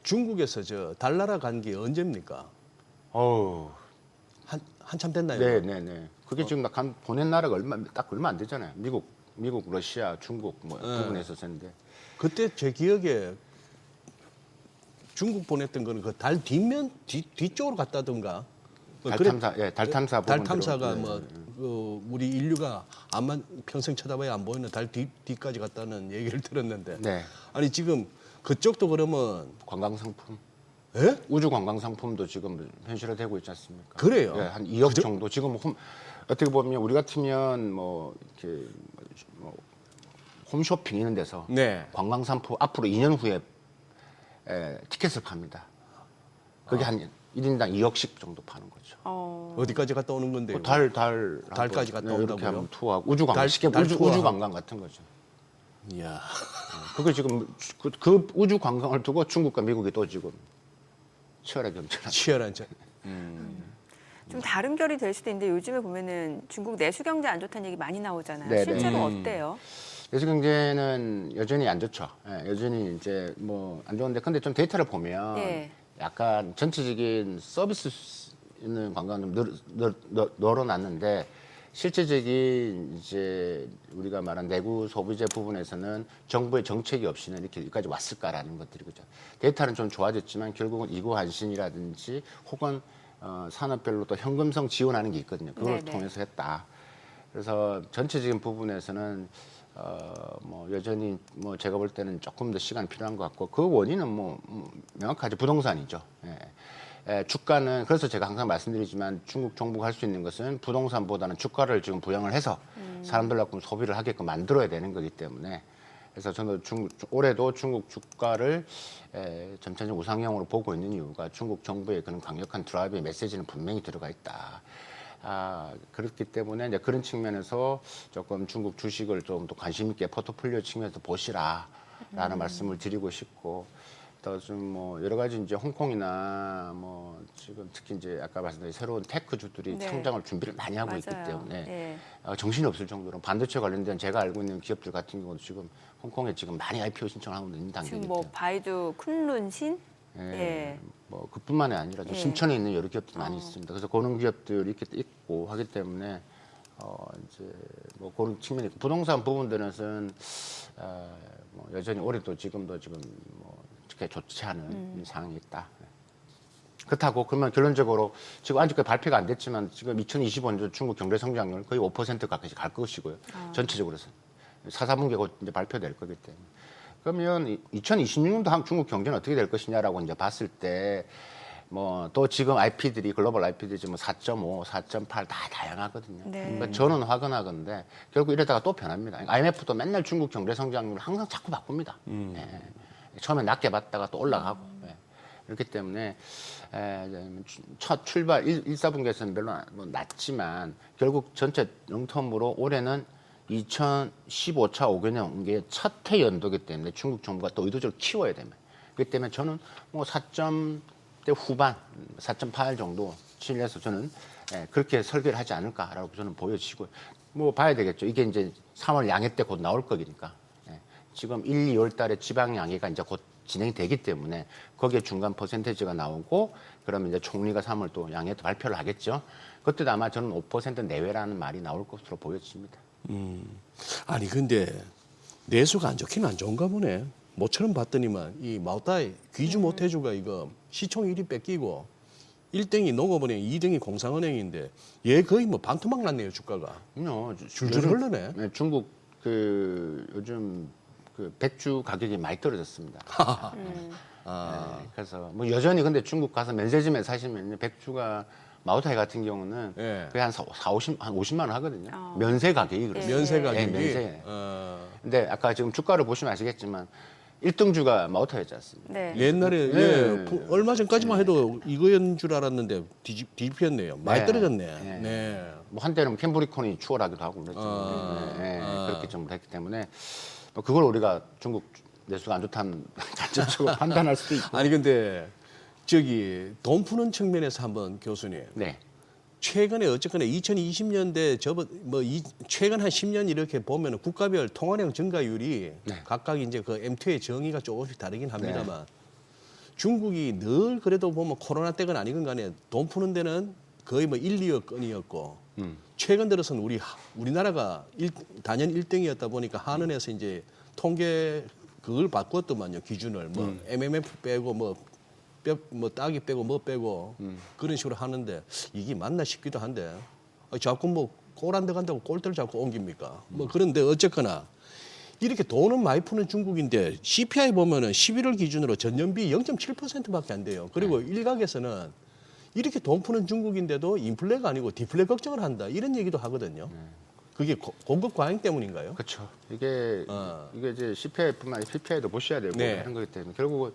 중국에서 저 달나라 간 게 언제입니까? 한참 됐나요? 네네네. 그게 지금 보낸 나라가 얼마 안 되잖아요. 미국, 러시아, 중국 뭐 부분에서 했는데 그때 제 기억에 중국 보냈던 거는 그 달 뒤쪽으로 갔다던가. 달 탐사 달 탐사가 우리 인류가 평생 쳐다봐야 안 보이는 달 뒤까지 갔다는 얘기를 들었는데. 아니 지금 그쪽도 그러면 관광 상품. 예? 우주 관광 상품도 지금 현실화되고 있지 않습니까? 그래요? 한 2억 정도 지금 어떻게 보면 우리 같으면 뭐 이렇게 홈쇼핑 이런 데서 관광 상품 앞으로 2년 후에 티켓을 팝니다. 그게 한 1인당 2억씩 정도 파는 거죠. 어디까지 갔다 오는 건데요? 달까지 갔다 온다고요? 이렇게 하면 투어하고 우주 관광, 우주 관광 같은 거죠. 이야. 그게 지금 그 우주 관광을 두고 중국과 미국이 또 지금 치열하게 경쟁하고. 치열한 좀 다른 결이 될 수도 있는데 요즘에 보면은 중국 내수 경제 안 좋다는 얘기 많이 나오잖아요. 네네. 실제로 어때요? 내수 경제는 여전히 안 좋죠. 여전히 이제 뭐 안 좋은데 근데 좀 데이터를 보면 약간 전체적인 서비스는 관광 좀 늘어났는데 실제적인 이제 우리가 말한 내구 소비재 부분에서는 정부의 정책이 없이는 이렇게 여기까지 왔을까라는 것들이 그죠. 데이터는 좀 좋아졌지만 결국은 이구환신이라든지 혹은 산업별로 또 현금성 지원하는 게 있거든요. 그걸 통해서 했다. 그래서 전체적인 부분에서는 뭐 여전히 뭐 제가 볼 때는 조금 더 시간이 필요한 것 같고 그 원인은 뭐 명확하게 부동산이죠. 주가는 그래서 제가 항상 말씀드리지만 중국 정부가 할 수 있는 것은 부동산보다는 주가를 지금 부양을 해서 사람들만큼 소비를 하게끔 만들어야 되는 거기 때문에 그래서 저는 올해도 중국 주가를 점차적 우상향으로 보고 있는 이유가 중국 정부의 그런 강력한 드라이브의 메시지는 분명히 들어가 있다. 그렇기 때문에 이제 그런 측면에서 조금 중국 주식을 좀 더 관심 있게 포트폴리오 측면에서 보시라라는 말씀을 드리고 싶고 또 좀 뭐 여러 가지 이제 홍콩이나 뭐 지금 특히 이제 아까 말씀드린 새로운 테크주들이 성장을 준비를 많이 하고 있기 때문에 정신이 없을 정도로 반도체 관련된 제가 알고 있는 기업들 같은 경우도 지금 홍콩에 지금 많이 IPO 신청하고 있는 단계이기 지금 뭐 때문에 바이두, 쿤룬신 뭐 그뿐만이 아니라 심천에 있는 여러 기업들이 많이 있습니다. 그래서 그런 기업들이 이렇게 있고 하기 때문에 이제 뭐 그런 측면이 있고 부동산 부분들은 뭐 여전히 올해도 지금도 뭐 그렇게 좋지 않은 상황이 있다. 그렇다고 그러면 결론적으로 지금 아직까지 발표가 안 됐지만 지금 2025년 중국 경제 성장률 거의 5% 가까이 갈 것이고요. 전체적으로서 4분기가 곧 이제 발표될 거기 때문에. 그러면 2026년도 중국 경제는 어떻게 될 것이냐라고 이제 봤을 때 뭐 또 지금 IP들이 글로벌 IP들이 지금 4.5, 4.8 다 다양하거든요. 그러니까 저는 화근하건데 결국 이러다가 또 변합니다. IMF도 맨날 중국 경제 성장률을 항상 자꾸 바꿉니다. 처음에 낮게 봤다가 또 올라가고 그렇기 때문에 첫 출발 1, 4분기에서는 별로 뭐 낮지만 결국 전체 영텀으로 올해는 2015차 5개년 온 게 첫 해 연도기 때문에 중국 정부가 또 의도적으로 키워야 됩니다. 그렇기 때문에 저는 뭐 4점대 후반, 4.8 정도 치려서 저는 그렇게 설계를 하지 않을까라고 저는 보여지고 뭐 봐야 되겠죠. 이게 이제 3월 양해 때 곧 나올 거니까. 지금 1, 2월 달에 지방 양해가 이제 곧 진행이 되기 때문에 거기에 중간 퍼센테이지가 나오고 그러면 이제 총리가 3월 또 양해 발표를 하겠죠. 그때도 아마 저는 5% 내외라는 말이 나올 것으로 보여집니다. 아니 근데 내수가 안 좋기는 안 좋은가 보네. 모처럼 봤더니만 이 마오따이 귀주 모태주가 이거 시총 1위 뺏기고 1등이 농업은행, 2등이 공상은행인데 얘 거의 뭐 반토막 났네요 주가가. 그럼요. 줄줄 흐르네. 네, 중국 그 요즘 그 백주 가격이 많이 떨어졌습니다. 네, 그래서 뭐 여전히 근데 중국 가서 면세점에 사시면 백주가 마오타이 같은 경우는 예. 거의 한 50만 원 하거든요. 면세 가격이 그렇습니다. 면세 가격이. 면세. 근데 아까 지금 주가를 보시면 아시겠지만 1등주가 마오타이였지 않습니까? 네. 옛날에 네. 얼마 전까지만 해도 이거였는 줄 알았는데 뒤집혔네요. 많이 네. 떨어졌네. 네. 네. 뭐 한때는 캠브리콘이 추월하기도 하고 그랬죠. 그렇게 좀 했기 때문에 뭐 그걸 우리가 중국 내수가 안 좋다는 간접적으로 판단할 수도 있고. 아니 근데 저기 돈 푸는 측면에서 한번 교수님. 네. 최근에 어쨌거나 2020년대 최근 한 10년 이렇게 보면 국가별 통화량 증가율이 네. 각각 이제 그 M2의 정의가 조금씩 다르긴 합니다만 중국이 늘 그래도 보면 코로나 때건 아니건 간에 돈 푸는 데는 거의 뭐 1, 2억 건이었고 최근 들어서는 우리나라가 단연 1등이었다 보니까 한은에서 이제 통계 그걸 바꿨더만요 기준을 뭐 MMF 빼고 뭐 따기 빼고 뭐 빼고 그런 식으로 하는데 이게 맞나 싶기도 한데 자꾸 뭐 꼴 안 들어간다고 꼴대를 자꾸 옮깁니까? 뭐 그런데 어쨌거나 이렇게 돈은 많이 푸는 중국인데 CPI 보면은 11월 기준으로 전년비 0.7%밖에 안 돼요. 그리고 일각에서는 이렇게 돈 푸는 중국인데도 인플레가 아니고 디플레 걱정을 한다 이런 얘기도 하거든요. 그게 공급 과잉 때문인가요? 그렇죠. 이게 이제 CPI뿐만 아니라 PPI도 보셔야 되고 네. 하는 거기 때문에 결국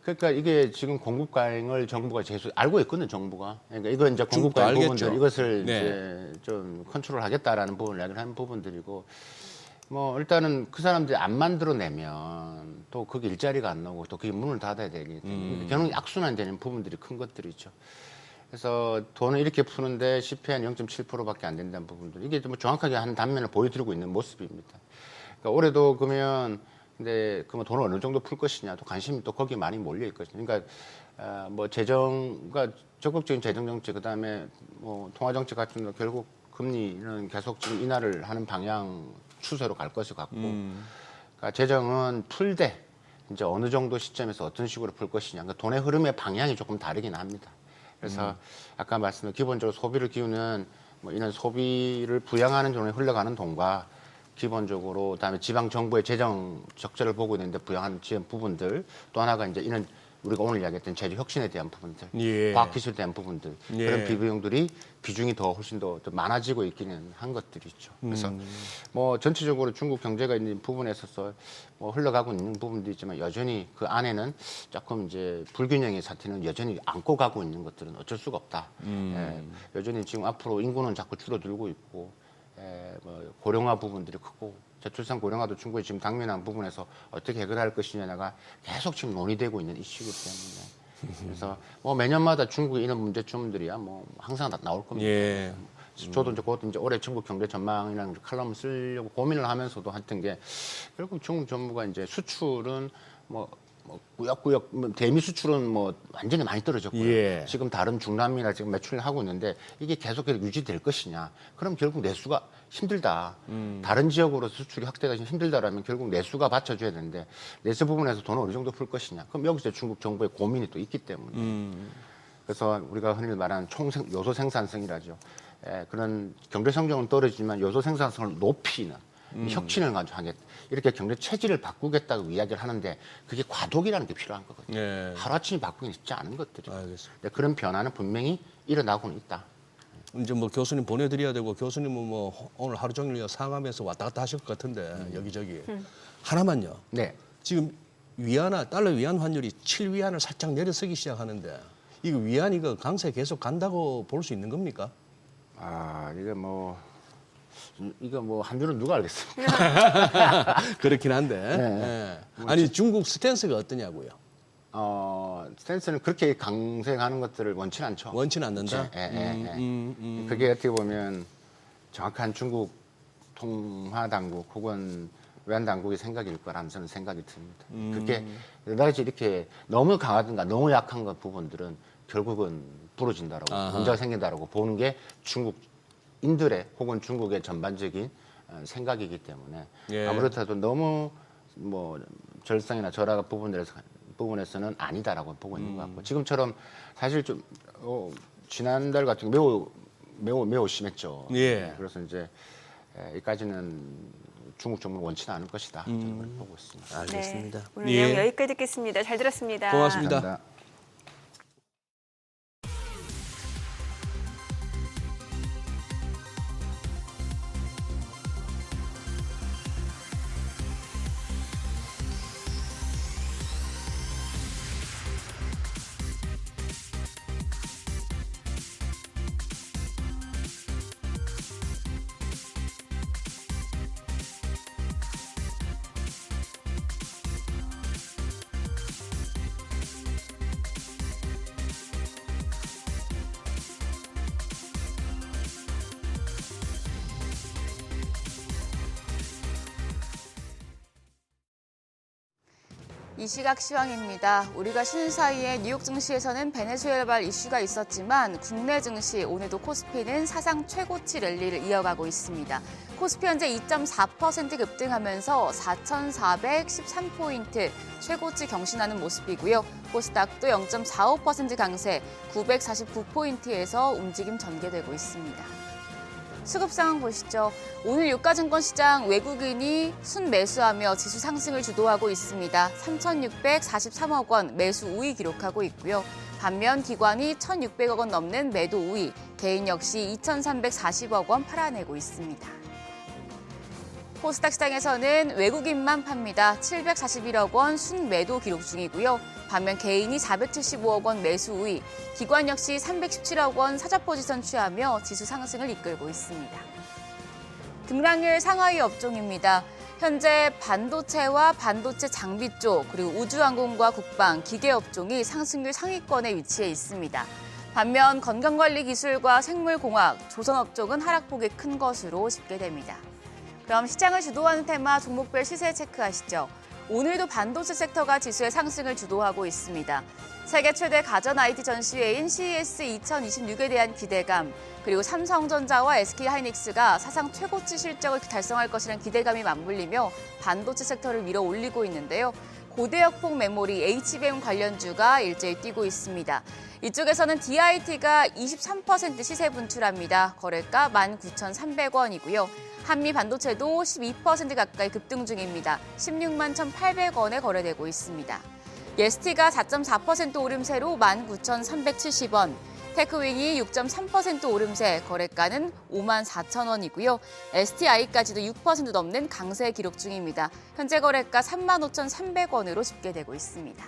그러니까 이게 지금 공급 과잉을 정부가 계속 알고 있거든요. 정부가. 그러니까 이건 이제 공급 중국도 과잉 알겠죠. 부분들 이것을 네. 이제 좀 컨트롤하겠다라는 부분을 이야기를 하는 부분들이고 뭐 일단은 그 사람들이 안 만들어내면 또 그게 일자리가 안 나오고 또 그게 문을 닫아야 되기 때문에 결국 악순환되는 부분들이 큰 것들이죠. 그래서 돈을 이렇게 푸는데 CPI는 0.7%밖에 안 된다는 부분들 이게 뭐 정확하게 한 단면을 보여드리고 있는 모습입니다. 그러니까 올해도 그러면 근데 그러면 돈을 어느 정도 풀 것이냐 또 관심이 또 거기에 많이 몰려 있거든요. 그러니까 뭐 재정과 적극적인 재정 정책 그다음에 뭐 통화 정책 같은 거 결국 금리는 계속 지금 인하를 하는 방향 추세로 갈 것을 같고 그러니까 재정은 풀되 이제 어느 정도 시점에서 어떤 식으로 풀 것이냐 그러니까 돈의 흐름의 방향이 조금 다르긴 합니다. 그래서 아까 말씀드린 기본적으로 소비를 키우는 뭐 이런 소비를 부양하는 쪽으로 흘러가는 돈과 기본적으로 그다음에 지방 정부의 재정 적자를 보고 있는데 부양하는 지원 부분들 또 하나가 이제 이런 우리가 오늘 이야기했던 제조 혁신에 대한 부분들, 예. 과학기술에 대한 부분들 예. 그런 비비용들이 비중이 더 훨씬 더 많아지고 있기는 한 것들이 있죠. 그래서 뭐 전체적으로 중국 경제가 있는 부분에 있어서 뭐 흘러가고 있는 부분도 있지만 여전히 그 안에는 조금 이제 불균형의 사태는 여전히 안고 가고 있는 것들은 어쩔 수가 없다. 여전히 지금 앞으로 인구는 자꾸 줄어들고 있고 뭐 고령화 부분들이 크고 저출산 고령화도 중국이 지금 당면한 부분에서 어떻게 해결할 것이냐가 계속 지금 논의되고 있는 이슈이기 때문에 그래서 뭐 매년마다 중국의 이런 문제점들이야 뭐 항상 다 나올 겁니다. 예. 저도 이제 곧 이제 올해 중국 경제 전망이라는 칼럼을 쓰려고 고민을 하면서도 했던 게 결국 중국 정부가 이제 수출은 뭐 꾸역꾸역 대미 수출은 뭐 완전히 많이 떨어졌고요. 예. 지금 다른 중남미나 지금 매출을 하고 있는데 이게 계속 유지될 것이냐? 그럼 결국 내수가 힘들다. 다른 지역으로 수출이 확대가 힘들다라면 결국 내수가 받쳐줘야 되는데 내수 부분에서 돈을 어느 정도 풀 것이냐? 그럼 여기서 중국 정부의 고민이 또 있기 때문에 그래서 우리가 흔히 말하는 요소 생산성이라죠. 그런 경제 성장은 떨어지지만 요소 생산성을 높이는 혁신을 가지고 하겠다. 이렇게 경제 체질을 바꾸겠다고 이야기를 하는데 그게 과도기라는 게 필요한 거거든요. 예. 하루아침에 바꾸기 쉽지 않은 것들이죠. 알겠습니다. 그런 변화는 분명히 일어나고는 있다. 이제 뭐 교수님 보내드려야 되고 교수님은 뭐 오늘 하루 종일 상암에서 왔다 갔다 하실 것 같은데 여기저기 하나만요. 네. 지금 달러 위안 환율이 7위안을 살짝 내려서기 시작하는데 이거 위안 이거 강세 계속 간다고 볼 수 있는 겁니까? 이게 뭐 이거 뭐 한 줄은 누가 알겠습니까? 그렇긴 한데. 네. 예. 아니 중국 스탠스가 어떠냐고요? 스탠스는 그렇게 강세하는 것들을 원치는 않죠. 원치는 않는다. 그게 어떻게 보면 정확한 중국 통화 당국 혹은 외환 당국의 생각일 거라는 저는 생각이 듭니다. 그게 그다지 이렇게 너무 강하든가 너무 약한 것 부분들은 결국은 부러진다라고 문제가 생긴다라고 보는 게 중국인들의 혹은 중국의 전반적인 생각이기 때문에 예. 아무렇다도 너무 뭐 절상이나 절하 부분에서는 아니다라고 보고 있는 것 같고 지금처럼 사실 좀 지난달 같은 게 매우 심했죠. 예. 그래서 이제 여기까지는 중국 정부는 원치는 않을 것이다. 저는 그렇게 보고 있습니다. 알겠습니다. 네, 오늘 예. 내용 여기까지 듣겠습니다. 잘 들었습니다. 고맙습니다. 감사합니다. 이 시각 시황입니다. 우리가 쉬는 사이에 뉴욕 증시에서는 베네수엘발 이슈가 있었지만 국내 증시 오늘도 코스피는 사상 최고치 랠리를 이어가고 있습니다. 코스피 현재 2.4% 급등하면서 4,413포인트 최고치 경신하는 모습이고요. 코스닥도 0.45% 강세 949포인트에서 움직임 전개되고 있습니다. 수급 상황 보시죠. 오늘 유가증권 시장 외국인이 순매수하며 지수 상승을 주도하고 있습니다. 3,643억 원 매수 우위 기록하고 있고요. 반면 기관이 1,600억 원 넘는 매도 우위, 개인 역시 2,340억 원 팔아내고 있습니다. 코스닥 시장에서는 외국인만 팝니다. 741억 원 순매도 기록 중이고요. 반면 개인이 475억 원 매수 우위, 기관 역시 317억 원 사자 포지션 취하며 지수 상승을 이끌고 있습니다. 등락률 상하위 업종입니다. 현재 반도체와 반도체 장비 쪽, 그리고 우주항공과 국방, 기계 업종이 상승률 상위권에 위치해 있습니다. 반면 건강관리기술과 생물공학, 조선업종은 하락폭이 큰 것으로 집계됩니다. 그럼 시장을 주도하는 테마 종목별 시세 체크하시죠. 오늘도 반도체 섹터가 지수의 상승을 주도하고 있습니다. 세계 최대 가전 IT 전시회인 CES 2026에 대한 기대감, 그리고 삼성전자와 SK하이닉스가 사상 최고치 실적을 달성할 것이라는 기대감이 맞물리며 반도체 섹터를 밀어 올리고 있는데요. 고대역폭 메모리 HBM 관련주가 일제히 뛰고 있습니다. 이쪽에서는 DIT가 23% 시세 분출합니다. 거래가 19,300원이고요. 한미 반도체도 12% 가까이 급등 중입니다. 16만 1,800원에 거래되고 있습니다. 예스티가 4.4% 오름세로 19,370원, 테크윈이 6.3% 오름세, 거래가는 54,000원이고요. STI까지도 6% 넘는 강세 기록 중입니다. 현재 거래가 35,300원으로 집계되고 있습니다.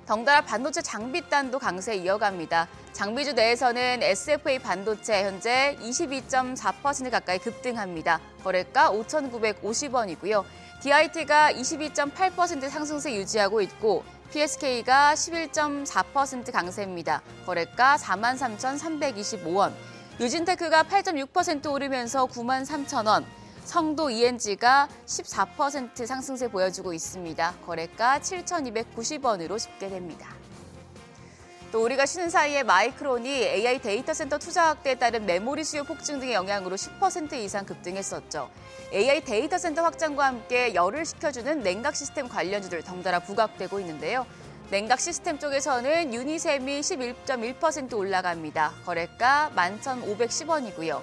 덩달아 반도체 장비단도 강세 이어갑니다. 장비주 내에서는 SFA 반도체 현재 22.4% 가까이 급등합니다. 거래가 5,950원이고요. DIT가 22.8% 상승세 유지하고 있고 PSK가 11.4% 강세입니다. 거래가 43,325원. 유진테크가 8.6% 오르면서 93,000원. 성도 ENG가 14% 상승세 보여주고 있습니다. 거래가 7,290원으로 집계됩니다. 또 우리가 쉬는 사이에 마이크론이 AI 데이터 센터 투자 확대에 따른 메모리 수요 폭증 등의 영향으로 10% 이상 급등했었죠. AI 데이터 센터 확장과 함께 열을 식혀주는 냉각 시스템 관련주들 덩달아 부각되고 있는데요. 냉각 시스템 쪽에서는 유니셈이 11.1% 올라갑니다. 거래가 11,510원이고요.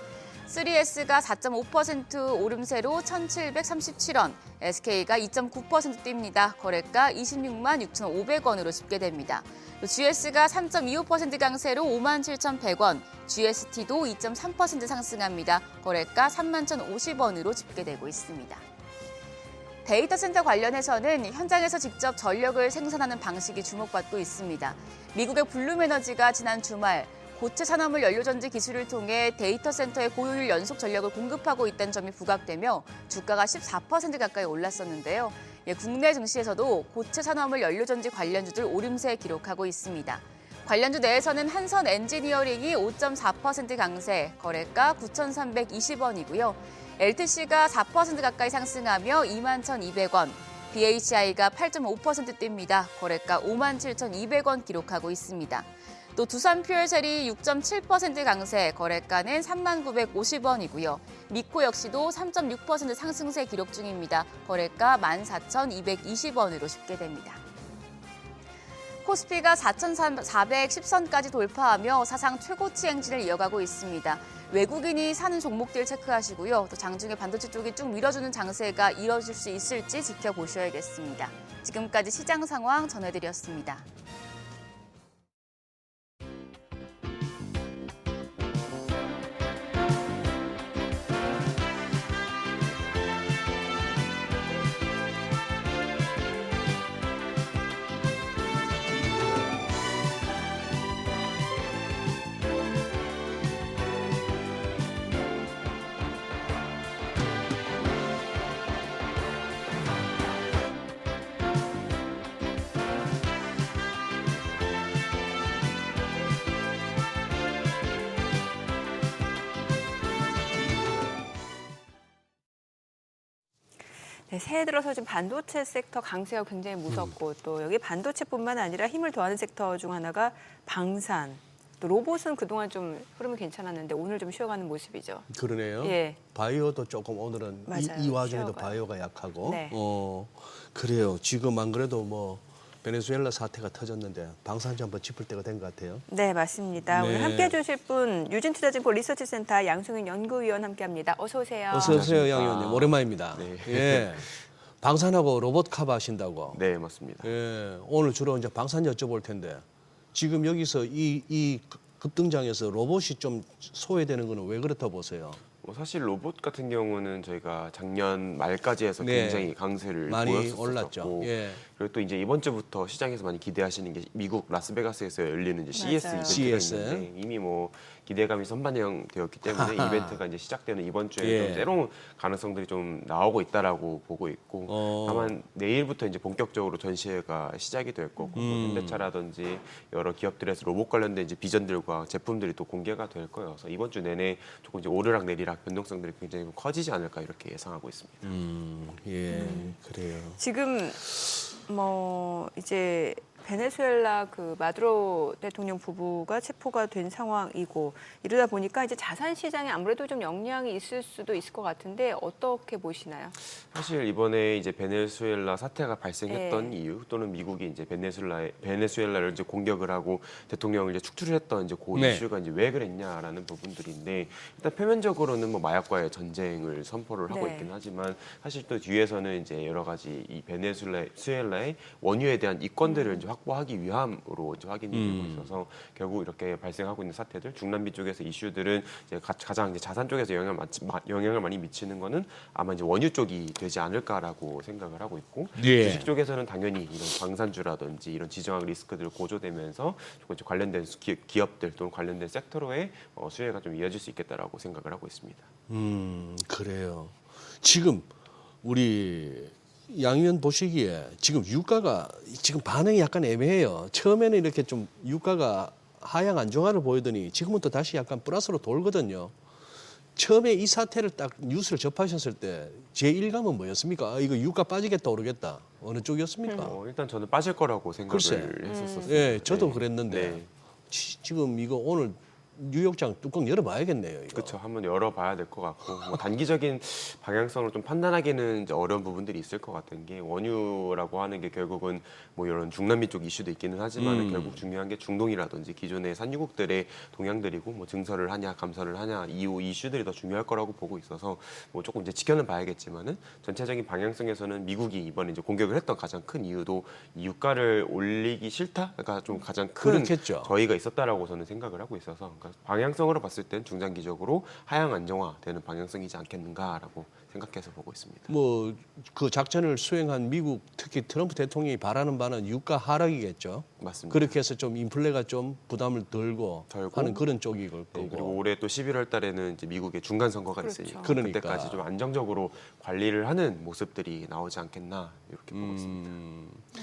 3S가 4.5% 오름세로 1,737원, SK가 2.9% 뜁니다. 거래가 26만 6,500원으로 집계됩니다. GS가 3.25% 강세로 57,100원, GST도 2.3% 상승합니다. 거래가 31,050원으로 집계되고 있습니다. 데이터 센터 관련해서는 현장에서 직접 전력을 생산하는 방식이 주목받고 있습니다. 미국의 블룸에너지가 지난 주말 고체 산화물 연료전지 기술을 통해 데이터 센터에 고효율 연속 전력을 공급하고 있다는 점이 부각되며 주가가 14% 가까이 올랐었는데요. 국내 증시에서도 고체 산화물 연료전지 관련주들 오름세 기록하고 있습니다. 관련주 내에서는 한선 엔지니어링이 5.4% 강세, 거래가 9,320원이고요. LTC가 4% 가까이 상승하며 21,200원, BHI가 8.5% 뜁니다. 거래가 57,200원 기록하고 있습니다. 또 두산퓨얼셀이 6.7% 강세, 거래가는 3950원이고요. 미코 역시도 3.6% 상승세 기록 중입니다. 거래가 14,220원으로 집계됩니다. 코스피가 4,410선까지 돌파하며 사상 최고치 행진을 이어가고 있습니다. 외국인이 사는 종목들 체크하시고요. 또 장중에 반도체 쪽이 쭉 밀어주는 장세가 이뤄질 수 있을지 지켜보셔야겠습니다. 지금까지 시장 상황 전해드렸습니다. 네, 새해 들어서 지금 반도체 섹터 강세가 굉장히 무섭고 또 여기 반도체뿐만 아니라 힘을 더하는 섹터 중 하나가 방산. 또 로봇은 그동안 좀 흐름이 괜찮았는데 오늘 좀 쉬어가는 모습이죠. 그러네요. 예. 바이오도 조금 오늘은 맞아요. 이 와중에도 쉬어가요. 바이오가 약하고. 네. 그래요. 지금 안 그래도 뭐 베네수엘라 사태가 터졌는데 방산주 한번 짚을 때가 된 것 같아요. 네, 맞습니다. 네. 오늘 함께해 주실 분 유진투자증권 리서치센터 양승윤 연구위원 함께합니다. 어서 오세요. 어서 오세요, 양 의원님. 오랜만입니다. 네. 예. 방산하고 로봇 커버 하신다고. 네, 맞습니다. 예. 오늘 주로 이제 방산 여쭤볼 텐데 지금 여기서 이 급등장에서 로봇이 좀 소외되는 거는 왜 그렇다고 보세요? 뭐 사실 로봇 같은 경우는 저희가 작년 말까지 해서 네. 굉장히 강세를 많이 보였었고 올랐죠. 예. 그리고 또 이제 이번 주부터 시장에서 많이 기대하시는 게 미국 라스베가스에서 열리는 이제 CS 맞아요. 이벤트가 CS. 있는데 이미 뭐 기대감이 선반영되었기 때문에 이벤트가 이제 시작되는 이번 주에 예. 좀 새로운 가능성들이 좀 나오고 있다라고 보고 있고 다만 내일부터 이제 본격적으로 전시회가 시작이 될 거고 뭐 현대차라든지 여러 기업들에서 로봇 관련된 이제 비전들과 제품들이 또 공개가 될 거예요. 그래서 이번 주 내내 조금 이제 오르락 내리락 변동성들이 굉장히 좀 커지지 않을까 이렇게 예상하고 있습니다. 예, 그래요. 지금 뭐 이제 베네수엘라 그 마두로 대통령 부부가 체포가 된 상황이고 이러다 보니까 이제 자산 시장에 아무래도 좀 영향이 있을 수도 있을 것 같은데 어떻게 보시나요? 사실 이번에 이제 베네수엘라 사태가 발생했던 네. 이유 또는 미국이 이제 베네수엘라를 이제 공격을 하고 대통령을 이제 축출을 했던 이제 그 네. 이슈가 이제 왜 그랬냐라는 부분들인데 일단 표면적으로는 뭐 마약과의 전쟁을 선포를 하고 네. 있긴 하지만 사실 또 뒤에서는 이제 여러 가지 이 베네수엘라의 원유에 대한 이권들을 이제 확보하기 위함으로 이제 확인이 되고 있어서 결국 이렇게 발생하고 있는 사태들 중남미 쪽에서 이슈들은 이제 가장 이제 자산 쪽에서 영향을 많이 미치는 거는 아마 이제 원유 쪽이 되지 않을까라고 생각을 하고 있고 예. 주식 쪽에서는 당연히 이런 방산주라든지 이런 지정학 리스크들 고조되면서 조금 이제 관련된 기업들 또는 관련된 섹터로의 수혜가 좀 이어질 수 있겠다라고 생각을 하고 있습니다. 그래요. 지금 우리 양 의원 보시기에 지금 유가가 지금 반응이 약간 애매해요. 처음에는 이렇게 좀 유가가 하향 안정화를 보이더니 지금은 또 다시 약간 플러스로 돌거든요. 처음에 이 사태를 딱 뉴스를 접하셨을 때 제 일감은 뭐였습니까? 아, 이거 유가 빠지겠다 오르겠다. 어느 쪽이었습니까? 일단 저는 빠질 거라고 생각을 글쎄. 했었어요. 예, 저도 그랬는데 네. 지금 이거 오늘 뉴욕장 뚜껑 열어봐야겠네요. 이거. 그렇죠. 한번 열어봐야 될 것 같고 뭐 단기적인 방향성을 좀 판단하기는 이제 어려운 부분들이 있을 것 같은 게 원유라고 하는 게 결국은 뭐 이런 중남미 쪽 이슈도 있기는 하지만 결국 중요한 게 중동이라든지 기존의 산유국들의 동향들이고 뭐 증설을 하냐 감설을 하냐 이후 이슈들이 더 중요할 거라고 보고 있어서 뭐 조금 이제 지켜는 봐야겠지만은 전체적인 방향성에서는 미국이 이번에 이제 공격을 했던 가장 큰 이유도 이 유가를 올리기 싫다가 좀 가장 큰 그렇겠죠. 저희가 있었다라고 저는 생각을 하고 있어서 그러니까 방향성으로 봤을 땐 중장기적으로 하향 안정화되는 방향성이지 않겠는가라고 생각해서 보고 있습니다. 뭐 그 작전을 수행한 미국 특히 트럼프 대통령이 바라는 바는 유가 하락이겠죠. 맞습니다. 그렇게 해서 좀 인플레가 좀 부담을 덜고 하는 그런 쪽일 거고. 네, 그리고 올해 또 11월 달에는 이제 미국의 중간 선거가 그렇죠. 있으니까 그러니까. 그때까지 좀 안정적으로 관리를 하는 모습들이 나오지 않겠나 이렇게 보고 있습니다.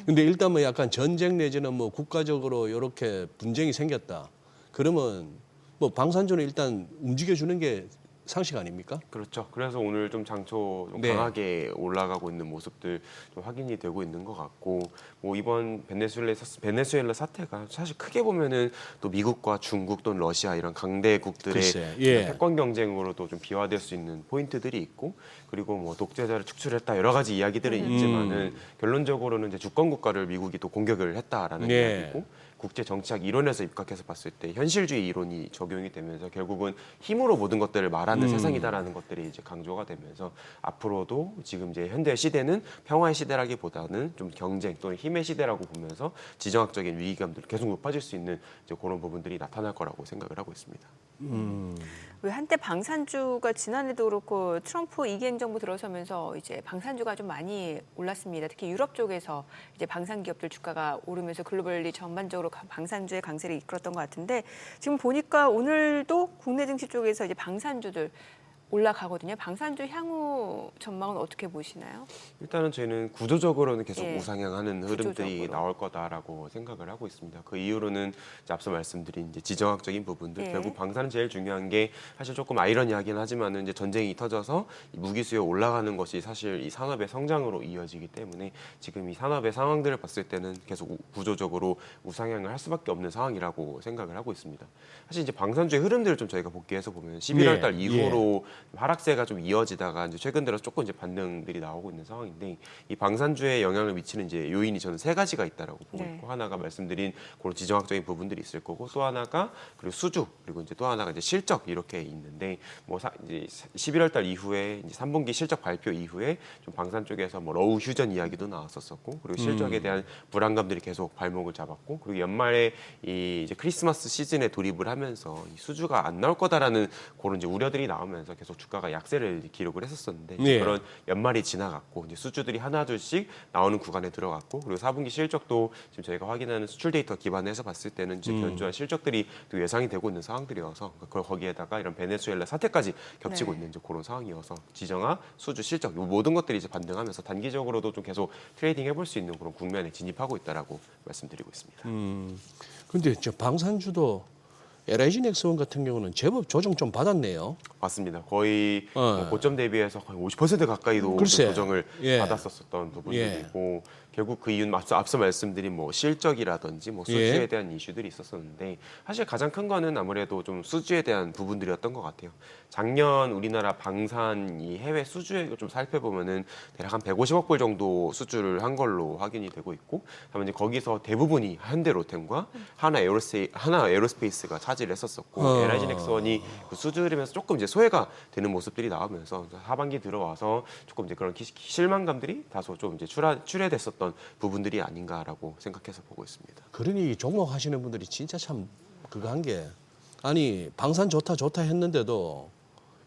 근데 일단 뭐 약간 전쟁 내지는 뭐 국가적으로 이렇게 분쟁이 생겼다. 그러면 뭐 방산주는 일단 움직여주는 게 상식 아닙니까? 그렇죠. 그래서 오늘 좀 장초 좀 네. 강하게 올라가고 있는 모습들 좀 확인이 되고 있는 것 같고, 뭐 이번 베네수엘라 사태가 사실 크게 보면은 또 미국과 중국 또는 러시아 이런 강대국들의 글쎄, 예. 패권 경쟁으로도 좀 비화될 수 있는 포인트들이 있고, 그리고 뭐 독재자를 축출했다 여러 가지 이야기들은 있지만은 결론적으로는 이제 주권 국가를 미국이 또 공격을 했다라는 예. 이야기고. 국제 정치학 이론에서 입각해서 봤을 때 현실주의 이론이 적용이 되면서 결국은 힘으로 모든 것들을 말하는 세상이다라는 것들이 이제 강조가 되면서 앞으로도 지금 이제 현대 시대는 평화의 시대라기보다는 좀 경쟁 또는 힘의 시대라고 보면서 지정학적인 위기감들이 계속 높아질 수 있는 이제 그런 부분들이 나타날 거라고 생각을 하고 있습니다. 왜 한때 방산주가 지난해도 그렇고 트럼프 2기 행정부 들어서면서 이제 방산주가 좀 많이 올랐습니다. 특히 유럽 쪽에서 이제 방산 기업들 주가가 오르면서 글로벌리 전반적으로 방산주의 강세를 이끌었던 것 같은데 지금 보니까 오늘도 국내 증시 쪽에서 이제 방산주들 올라가거든요. 방산주 향후 전망은 어떻게 보시나요? 일단은 저희는 구조적으로는 계속 예. 우상향하는 흐름들이 구조적으로. 나올 거다라고 생각을 하고 있습니다. 그 이유로는 이제 앞서 말씀드린 이제 지정학적인 부분들, 예. 결국 방사는 제일 중요한 게 사실 조금 아이러니하긴 하지만은 이제 전쟁이 터져서 이 무기 수요 올라가는 것이 사실 이 산업의 성장으로 이어지기 때문에 지금 이 산업의 상황들을 봤을 때는 계속 구조적으로 우상향을 할 수밖에 없는 상황이라고 생각을 하고 있습니다. 사실 이제 방산주의 흐름들을 좀 저희가 복귀해서 보면 11월 달 예. 이후로 하락세가 좀 이어지다가 이제 최근 들어 조금 이제 반등들이 나오고 있는 상황인데, 이 방산주에 영향을 미치는 이제 요인이 저는 세 가지가 있다라고 보고 네. 있고, 하나가 말씀드린 그런 지정학적인 부분들이 있을 거고, 또 하나가 그리고 수주, 그리고 이제 또 하나가 이제 실적 이렇게 있는데, 뭐 이제 11월 달 이후에 이제 3분기 실적 발표 이후에 좀 방산 쪽에서 뭐 러우 휴전 이야기도 나왔었고, 그리고 실적에 대한 불안감들이 계속 발목을 잡았고, 그리고 연말에 이 이제 크리스마스 시즌에 돌입을 하면서 이 수주가 안 나올 거다라는 그런 이제 우려들이 나오면서 계속 주가가 약세를 기록을 했었었는데, 예. 그런 연말이 지나갔고 이제 수주들이 하나둘씩 나오는 구간에 들어갔고, 그리고 4분기 실적도 지금 저희가 확인하는 수출 데이터 기반해서 봤을 때는 이제 견조한 실적들이 또 예상이 되고 있는 상황들이어서 그걸 거기에다가 이런 베네수엘라 사태까지 겹치고 네. 있는 이제 그런 상황이어서 지정학, 수주, 실적 이 모든 것들이 이제 반등하면서 단기적으로도 좀 계속 트레이딩 해볼 수 있는 그런 국면에 진입하고 있다라고 말씀드리고 있습니다. 근데 저 방산주도 LIG 넥스원 같은 경우는 제법 조정 좀 받았네요. 맞습니다. 거의 어. 뭐 고점 대비해서 거의 50% 가까이도 글쎄. 조정을 예. 받았었던 부분들이고, 결국 그 이유는 앞서 말씀드린 뭐 실적이라든지 뭐 수주에 예. 대한 이슈들이 있었었는데, 사실 가장 큰 거는 아무래도 좀 수주에 대한 부분들이었던 것 같아요. 작년 우리나라 방산 이 해외 수주액을 좀 살펴보면은 대략 한 150억 불 정도 수주를 한 걸로 확인이 되고 있고, 다만 이제 거기서 대부분이 현대로템과 하나 에어로스페이스가 차지를 했었었고, LIG 넥스원이 그 수주 흐름에서 조금 이제 소외가 되는 모습들이 나오면서 하반기 들어와서 조금 이제 그런 실망감들이 다소 좀 이제 출회됐었던 부분들이 아닌가라고 생각해서 보고 있습니다. 그러니 이 종목 하시는 분들이 진짜 참 그거 한 게, 아니 방산 좋다 했는데도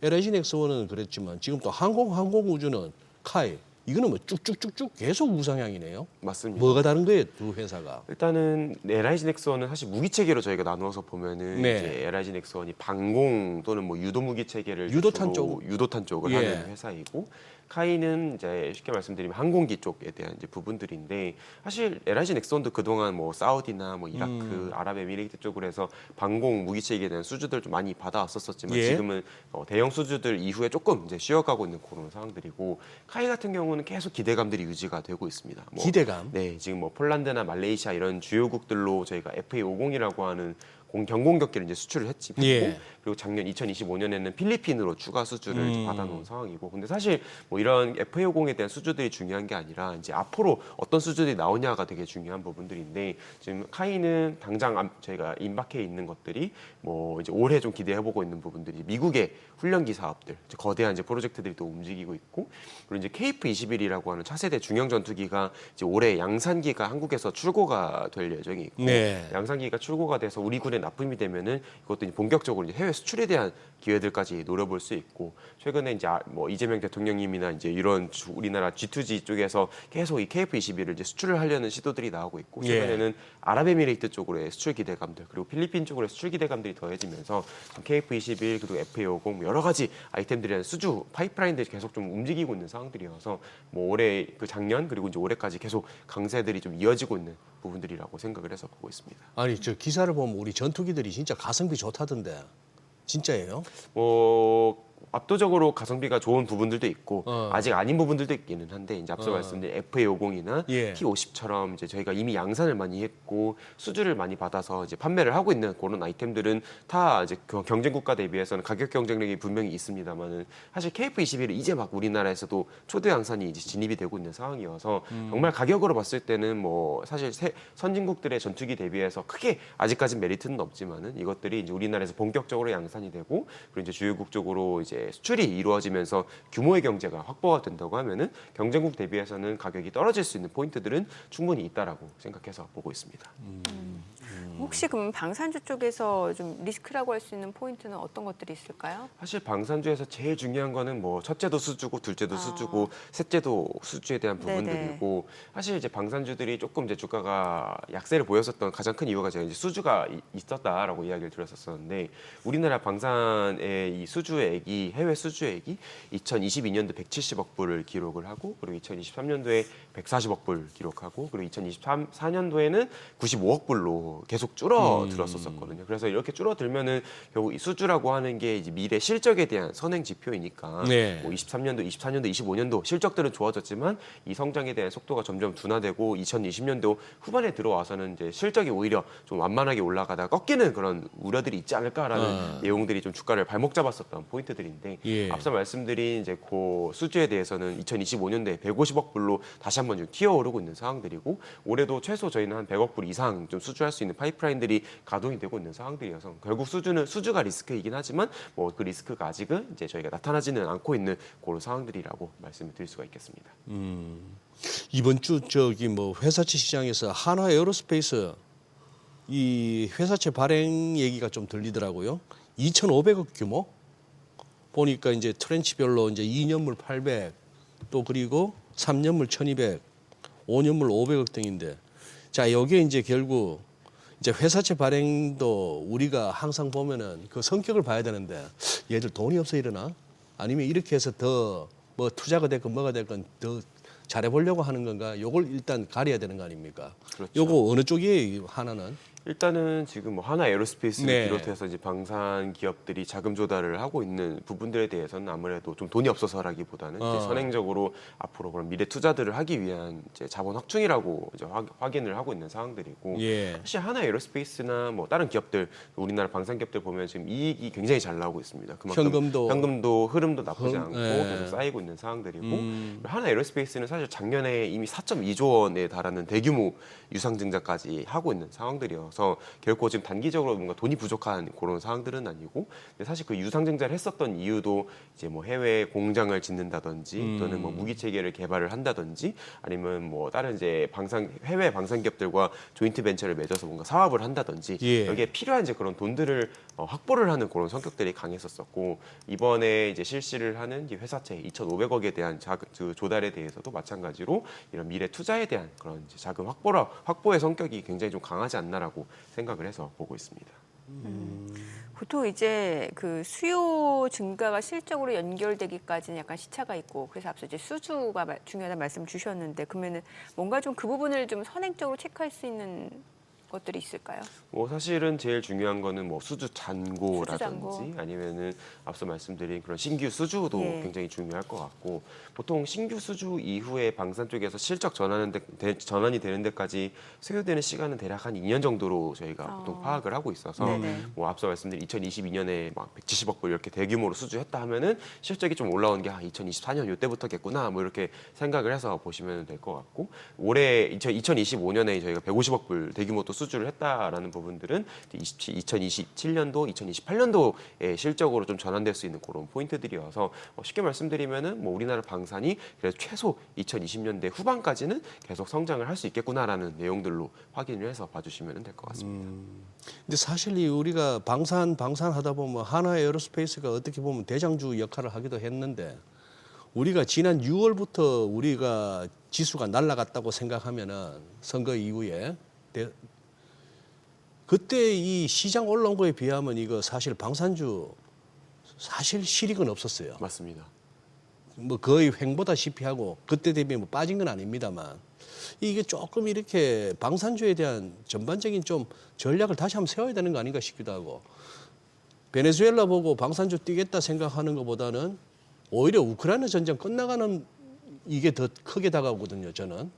LIG 넥스원은 그랬지만 지금 또 항공우주는 카이, 이거는 뭐 쭉쭉쭉쭉 계속 우상향이네요. 맞습니다. 뭐가 다른 거예요, 두 회사가? 일단은 LIG 넥스원은 사실 무기 체계로 저희가 나누어서 보면은 네. 이제 LIG 넥스원이 방공 또는 뭐 유도 무기 체계를 유도탄 주로 유도탄 쪽을 예. 하는 회사이고, 카이는 이제 쉽게 말씀드리면 항공기 쪽에 대한 이제 부분들인데, 사실 LIG 넥스원도 그동안 뭐 사우디나 뭐 이라크, 아랍에미레이트 쪽으로 해서 방공 무기 체계에 대한 수주들 좀 많이 받아왔었지만 예. 지금은 대형 수주들 이후에 조금 이제 쉬어가고 있는 그런 상황들이고, 카이 같은 경우는 계속 기대감들이 유지가 되고 있습니다. 뭐 기대감? 네, 지금 뭐 폴란드나 말레이시아 이런 주요국들로 저희가 FA50이라고 하는 경공격기를 이제 수출을 했지. 예. 그리고 작년 2025년에는 필리핀으로 추가 수주를 이제 받아놓은 상황이고, 근데 사실 뭐 이런 FA50에 대한 수주들이 중요한 게 아니라 이제 앞으로 어떤 수주들이 나오냐가 되게 중요한 부분들인데, 지금 카이는 당장 저희가 임박해 있는 것들이 뭐 이제 올해 좀 기대해보고 있는 부분들이 미국의 훈련기 사업들, 이제 거대한 이제 프로젝트들이 또 움직이고 있고, 그리고 이제 KF-21이라고 하는 차세대 중형 전투기가 이제 올해 양산기가 한국에서 출고가 될 예정이 있고, 네. 양산기가 출고가 돼서 우리 군에 납품이 되면은 이것도 이제 본격적으로 이제 해외 수출에 대한 기회들까지 노려볼 수 있고 최근에 이제 뭐 이재명 대통령님이나 이제 이런 우리나라 G2G 쪽에서 계속 이 KF21을 이제 수출을 하려는 시도들이 나오고 있고 최근에는 아랍에미레이트 쪽으로의 수출 기대감들 그리고 필리핀 쪽으로의 수출 기대감들이 더해지면서 KF21 그리고 FA50 여러 가지 아이템들이나 수주 파이프라인들이 계속 좀 움직이고 있는 상황들이어서 뭐 올해 그 작년 그리고 이제 올해까지 계속 강세들이 좀 이어지고 있는 부분들이라고 생각을 해서 보고 있습니다. 아니 저 기사를 보면 우리 전투기들이 진짜 가성비 좋다던데 진짜예요? 뭐 압도적으로 가성비가 좋은 부분들도 있고 아직 아닌 부분들도 있기는 한데 이제 앞서 말씀드린 FA50이나 예. T50처럼 이제 저희가 이미 양산을 많이 했고 수주를 많이 받아서 이제 판매를 하고 있는 그런 아이템들은 다 이제 경쟁 국가 대비해서는 가격 경쟁력이 분명히 있습니다만은 사실 KF21은 이제 막 우리나라에서도 초대 양산이 이제 진입이 되고 있는 상황이어서 정말 가격으로 봤을 때는 뭐 사실 선진국들의 전투기 대비해서 크게 아직까진 메리트는 없지만은 이것들이 이제 우리나라에서 본격적으로 양산이 되고 그리고 이제 주요국 쪽으로 이제 수출이 이루어지면서 규모의 경제가 확보가 된다고 하면은 경쟁국 대비해서는 가격이 떨어질 수 있는 포인트들은 충분히 있다라고 생각해서 보고 있습니다. 혹시 그럼 방산주 쪽에서 좀 리스크라고 할 수 있는 포인트는 어떤 것들이 있을까요? 사실 방산주에서 제일 중요한 거는 뭐 첫째도 수주고 둘째도 수주고 셋째도 수주에 대한 부분들이고 사실 이제 방산주들이 조금 이제 주가가 약세를 보였었던 가장 큰 이유가 제가 이제 수주가 있었다라고 이야기를 드렸었는데 우리나라 방산의 이 수주액이 해외 수주액이 2022년도 170억 불을 기록을 하고 그리고 2023년도에 140억 불 기록하고 그리고 2024년도에는 95억 불로 계속 줄어들었었거든요. 그래서 이렇게 줄어들면은 결국 이 수주라고 하는 게 이제 미래 실적에 대한 선행 지표이니까 네. 뭐 23년도, 24년도, 25년도 실적들은 좋아졌지만 이 성장에 대한 속도가 점점 둔화되고 2020년도 후반에 들어와서는 이제 실적이 오히려 좀 완만하게 올라가다가 꺾이는 그런 우려들이 있지 않을까라는 내용들이 좀 주가를 발목 잡았었던 포인트들인데 앞서 말씀드린 이제 그 수주에 대해서는 2025년도에 150억 불로 다시 한번 좀 튀어오르고 있는 상황들이고 올해도 최소 저희는 한 100억 불 이상 좀 수주할 수 있는 파이프라인들이 가동이 되고 있는 상황들이어서 결국 수주가 리스크이긴 하지만 뭐 그 리스크가 아직은 이제 저희가 나타나지는 않고 있는 그런 상황들이라고 말씀을 드릴 수가 있겠습니다. 이번 주 저기 뭐 회사채 시장에서 한화 에어로스페이스 이 회사채 발행 얘기가 좀 들리더라고요. 2,500억 규모 보니까 이제 트렌치별로 이제 2년물 800 또 그리고 3년물 1,200, 5년물 500억 등인데 자 여기에 이제 결국 이제 회사채 발행도 우리가 항상 보면은 그 성격을 봐야 되는데 얘들 돈이 없어 이러나 아니면 이렇게 해서 더 뭐 투자가 됐건 뭐가 됐건 더 잘해보려고 하는 건가? 요걸 일단 가려야 되는 거 아닙니까? 그렇죠. 요거 어느 쪽이에요 하나는? 일단은 지금 뭐 하나 에어로스페이스를 네. 비롯해서 이제 방산 기업들이 자금 조달을 하고 있는 부분들에 대해서는 아무래도 좀 돈이 없어서라기보다는 이제 선행적으로 앞으로 그런 미래 투자들을 하기 위한 이제 자본 확충이라고 이제 확인을 하고 있는 상황들이고 예. 사실 하나 에어로스페이스나 뭐 다른 기업들 우리나라 방산 기업들 보면 지금 이익이 굉장히 잘 나오고 있습니다. 그만큼 현금도 흐름도 나쁘지 않고 계속 쌓이고 있는 상황들이고 하나 에어로스페이스는 사실 작년에 이미 4.2조 원에 달하는 대규모 유상증자까지 하고 있는 상황들이어서 결코 지금 단기적으로 뭔가 돈이 부족한 그런 상황들은 아니고 근데 사실 그 유상증자를 했었던 이유도 이제 뭐 해외 공장을 짓는다든지 또는 뭐 무기 체계를 개발을 한다든지 아니면 뭐 다른 이제 해외 방산 기업들과 조인트 벤처를 맺어서 뭔가 사업을 한다든지 여기에 필요한 이제 그런 돈들을 확보를 하는 그런 성격들이 강했었고 이번에 이제 실시를 하는 이 회사채 2,500억에 대한 그 조달에 대해서도 마찬가지로 이런 미래 투자에 대한 그런 이제 자금 확보의 성격이 굉장히 좀 강하지 않나라고 생각을 해서 보고 있습니다. 보통 이제 그 수요 증가가 실적으로 연결되기까지는 약간 시차가 있고 그래서 앞서 이제 수주가 중요하다는 말씀 주셨는데 그러면은 뭔가 좀 그 부분을 좀 선행적으로 체크할 수 있는 것들이 있을까요? 뭐 사실은 제일 중요한 거는 뭐 수주 수주 잔고라든지 잔고. 아니면은 앞서 말씀드린 그런 신규 수주도 굉장히 중요할 것 같고 보통 신규 수주 이후에 방산 쪽에서 실적 전환이 되는 데까지 소요되는 시간은 대략 한 2년 정도로 저희가 보통 파악을 하고 있어서 뭐 앞서 말씀드린 2022년에 막 170억 불 이렇게 대규모로 수주했다 하면은 실적이 좀 올라온 게 2024년 이때부터겠구나 뭐 이렇게 생각을 해서 보시면 될 것 같고 올해 2025년에 저희가 150억 불 대규모 또 수주를 했다라는 부분들은 2027년도, 2028년도의 실적으로 좀 전환될 수 있는 그런 포인트들이어서 쉽게 말씀드리면은 뭐 우리나라 방산이 그래도 최소 2020년대 후반까지는 계속 성장을 할 수 있겠구나라는 내용들로 확인을 해서 봐주시면 될 것 같습니다. 근데 사실 이 우리가 방산하다 보면 하나 에어로스페이스가 어떻게 보면 대장주 역할을 하기도 했는데 우리가 지난 6월부터 우리가 지수가 날아갔다고 생각하면은 선거 이후에 그때 이 시장 올라온 거에 비하면 이거 사실 방산주 사실 실익은 없었어요. 맞습니다. 뭐 거의 횡보다시피 하고 그때 대비 뭐 빠진 건 아닙니다만 이게 조금 이렇게 방산주에 대한 전반적인 좀 전략을 다시 한번 세워야 되는 거 아닌가 싶기도 하고 베네수엘라 보고 방산주 뛰겠다 생각하는 것보다는 오히려 우크라이나 전쟁 끝나가는 이게 더 크게 다가오거든요. 저는.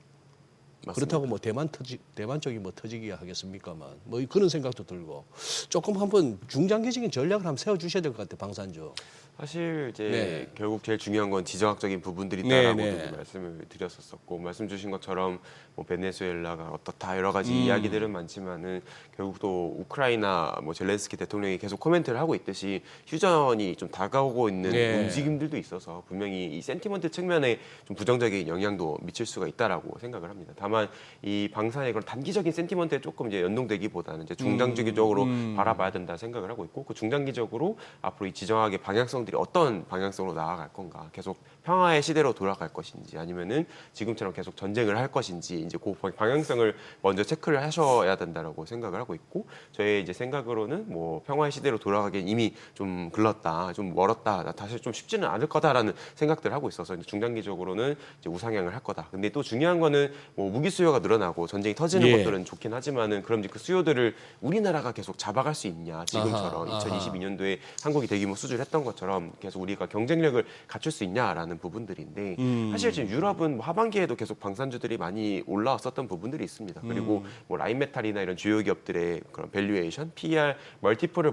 맞습니다. 그렇다고 뭐 대만 쪽이 뭐 터지기야 하겠습니까만 뭐 그런 생각도 들고 조금 한번 중장기적인 전략을 한번 세워주셔야 될 것 같아요. 방산주. 사실 이제 네. 결국 제일 중요한 건 지정학적인 부분들이다라고 네. 말씀을 드렸었고 말씀 주신 것처럼 뭐 베네수엘라가 어떻다 여러 가지 이야기들은 많지만은 결국 또 우크라이나 뭐 젤렌스키 대통령이 계속 코멘트를 하고 있듯이 휴전이 좀 다가오고 있는 네. 움직임들도 있어서 분명히 이 센티먼트 측면에 좀 부정적인 영향도 미칠 수가 있다라고 생각을 합니다. 다만 이 방산의 그런 단기적인 센티먼트에 조금 이제 연동되기보다는 이제 중장기적으로 바라봐야 된다 생각을 하고 있고 그 중장기적으로 앞으로 이 지정학의 방향성들이 어떤 방향성으로 나아갈 건가 계속 평화의 시대로 돌아갈 것인지 아니면은 지금처럼 계속 전쟁을 할 것인지 이제 그 방향성을 먼저 체크를 하셔야 된다라고 생각을 하고 있고 저의 이제 생각으로는 뭐 평화의 시대로 돌아가기엔 이미 좀 글렀다, 좀 멀었다, 다시 좀 쉽지는 않을 거다라는 생각들을 하고 있어서 이제 중장기적으로는 이제 우상향을 할 거다. 근데 또 중요한 거는 뭐 무기 수요가 늘어나고 전쟁이 터지는 예. 것들은 좋긴 하지만은 그럼 이제 그 수요들을 우리나라가 계속 잡아갈 수 있냐? 지금처럼 아하. 2022년도에 한국이 대규모 수주를 했던 것처럼 계속 우리가 경쟁력을 갖출 수 있냐라는 부분들인데 사실 지금 유럽은 뭐 하반기에도 계속 방산주들이 많이 올라왔었던 부분들이 있습니다. 그리고 뭐 라인메탈이나 이런 주요 기업들의 그런 밸류에이션, PER, 멀티플을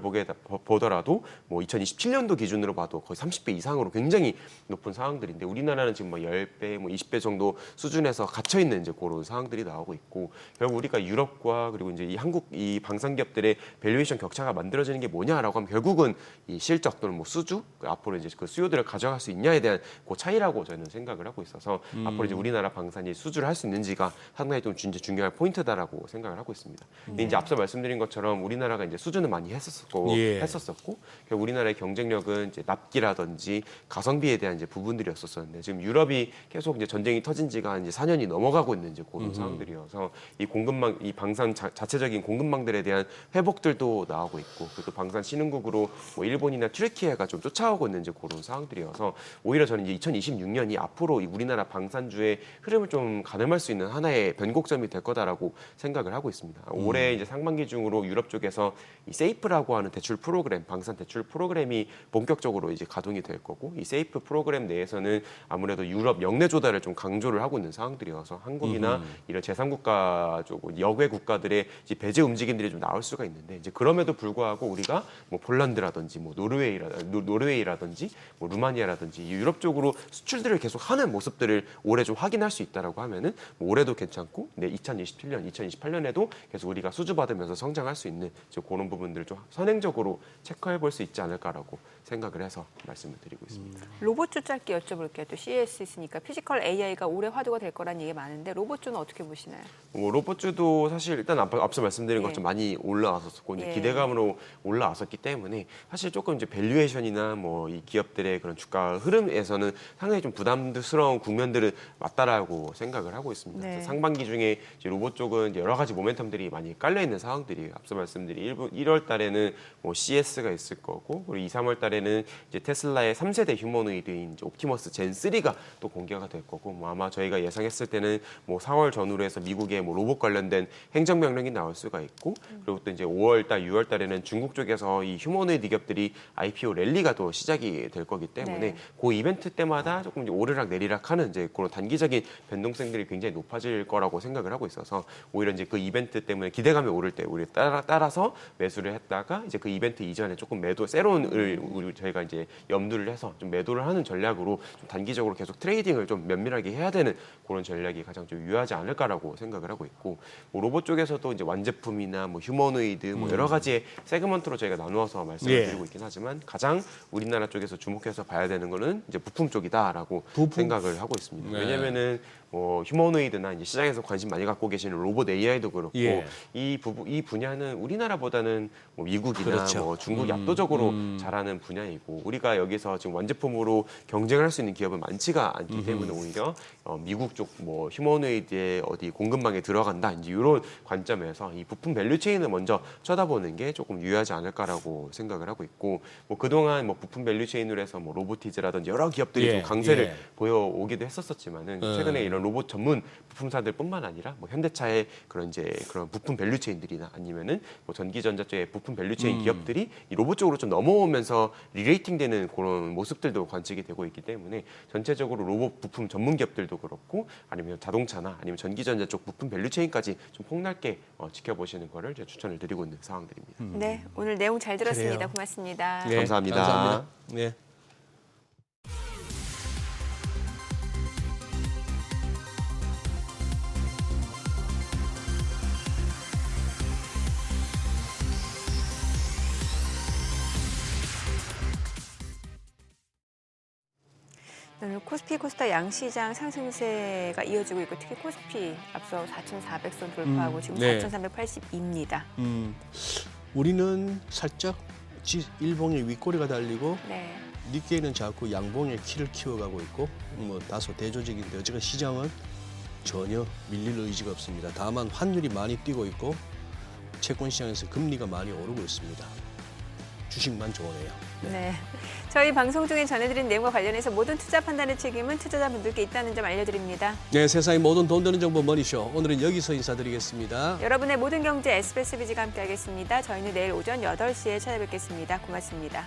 보더라도 뭐 2027년도 기준으로 봐도 거의 30배 이상으로 굉장히 높은 상황들인데 우리나라는 지금 뭐 10배, 뭐 20배 정도 수준에서 갇혀 있는 이제 그런 상황들이 나오고 있고 결국 우리가 유럽과 그리고 이제 이 한국 이 방산 기업들의 밸류에이션 격차가 만들어지는 게 뭐냐라고 하면 결국은 이 실적 또는 뭐 수주 앞으로 이제 그 수요들을 가져갈 수 있냐에 대한 그 차이라고 저는 생각을 하고 있어서 앞으로 이제 우리나라 방산이 수주를 할 수 있는지가 상당히 좀 중요한 포인트다라고 생각을 하고 있습니다. 근데 이제 앞서 말씀드린 것처럼 우리나라가 이제 수주는 많이 했었고 결국 우리나라의 경쟁력은 이제 납기라든지 가성비에 대한 이제 부분들이었었는데 지금 유럽이 계속 이제 전쟁이 터진 지가 이제 4년이 넘어가고 있는 이제 그런 상황들이어서 이 공급망, 이 방산 자체적인 공급망들에 대한 회복들도 나오고 있고 그리고 방산 신흥국으로 뭐 일본이나 튀르키예가 좀 쫓아오고 있는 이제 그런 상황들이어서 오히려 저는 이제 2026년이 앞으로 이 우리나라 방산주의 흐름을 좀 가늠할 수 있는 하나의 변곡점이 될 거다라고 생각을 하고 있습니다. 올해 이제 상반기 중으로 유럽 쪽에서 이 세이프라고 하는 대출 프로그램, 방산 대출 프로그램이 본격적으로 이제 가동이 될 거고 이 세이프 프로그램 내에서는 아무래도 유럽 역내 조달을 좀 강조를 하고 있는 상황들이어서 한국이나 이런 제3국가 쪽 역외 국가들의 이제 배제 움직임들이 좀 나올 수가 있는데 이제 그럼에도 불구하고 우리가 뭐 폴란드라든지 뭐 노르웨이라든지 뭐 루마니아라든지 유럽 쪽으로 수출들을 계속 하는 모습들을 올해 좀 확인할 수 있다라고 하면은 뭐 올해도 괜찮고 2027년, 2028년에도 계속 우리가 수주 받으면서 성장할 수 있는 그런 부분들을 좀 선행적으로 체크해 볼 수 있지 않을까라고 생각을 해서 말씀을 드리고 있습니다. 로봇주 짧게 여쭤볼게요. 또 CES 있으니까 피지컬 AI가 올해 화두가 될 거란 얘기 많은데 로봇주는 어떻게 보시나요? 뭐 로봇주도 사실 일단 앞서 말씀드린 예. 것처럼 많이 올라왔었고 이제 예. 기대감으로 올라왔었기 때문에 사실 조금 이제 밸류에이션이나 뭐 이 기업들의 그런 주가 흐름에서는 상당히 좀 부담스러운 국면들을 맞다라고 생각을 하고 있습니다. 네. 그래서 상반기 중에 이제 로봇 쪽은 여러 가지 모멘텀들이 많이 깔려 있는 상황들이에요. 앞서 말씀드린 1월 달에는 뭐 CS가 있을 거고 그리고 2, 3월 달에는 이제 테슬라의 3세대 휴머노이드인 이제 옵티머스 젠 3가 또 공개가 될 거고 뭐 아마 저희가 예상했을 때는 뭐 4월 전후로 해서 미국의 뭐 로봇 관련된 행정명령이 나올 수가 있고 그리고 또 이제 5월 달, 6월 달에는 중국 쪽에서 이 휴머노이드 기업들이 IPO 랠리가 또 또 시작이 될 거기 때문에 네. 그 이벤트 때마다 조금 이제 오르락 내리락하는 이제 그런 단기적인 변동성들이 굉장히 높아질 거라고 생각을 하고 있어서 오히려 이제 그 이벤트 때문에 기대감이 오를 때 우리 따라서 매수를 했다가 이제 그 이벤트 이전에 조금 매도 새로운 저희가 이제 염두를 해서 좀 매도를 하는 전략으로 좀 단기적으로 계속 트레이딩을 좀 면밀하게 해야 되는 그런 전략이 가장 좀 유효하지 않을까라고 생각을 하고 있고 뭐 로봇 쪽에서도 이제 완제품이나 뭐 휴머노이드 뭐 여러 가지의 세그먼트로 저희가 나누어서 말씀을 예. 드리고 있긴 하지만 가장 우리나라 쪽에서 주목해서 봐야 되는 거는 이제 부품 쪽이다라고 생각을 하고 있습니다. 네. 왜냐면은 뭐 휴머노이드나 이제 시장에서 관심 많이 갖고 계시는 로봇 AI도 그렇고 예. 이 분야는 우리나라보다는 뭐 미국이나 그렇죠. 뭐 중국이 압도적으로 잘하는 분야이고 우리가 여기서 지금 완제품으로 경쟁을 할 수 있는 기업은 많지가 않기 때문에 오히려 미국 쪽 뭐 휴머노이드의 어디 공급망에 들어간다 이제 이런 관점에서 이 부품 밸류체인을 먼저 쳐다보는 게 조금 유효하지 않을까라고 생각을 하고 있고 뭐 그동안 뭐 부품 밸류체인으로 해서 뭐 로보티즈라든지 여러 기업들이 예. 좀 강세를 예. 보여오기도 했었지만은 최근에 이런 로봇 전문 부품사들뿐만 아니라 뭐 현대차의 그런 부품 밸류체인들이나 아니면은 뭐 전기전자 쪽의 부품 밸류체인 기업들이 이 로봇 쪽으로 좀 넘어오면서 리레이팅되는 그런 모습들도 관측이 되고 있기 때문에 전체적으로 로봇 부품 전문 기업들도 그렇고 아니면 자동차나 아니면 전기전자 쪽 부품 밸류체인까지 좀 폭넓게 지켜보시는 거를 제가 추천을 드리고 있는 상황들입니다. 네, 오늘 내용 잘 들었습니다. 그래요. 고맙습니다. 예, 감사합니다. 감사합니다. 네. 오늘 코스피 코스닥 양시장 상승세가 이어지고 있고 특히 코스피 앞서 4,400선 돌파하고 지금 네. 4,382입니다. 우리는 살짝 일봉의 윗꼬리가 달리고 네. 니케이는 자꾸 양봉의 키를 키워가고 있고 뭐 다소 대조적인데 어쨌든 시장은 전혀 밀릴 의지가 없습니다. 다만 환율이 많이 뛰고 있고 채권 시장에서 금리가 많이 오르고 있습니다. 주식만 좋으네요. 네. 저희 방송 중에 전해드린 내용과 관련해서 모든 투자 판단의 책임은 투자자분들께 있다는 점 알려드립니다. 네, 세상의 모든 돈 되는 정보 머니쇼. 오늘은 여기서 인사드리겠습니다. 여러분의 모든 경제 SBS 비지가 함께하겠습니다. 저희는 내일 오전 8시에 찾아뵙겠습니다. 고맙습니다.